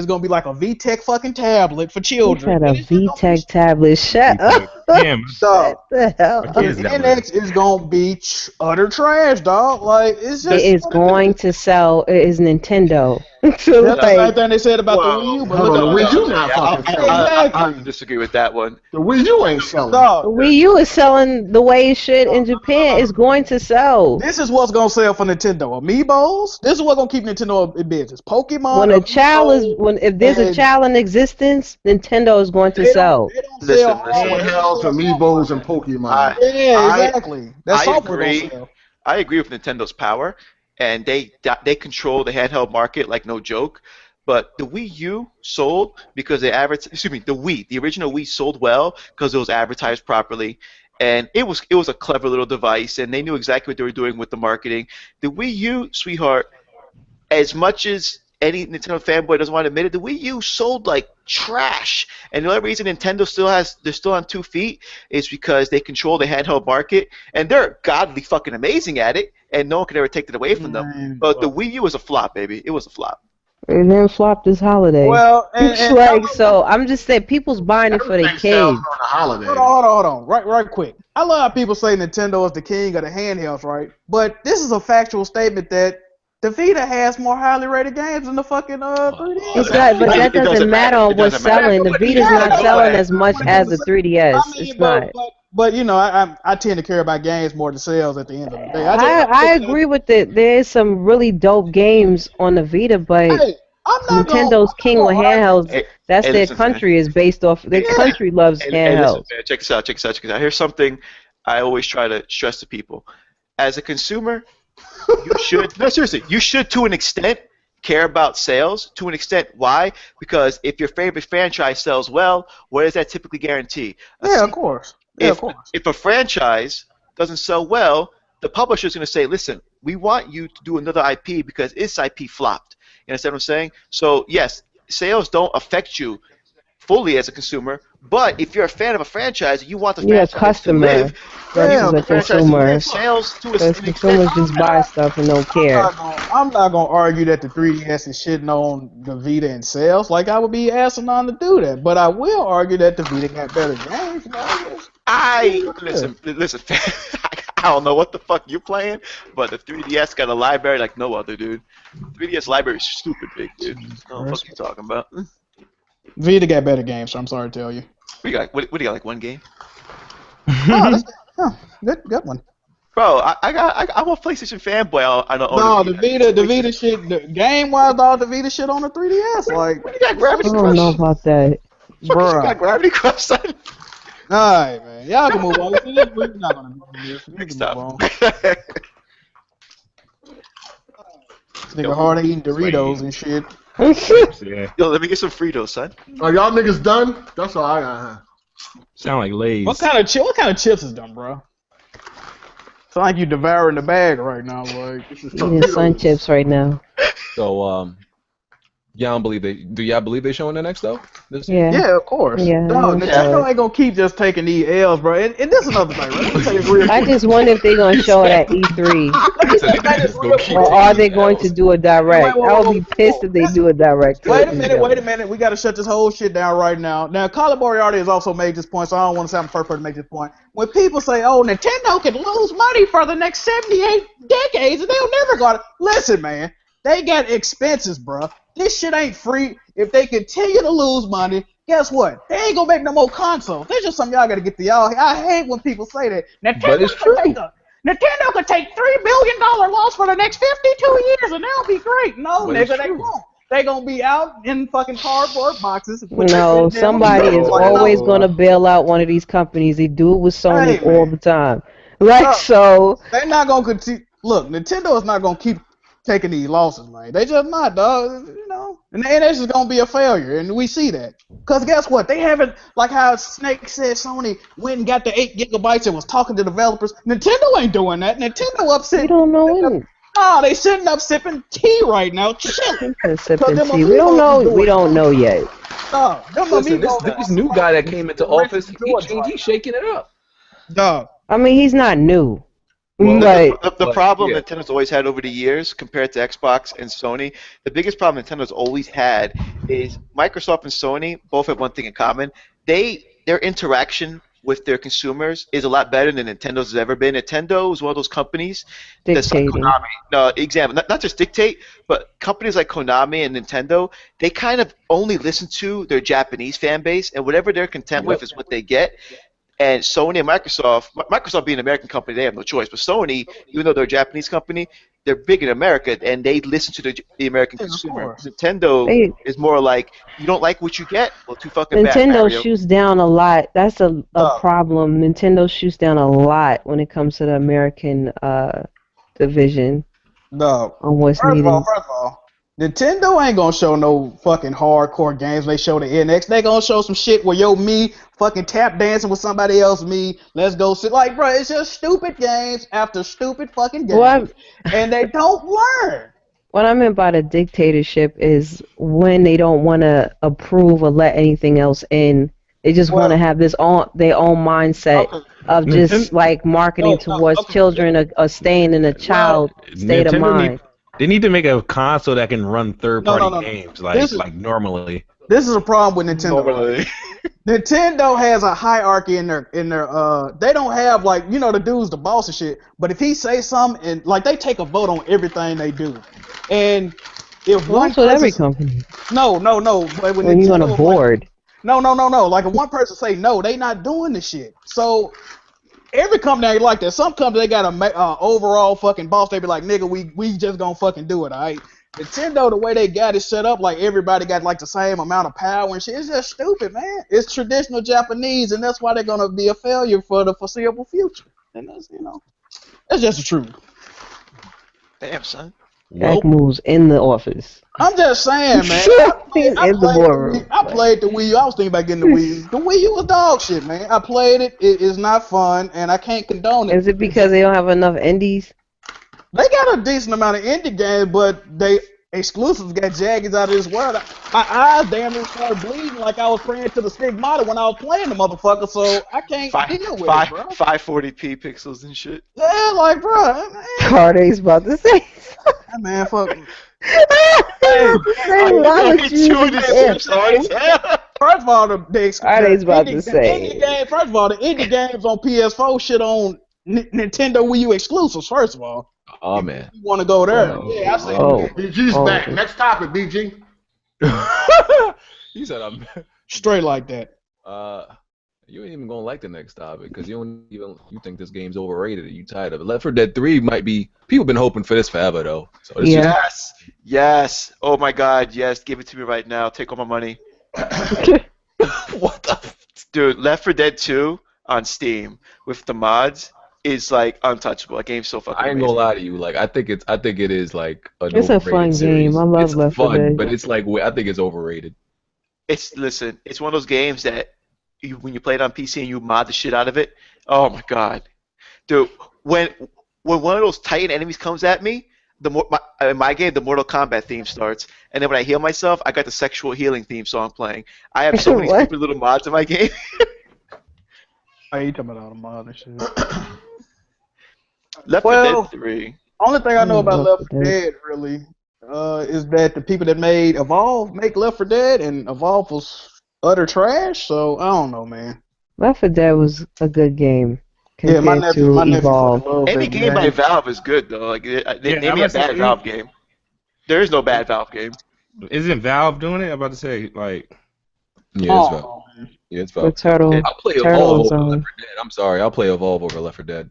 gonna be like a VTech fucking tablet for You children. said a And it's just gonna be VTech tablet. Shut up. Damn. dog. What the hell? My The kids got one. NX is gonna be utter trash, dog. Like it's just. It is going to sell. It is Nintendo. So That's the same like, thing they said about Well, the Wii U, but Hold look on, the at Wii U not fucking selling. I disagree with that one. The Wii U ain't selling. dog. the Wii U is selling the way it should in Japan. It's going to sell. This is what's gonna sell for Nintendo. Amiibos. This is what's gonna keep Nintendo in business. Pokemon. When a child is if there's a and- child in existence, Nintendo is going to They sell. don't Listen, sell Handhelds, Amiibos, and Pokemon. Yeah, I- exactly. That's I software gonna agree. sell. I agree with Nintendo's power, and they control the handheld market like no joke. But the Wii U sold because the Wii, the original Wii sold well because it was advertised properly, and it was a clever little device, and they knew exactly what they were doing with the marketing. The Wii U, sweetheart, as much as any Nintendo fanboy doesn't want to admit it, the Wii U sold like trash. And the only reason Nintendo they're still on 2 feet is because they control the handheld market, and they're godly fucking amazing at it, and no one can ever take it away from them. Man, But the Wii U was a flop, baby. It was a flop. And then flop this holiday. Well, It's like, so I'm just saying, people's buying it for their Everything sells kids. on a holiday. hold on. Right quick. I love how people say Nintendo is the king of the handhelds, right? But this is a factual statement that the Vita has more highly rated games than the fucking 3DS. It's not, but that It doesn't doesn't matter on It what's doesn't matter. selling. The Vita's not selling as much as the 3DS. It's not. But I tend to care about games more than sales at the end of the day. I agree with it. There's some really dope games on the Vita, but Hey, I'm not Nintendo's king with handhelds. Hey, That's hey, their listen, man. country is based off. Their country loves Hey, handhelds. listen, man, check this out. Here's something I always try to stress to people. As a consumer, you should you should to an extent care about sales to an extent. Why? Because if your favorite franchise sells well, what does that typically guarantee? Yeah, of course. If a franchise doesn't sell well, the publisher's going to say, listen, we want you to do another IP because its IP flopped. You understand what I'm saying? So, yes, sales don't affect you fully as a consumer, but if you're a fan of a franchise, you want the You're a franchise customer to live. versus the a franchise to consumer. live. Sales to Because an consumers extent. just buy stuff and don't care. I'm not gonna argue that the 3DS is shitting on the Vita in sales. Like I would be asinine to do that, but I will argue that the Vita got better games. Listen. I don't know what the fuck you're playing, but the 3DS got a library like no other, dude. 3DS library is stupid big, dude. What the fuck you talking about? Vita got better games, so I'm sorry to tell you. What do you got? What do you got? Like one game? Good one. Bro, I'm a PlayStation fanboy. I don't No, own the Vita shit, the game wise, all the Vita shit on the 3DS, like. What do you got? Gravity I Crush? don't know about that. Bro, you got Gravity Crush, son. Alright, man. Y'all can move on. We're not gonna move this. We Next can up. move on. Nigga hard eating Doritos and shit. Yeah. Yo, let me get some Fritos, son. Are y'all niggas done? That's all I got. Sound like Lay's. What kind of chips is them, bro? Sound like you devouring the bag right now, like. Eating sun chips right now. So, y'all don't believe do y'all believe they showing the next though? Yeah. Yeah, of course. Yeah, No, Nintendo ain't gonna keep just taking these L's, bro. And this is another thing, right? Let me tell you real I quick. just wonder if they're going to show it at E3. Or are they going to do a direct? I would be pissed if they do a direct. Wait a minute. We gotta shut this whole shit down right now. Now, Colin Moriarty has also made this point, so I don't want to sound the first person to make this point. When people say, oh, Nintendo can lose money for the next 78 decades, and they'll never go to... Listen, man. They got expenses, bro. This shit ain't free. If they continue to lose money, guess what? They ain't gonna make no more consoles. That's just something y'all gotta get to y'all. I hate when people say that. But it's true. Nintendo could take $3 billion loss for the next 52 years, and that'll be great. No, But it's nigga, they true. won't. They gonna be out in fucking cardboard boxes. No, somebody is always going to bail out one of these companies. They do it with Sony Hey, man. all the time. Like, Bro, so... They're not gonna continue. Look, Nintendo is not gonna keep taking these losses, man. They just not, dog. You know, and it's just gonna be a failure, and we see that. Cause guess what? They haven't, like how Snake said, Sony went and got the 8 gigabytes and was talking to developers. Nintendo ain't doing that. Nintendo upset. We don't know when. Nah, they sitting up sipping tea right now, chilling. Sipping tea. We don't know. We don't know yet. Dog, Listen, this new guy that came into office, he's shaking it up. Dog. I mean, he's not new. Well, But the problem yeah. Nintendo's always had over the years compared to Xbox and Sony, the biggest problem Nintendo's always had is Microsoft and Sony both have one thing in common. Their interaction with their consumers is a lot better than Nintendo's has ever been. Nintendo is one of those companies that's like dictating. Konami. No, not just dictate, but companies like Konami and Nintendo, they kind of only listen to their Japanese fan base, and whatever they're content with is what they get. And Sony and Microsoft being an American company, they have no choice. But Sony, even though they're a Japanese company, they're big in America, and they listen to the American consumer. Nintendo is more like, you don't like what you get? Well, too fucking bad, Nintendo Mario. shoots down a lot. That's a problem. Nintendo shoots down a lot when it comes to the American division No. on what's First needed. of all, Nintendo ain't gonna show no fucking hardcore games. They show the NX. They gonna show some shit where me fucking tap dancing with somebody else. Let's go sit. Like, bro, it's just stupid games after stupid fucking games, and they don't learn. What I meant by the dictatorship is when they don't want to approve or let anything else in. They just want to have their own mindset of just like marketing towards children or staying in a child state of mind. They need to make a console that can run third-party games like normally. This is a problem with Nintendo. Nintendo has a hierarchy in their they don't have like, you know, the dude's the boss and shit, but if he says something and like they take a vote on everything they do. And if That's with every company. No. But when you're on a board. No. Like if one person say no, they not doing the shit. So every company ain't like that. Some companies, they got a overall fucking boss. They be like, nigga, we just gonna fucking do it, alright? Nintendo, the way they got it set up, like everybody got like the same amount of power and shit. It's just stupid, man. It's traditional Japanese, and that's why they're gonna be a failure for the foreseeable future. And that's, you know, that's just the truth. Damn, son. Back moves in the office. I'm just saying, man. I played the Wii U. I was thinking about getting the Wii U. The Wii U was dog shit, man. I played it. It is not fun, and I can't condone it. Is it because they don't have enough indies? They got a decent amount of indie games, but they exclusives got jaggeds out of this world. My eyes damn near started bleeding like I was praying to the stigmata when I was playing the motherfucker, so I can't deal with it, bro. 540p pixels and shit. Yeah, like, bro. Carday's about to say. Man, fuck. Why would you? First of all, the Carday's about to say. First of all, the indie games on PS4 shit on Nintendo Wii U exclusives, first of all. Oh man. You want to go there? Yeah, I see. BG's back. Next topic, BG. He said I'm Straight like that. you ain't even gonna like the next topic because you think this game's overrated. You tired of it. Left 4 Dead 3 might be. People been hoping for this forever though. So it's Yes, yes. Oh my God, yes. Give it to me right now. Take all my money. what the? Dude, Left 4 Dead 2 on Steam with the mods is like untouchable. That game's so fucking I ain't amazing. gonna lie to you. Like I think it is like an It's a overrated fun series. game. I love It's Left 4 fun, Dead. but it's like I think it's overrated. It's one of those games that when you play it on PC and you mod the shit out of it. Oh my God, dude! When one of those Titan enemies comes at me, in my game the Mortal Kombat theme starts, and then when I heal myself, I got the sexual healing theme song playing. I have so many What? stupid little mods in my game. Hey, you talking about all the mods and shit. Left 4 Dead 3. Only thing I know about Left Left 4 4 Dead really is that the people that made Evolve make Left 4 Dead, and Evolve was utter trash. So I don't know, man. Left 4 Dead was a good game Yeah, my compared nephew to Evolve. fucking loves Any that game by Valve is good though. Like name me a bad Valve game. There is no bad Valve game. Isn't Valve doing it? I'm about to say like. Yeah, it's Valve. Yeah, it's The Valve. turtle. I'll play Turtle Evolve over Zone. Left 4 Dead. I'm sorry, I'll play Evolve over Left 4 Dead.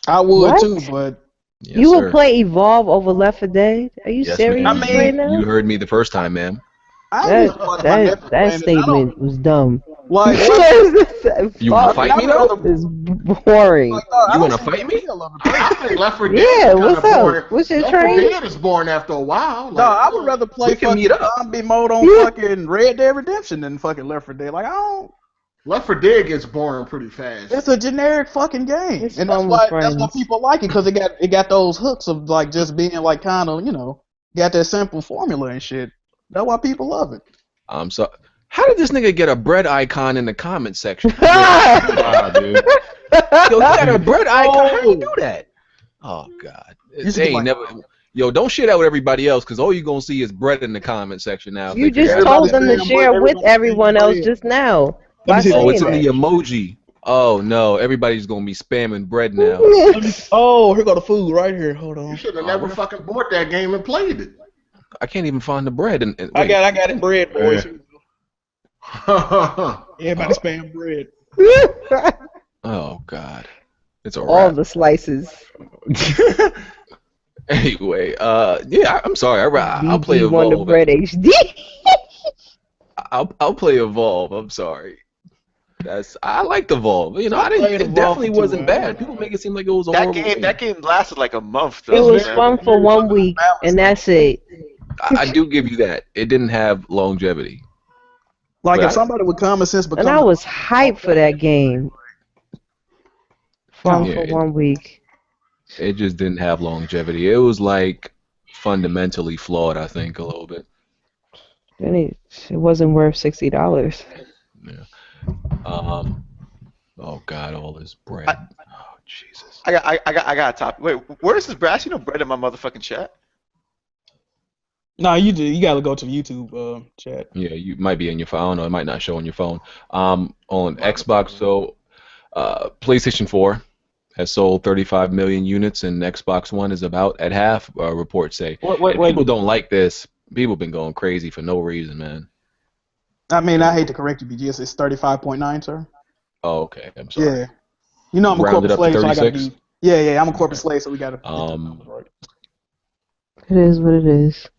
I would What? too, but Yes, You sir. will play Evolve over Left 4 Dead? Are you Yes, serious ma'am. right now? You heard me the first time, ma'am. That statement was dumb. Like, You wanna fight me though? It's boring. You wanna fight me? I think Left 4 Dead Yeah, is kind what's of up? boring. What's your Left 4 train? Dead is boring after a while. Like, No, I would rather play We can fucking meet up. zombie mode on fucking Red Dead Redemption than fucking Left 4 Dead. Like, I don't. Left 4 Dead gets boring pretty fast. It's a generic fucking game, It's and fun that's with why friends. people like it because it got those hooks of like just being like kind of got that simple formula and shit. That's why people love it. I'm sorry. How did this nigga get a bread icon in the comment section? Wow, dude. Yo, you got a bread icon. How you do that? Oh God. You should They be ain't like, never. Yo, don't shit out with everybody else, cause all you gonna see is bread in the comment section now. You They just figure out- told them to Everybody share saying with bread. everyone else just now. Let me By see. Oh, it's in saying the emoji. Oh no, everybody's gonna be spamming bread now. that. Oh, here go the food right here. Hold You on. should have never fucking bought that game and played it. I can't even find the bread. And I wait. got it, bread, boys. All Everybody spam bread. Oh God, it's a All wrap. the slices. Anyway, yeah, I'm sorry. I'll play BG Wonder Evolve. Bread HD. I'll play Evolve. I'm sorry. I liked Evolve. You know, I didn't. played It Evolve definitely for 2 wasn't hours. bad. People make it seem like it was a That horrible game lasted like a month though. It was man. fun for 1 week, and that's it. I do give you that. It didn't have longevity. Like But if somebody with common sense become. And I was hyped for that game. Fun Yeah, for it- 1 week. It just didn't have longevity. It was like fundamentally flawed. I think a little bit. Then it wasn't worth $60. Oh God, all this bread. Oh Jesus. I got a topic. Wait, where is this bread? I see no bread in my motherfucking chat. No, you do. You gotta go to the YouTube chat. Yeah, you might be in your phone. I don't know. It might not show on your phone. On Xbox, so PlayStation 4 has sold 35 million units, and Xbox One is about at half. Reports say. Wait. People don't like this. People been going crazy for no reason, man. I mean, I hate to correct you, BGS. It's 35.9, sir. Oh, okay. I'm sorry. Yeah. You know I'm a Round it corporate up to slave, so I gotta 36? be. Yeah. I'm a corporate slave, so we gotta. It is what it is.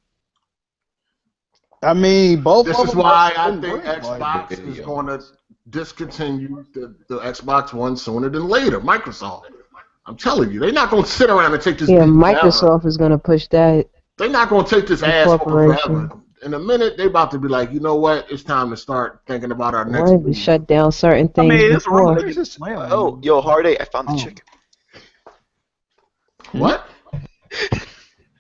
I mean, both. This of is them why are I think great. Xbox Like, is going to discontinue the Xbox One sooner than later. Microsoft. I'm telling you, they're not going to sit around and take this. Yeah, beat forever. Microsoft is going to push that. They're not going to take this The ass whooping corporation. forever. In a minute, they're about to be like, you know what? It's time to start thinking about our next. Wanted to shut down certain I things mean, it's before. wrong. Oh, yo, Hardy, I found the Oh. chicken. What?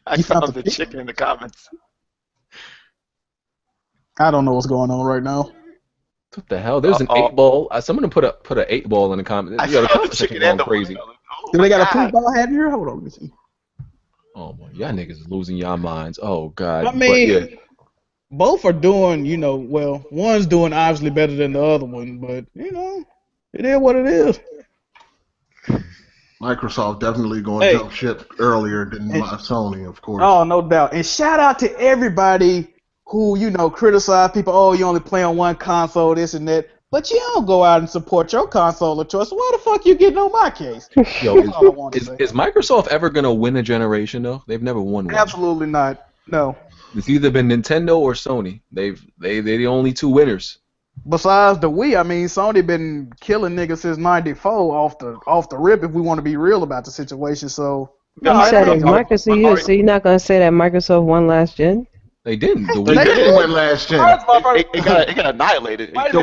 I You found found the the chicken in the comments. I don't know what's going on right now. What the hell? There's an Uh-oh. 8-ball. Someone put an 8-ball in the comment. I Yeah, the found the comment section chicken going and the crazy. watermelon. Oh Do my they got a God. football hat in here? Hold on, let me see. Oh my, y'all niggas is losing y'all minds. Oh God. I But, mean, yeah. both are doing, well, one's doing obviously better than the other one, but, it is what it is. Microsoft definitely going to jump ship earlier than Sony, of course. Oh, no doubt. And shout out to everybody who, criticize people. Oh, you only play on one console, this and that. But you don't go out and support your console of choice. So why the fuck you getting on my case? Yo, is Microsoft ever going to win a generation, though? They've never won one. Absolutely not. No. It's either been Nintendo or Sony. They're the only two winners. Besides the Wii, I mean, Sony been killing niggas since '94 off the rip. If we want to be real about the situation, so you said it's Microsoft. So you're not gonna say that Microsoft won last gen? They didn't. The Wii didn't win last gen. It got annihilated. The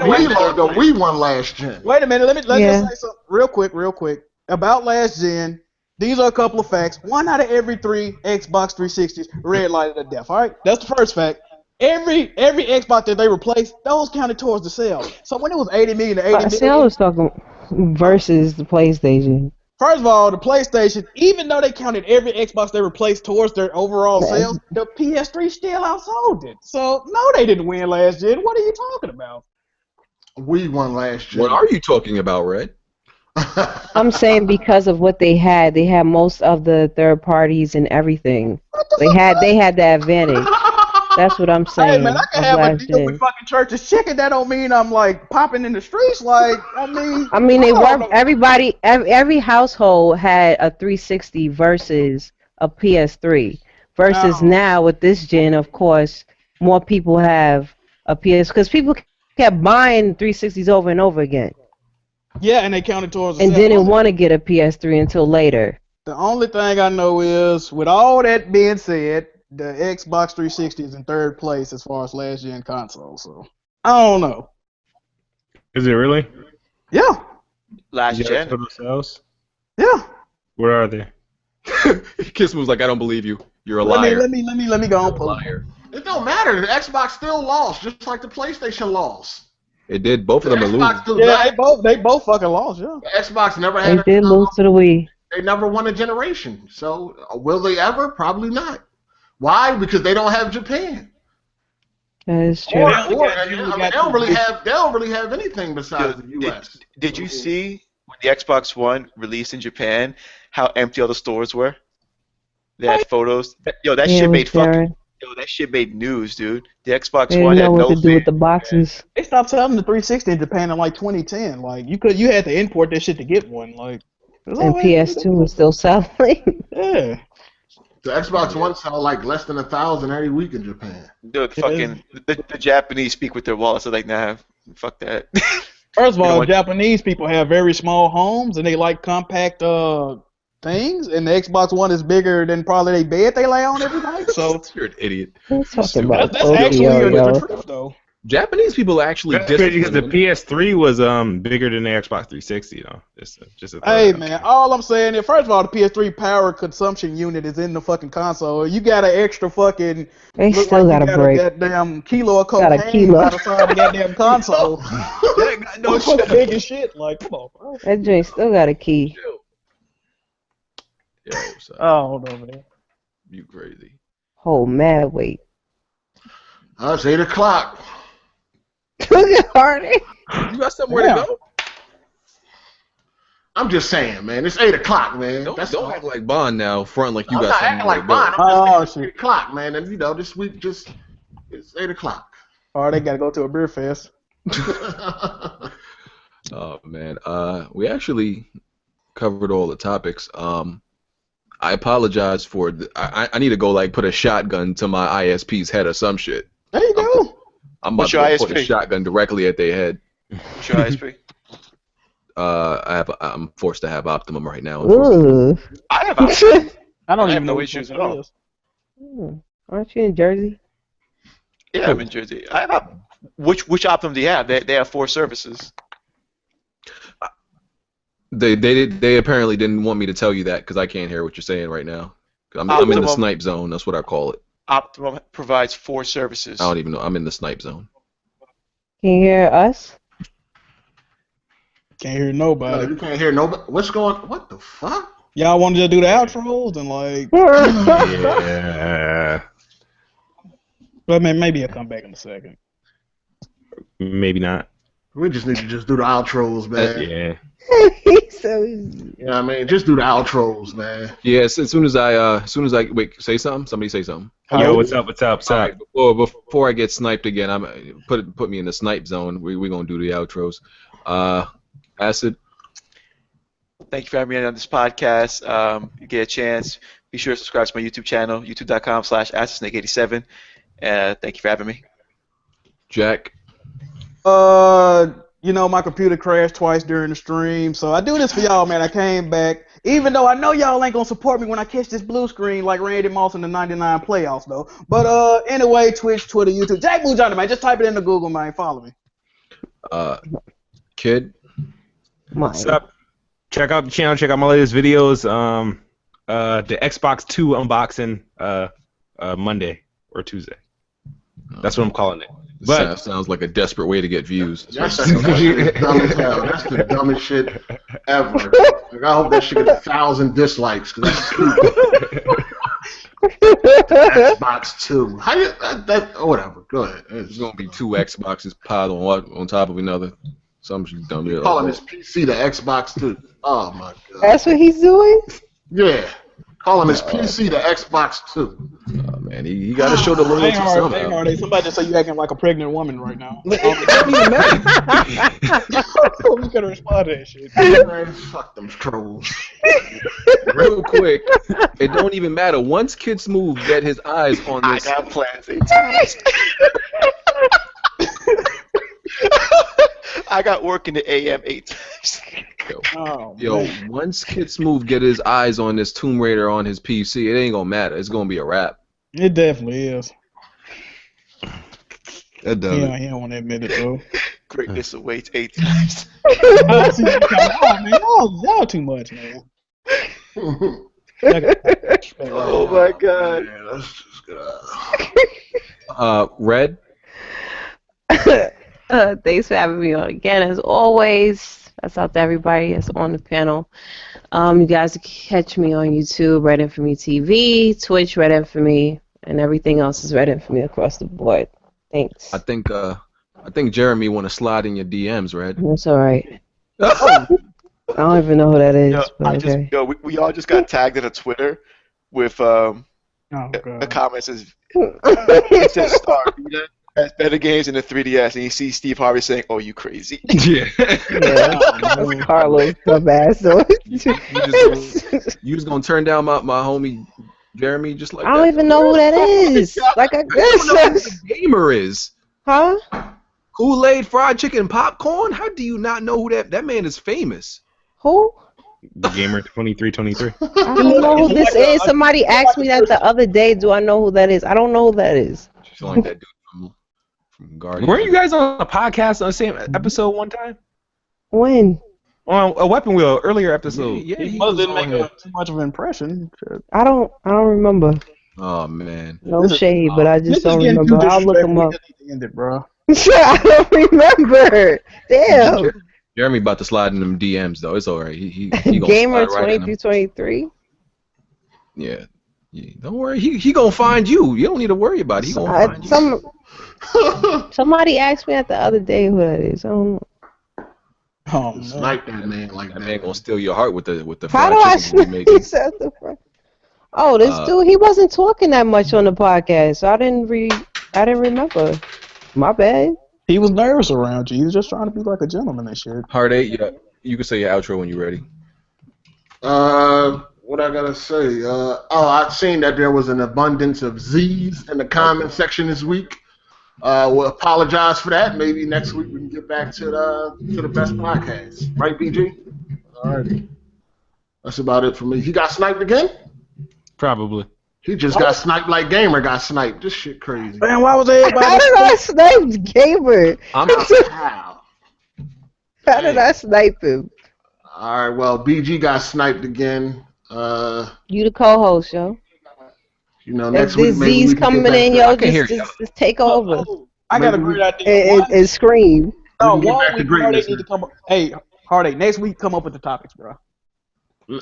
Wii won last gen. Wait a minute. Let's just say something real quick about last gen. These are a couple of facts. 1 out of every 3 Xbox 360s red lighted to death. All right, that's the first fact. Every Xbox that they replaced, those counted towards the sales. So when it was 80 million to 80 million. See, I was talking versus the PlayStation. First of all, the PlayStation, even though they counted every Xbox they replaced towards their overall sales, the PS3 still outsold it. So no, they didn't win last gen. What are you talking about? We won last gen. What are you talking about, Red? I'm saying because of what they had most of the third parties and everything. They had that advantage. That's what I'm saying. Hey man, I can have a deal with fucking Church's Chicken. That don't mean I'm like popping in the streets. Like I mean they were every household had a 360 versus a PS3. Versus now with this gen, of course, more people have a PS because people kept buying 360s over and over again. Yeah, and they counted towards. And didn't want to get a PS3 until later. The only thing I know is, with all that being said, the Xbox 360 is in third place as far as last gen consoles. So I don't know. Is it really? Yeah. Last gen. Sales? Yeah. Where are they? Kiss was like, I don't believe you. You're a liar. Let me go and pull it. It don't matter. The Xbox still lost, just like the PlayStation lost. It did. Both of them are losing. Yeah, they both fucking lost. Yeah. The Xbox never had. They did lose to the Wii. They never won a generation. So will they ever? Probably not. Why? Because they don't have Japan. That is true. They don't really have anything besides the U.S. Did you see when the Xbox One released in Japan how empty all the stores were? They had photos. That shit made news, dude. The Xbox One had no what to do with the boxes. They stopped selling the 360 in Japan in like 2010. Like you had to import that shit to get one. Like and PS2 was still selling. Yeah. The Xbox One sell like less than 1,000 every week in Japan. Dude, the Japanese speak with their wallets. So like, nah, fuck that. First of all, Japanese people have very small homes and they like compact things, and the Xbox One is bigger than probably their bed they lay on every night. So you're an idiot. That's actually the truth, though. Japanese people actually because the PS3 was bigger than the Xbox 360, though. Hey man, all I'm saying is, first of all, the PS3 power consumption unit is in the fucking console. You got an extra fucking. They still got a break. Goddamn kilo of cocaine outside the goddamn console. No shit, big as shit. Like, come on, bro. That joint still got a key. Yo, hold on, man. You crazy. Oh, mad weight. It's 8 o'clock. Look at Hardy. You got somewhere to go? I'm just saying, man. It's 8 o'clock, man. Don't act like Bond now. Front like you I'm got not somewhere acting like to go. Bond. I'm just saying 8 o'clock, man. And this week it's 8 o'clock. Oh, they gotta go to a beer fest. Oh man. We actually covered all the topics. I apologize for. I need to go like put a shotgun to my ISP's head or some shit. There you go. I'm about to put a shotgun directly at their head. What's your ISP? I'm forced to have Optimum right now. I have Optimum. I don't have even no know issues at all. Aren't you in Jersey? Yeah, I'm in Jersey. I have which Optimum do you have? They have 4 services. They apparently didn't want me to tell you that because I can't hear what you're saying right now. I'm in the snipe zone. That's what I call it. Optimum provides 4 services. I don't even know. I'm in the snipe zone. Can you hear us? Can't hear nobody. No, you can't hear nobody. What's going? What the fuck? Y'all wanted to do the outros and like. Yeah. But maybe I'll come back in a second. Maybe not. We just need to just do the outros, man. Yeah. So You know what I mean? Just do the outros, man. Yes, as soon as I wait, say something. Somebody say something. Yo, what's up? What's up? All right, before I get sniped again, I'm put me in the snipe zone. We're gonna do the outros. Acid. Thank you for having me on this podcast. You get a chance, be sure to subscribe to my YouTube channel, youtube.com/AcidSnake87. Thank you for having me. Jack. You know, my computer crashed twice during the stream, so I do this for y'all, man. I came back, even though I know y'all ain't gonna support me when I catch this blue screen like Randy Moss in the '99 playoffs, though. But anyway, Twitch, Twitter, YouTube, Jack Blue Johnny, man. Just type it into Google, man. Follow me. Kid. What's up? Check out the channel. Check out my latest videos. The Xbox 2 unboxing Monday or Tuesday. That's what I'm calling it. But Sounds like a desperate way to get views. That's dumb as hell. That's the dumbest shit ever. Like, I hope that shit gets 1,000 dislikes because that's stupid. Xbox 2. How you whatever. Go ahead. There's gonna be 2 Xboxes piled on top of another. Some shit dumb. You're calling his PC the Xbox 2. Oh my god. that's what he's doing? Yeah. Calling his PC the Xbox 2. Oh, man, he got to show the loyalty somehow. Somebody just say you acting like a pregnant woman right now. It doesn't even matter. Who's gonna respond to that shit? Man, fuck them trolls. Real quick, it don't even matter. Once Kid Smooth get his eyes on I this, got plans 8 times. I got work in the AM 8 times. once Kid Smooth get his eyes on this Tomb Raider on his PC, it ain't gonna matter. It's gonna be a wrap. It definitely is. That does. Yeah, he don't want to admit it though. Greatness awaits 8 times. I see you coming. Man, y'all too much, man. Oh my god. Man, let's just go. Red. Thanks for having me on again, as always. That's out to everybody that's on the panel. You guys can catch me on YouTube, Red Infamy TV, Twitch, Red Infamy, and everything else is Red Infamy across the board. Thanks. I think Jeremy want to slide in your DMs, Red. That's all right. I don't even know who that is. But okay. We all just got tagged in a Twitter with a comment says it says Star Vita has better games in the 3DS, and you see Steve Harvey saying, "Oh, you crazy?" yeah. That's Carlos, dumbass. You just gonna turn down my homie Jeremy just like I don't that? even know who that is. Like I don't know who the gamer is. Huh? Kool-Aid, fried chicken, popcorn? How do you not know who that man is famous? Who? The Gamer 2323. I don't know who this is. Somebody asked me that the other day. Do I know who that is? I don't know who that is. She's like that dude from Guardian. Weren't you guys on a podcast on the same episode one time? When? On a Weapon Wheel earlier episode. Yeah, He didn't make too much of an impression. I don't remember. Oh man. No shade, but I just don't remember. I'll look him up. Ended, bro. I don't remember. Damn. Jeremy about to slide in them DMs though. It's alright. He gonna Gamer slide right in them. 2323. Yeah. Don't worry. He gonna find you. You don't need to worry about it. He gonna find you. Somebody asked me that the other day who that is. I don't know. Oh man. Snipe that man like That that. man gonna steal your heart with the How fried do I chicken we making. Oh, this dude, he wasn't talking that much on the podcast, so I didn't remember. My bad. He was nervous around you. He was just trying to be like a gentleman and shit. Heart 8, yeah. You can say your outro when you're ready. What I gotta say? I've seen that there was an abundance of Z's in the comment section this week. We'll apologize for that. Maybe next week we can get back to the best podcast. Right, BG? All right. That's about it for me. He got sniped again? Probably. He just got sniped like Gamer got sniped. This shit crazy. Man, why was everybody? How did I snipe Gamer? How? How did I snipe him? All right, well, BG got sniped again. You the co-host, yo. You know, If next week this maybe we Z's can get coming back in, to- yo, I can hear you. just take over I got a great idea. and scream. No, We can get one back to week greatness, Heartache need to come up. Hey, Heartache, next week come up with the topics, bro. I'm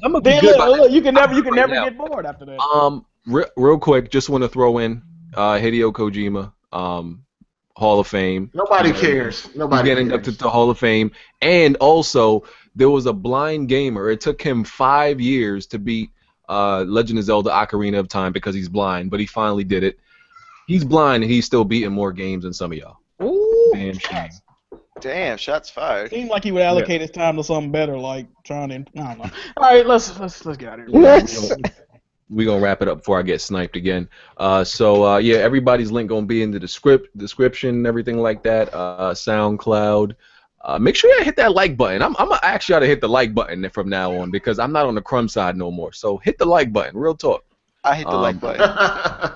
gonna be Then good look, you can never right now. get bored after that. Real quick, just want to throw in Hideo Kojima. Hall of Fame. Nobody cares. Nobody getting cares. up to the Hall of Fame. And also, there was a blind gamer. It took him 5 years to beat Legend of Zelda Ocarina of Time because he's blind, but he finally did it. He's blind and he's still beating more games than some of y'all. Ooh. Damn shame. Damn, shots fired. Seems like he would allocate his time to something better, like trying to. I don't know. All right, let's get out of here. We're going to wrap it up before I get sniped again. Yeah, everybody's link going to be in the description and everything like that. SoundCloud. Make sure you hit that like button. I'm going to ask y'all to hit the like button from now on because I'm not on the crumb side no more. So hit the like button. Real talk. I hit the like button.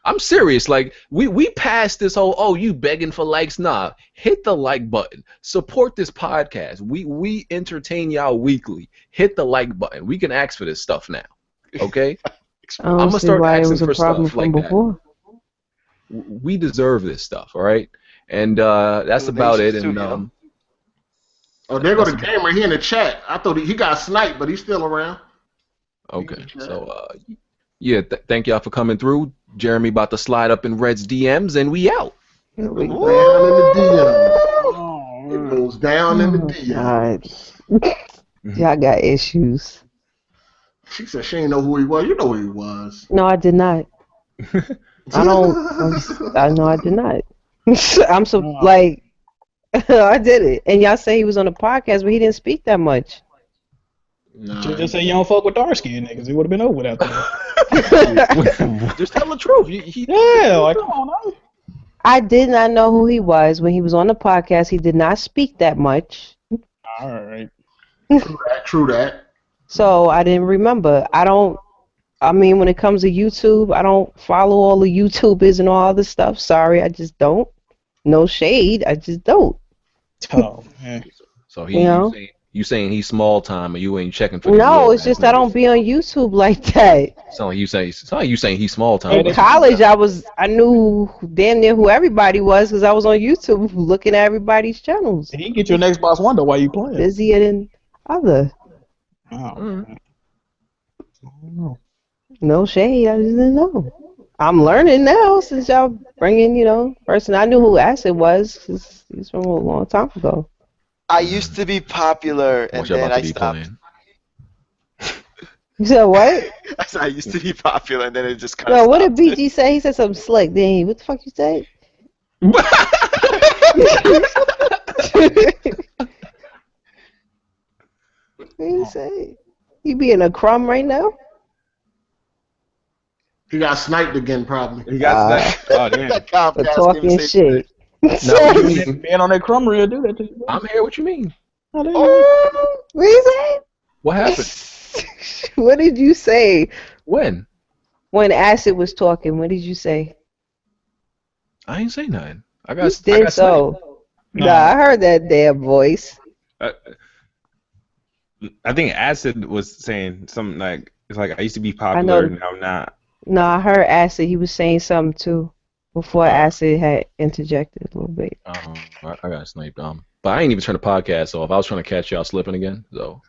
I'm serious. Like, we passed this whole, you begging for likes. Nah, hit the like button. Support this podcast. We entertain y'all weekly. Hit the like button. We can ask for this stuff now. Okay? I'm going to start asking for stuff like that. We deserve this stuff, all right? And that's about it. And oh, there go the gamer. He in the chat. I thought he got sniped, but he's still around. Okay. So, yeah, thank y'all for coming through. Jeremy about to slide up in Red's DMs, and we out. Down in the DMs. It goes down in the DMs. Y'all got issues. She said she didn't know who he was. You know who he was. No, I did not. I don't. I know I did not. I'm so like I did it, and y'all say he was on the podcast, but he didn't speak that much. No, just say you don't fuck with dark skinned niggas. It would have been over without that. Just tell the truth. Yeah, like come on now. I did not know who he was when he was on the podcast. He did not speak that much. All right. True that. So I didn't remember. I mean, when it comes to YouTube, I don't follow all the YouTubers and all this stuff. Sorry, I just don't. No shade, I just don't. Oh, man. So you saying he's small time, and you ain't checking for. No, it's just I don't be on YouTube like that. So you saying he's small time. In college, I knew damn near who everybody was because I was on YouTube looking at everybody's channels. He can get you an Xbox One though while you playing. Busier than other. Oh. No shade, I just didn't know. I'm learning now since y'all bringing, person. I knew who Acid was because he's from a long time ago. I used to be popular, and then I stopped. You said what? I said I used to be popular, and then it just kind of stopped. What did BG say? He said something slick, didn't he? What the fuck you say? What did he say? He being a crumb right now? He got sniped again, probably. He got sniped. Oh, damn. For talking shit. No, being on that crumb reel do that to you. I'm here. What you mean? What you say? What happened? What did you say? When? When Acid was talking, what did you say? I ain't say nothing. I got so. Nah, I heard that damn voice. I think Acid was saying something like, it's like, I used to be popular, now I'm not. No, I heard Acid. He was saying something too before Acid had interjected a little bit. I got sniped. But I ain't even turned the podcast off. I was trying to catch y'all slipping again, so.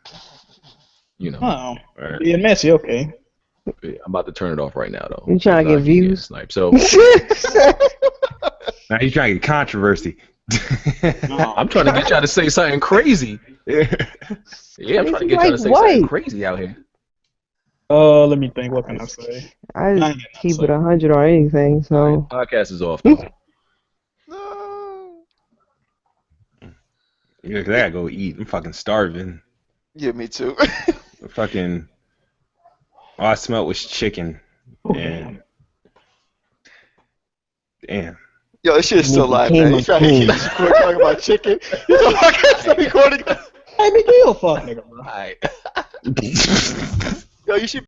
Oh, yeah, messy. Okay. I'm about to turn it off right now, though. You trying to get views? Sniped, so. Now he's trying to get controversy. I'm trying to get y'all to say something crazy. Yeah, I'm trying to get y'all to say something crazy out here. Let me think. What can I say? I just keep it 100 or anything. So podcast is off. Though. Yeah, 'cause I gotta go eat. I'm fucking starving. Yeah, me too. Fucking. All I smelled was chicken. And damn. Yo, this shit is still live, man. He's trying to keep talking about chicken. He's still recording. Hey, big deal, fuck nigga, bro. Alright. Yo, you should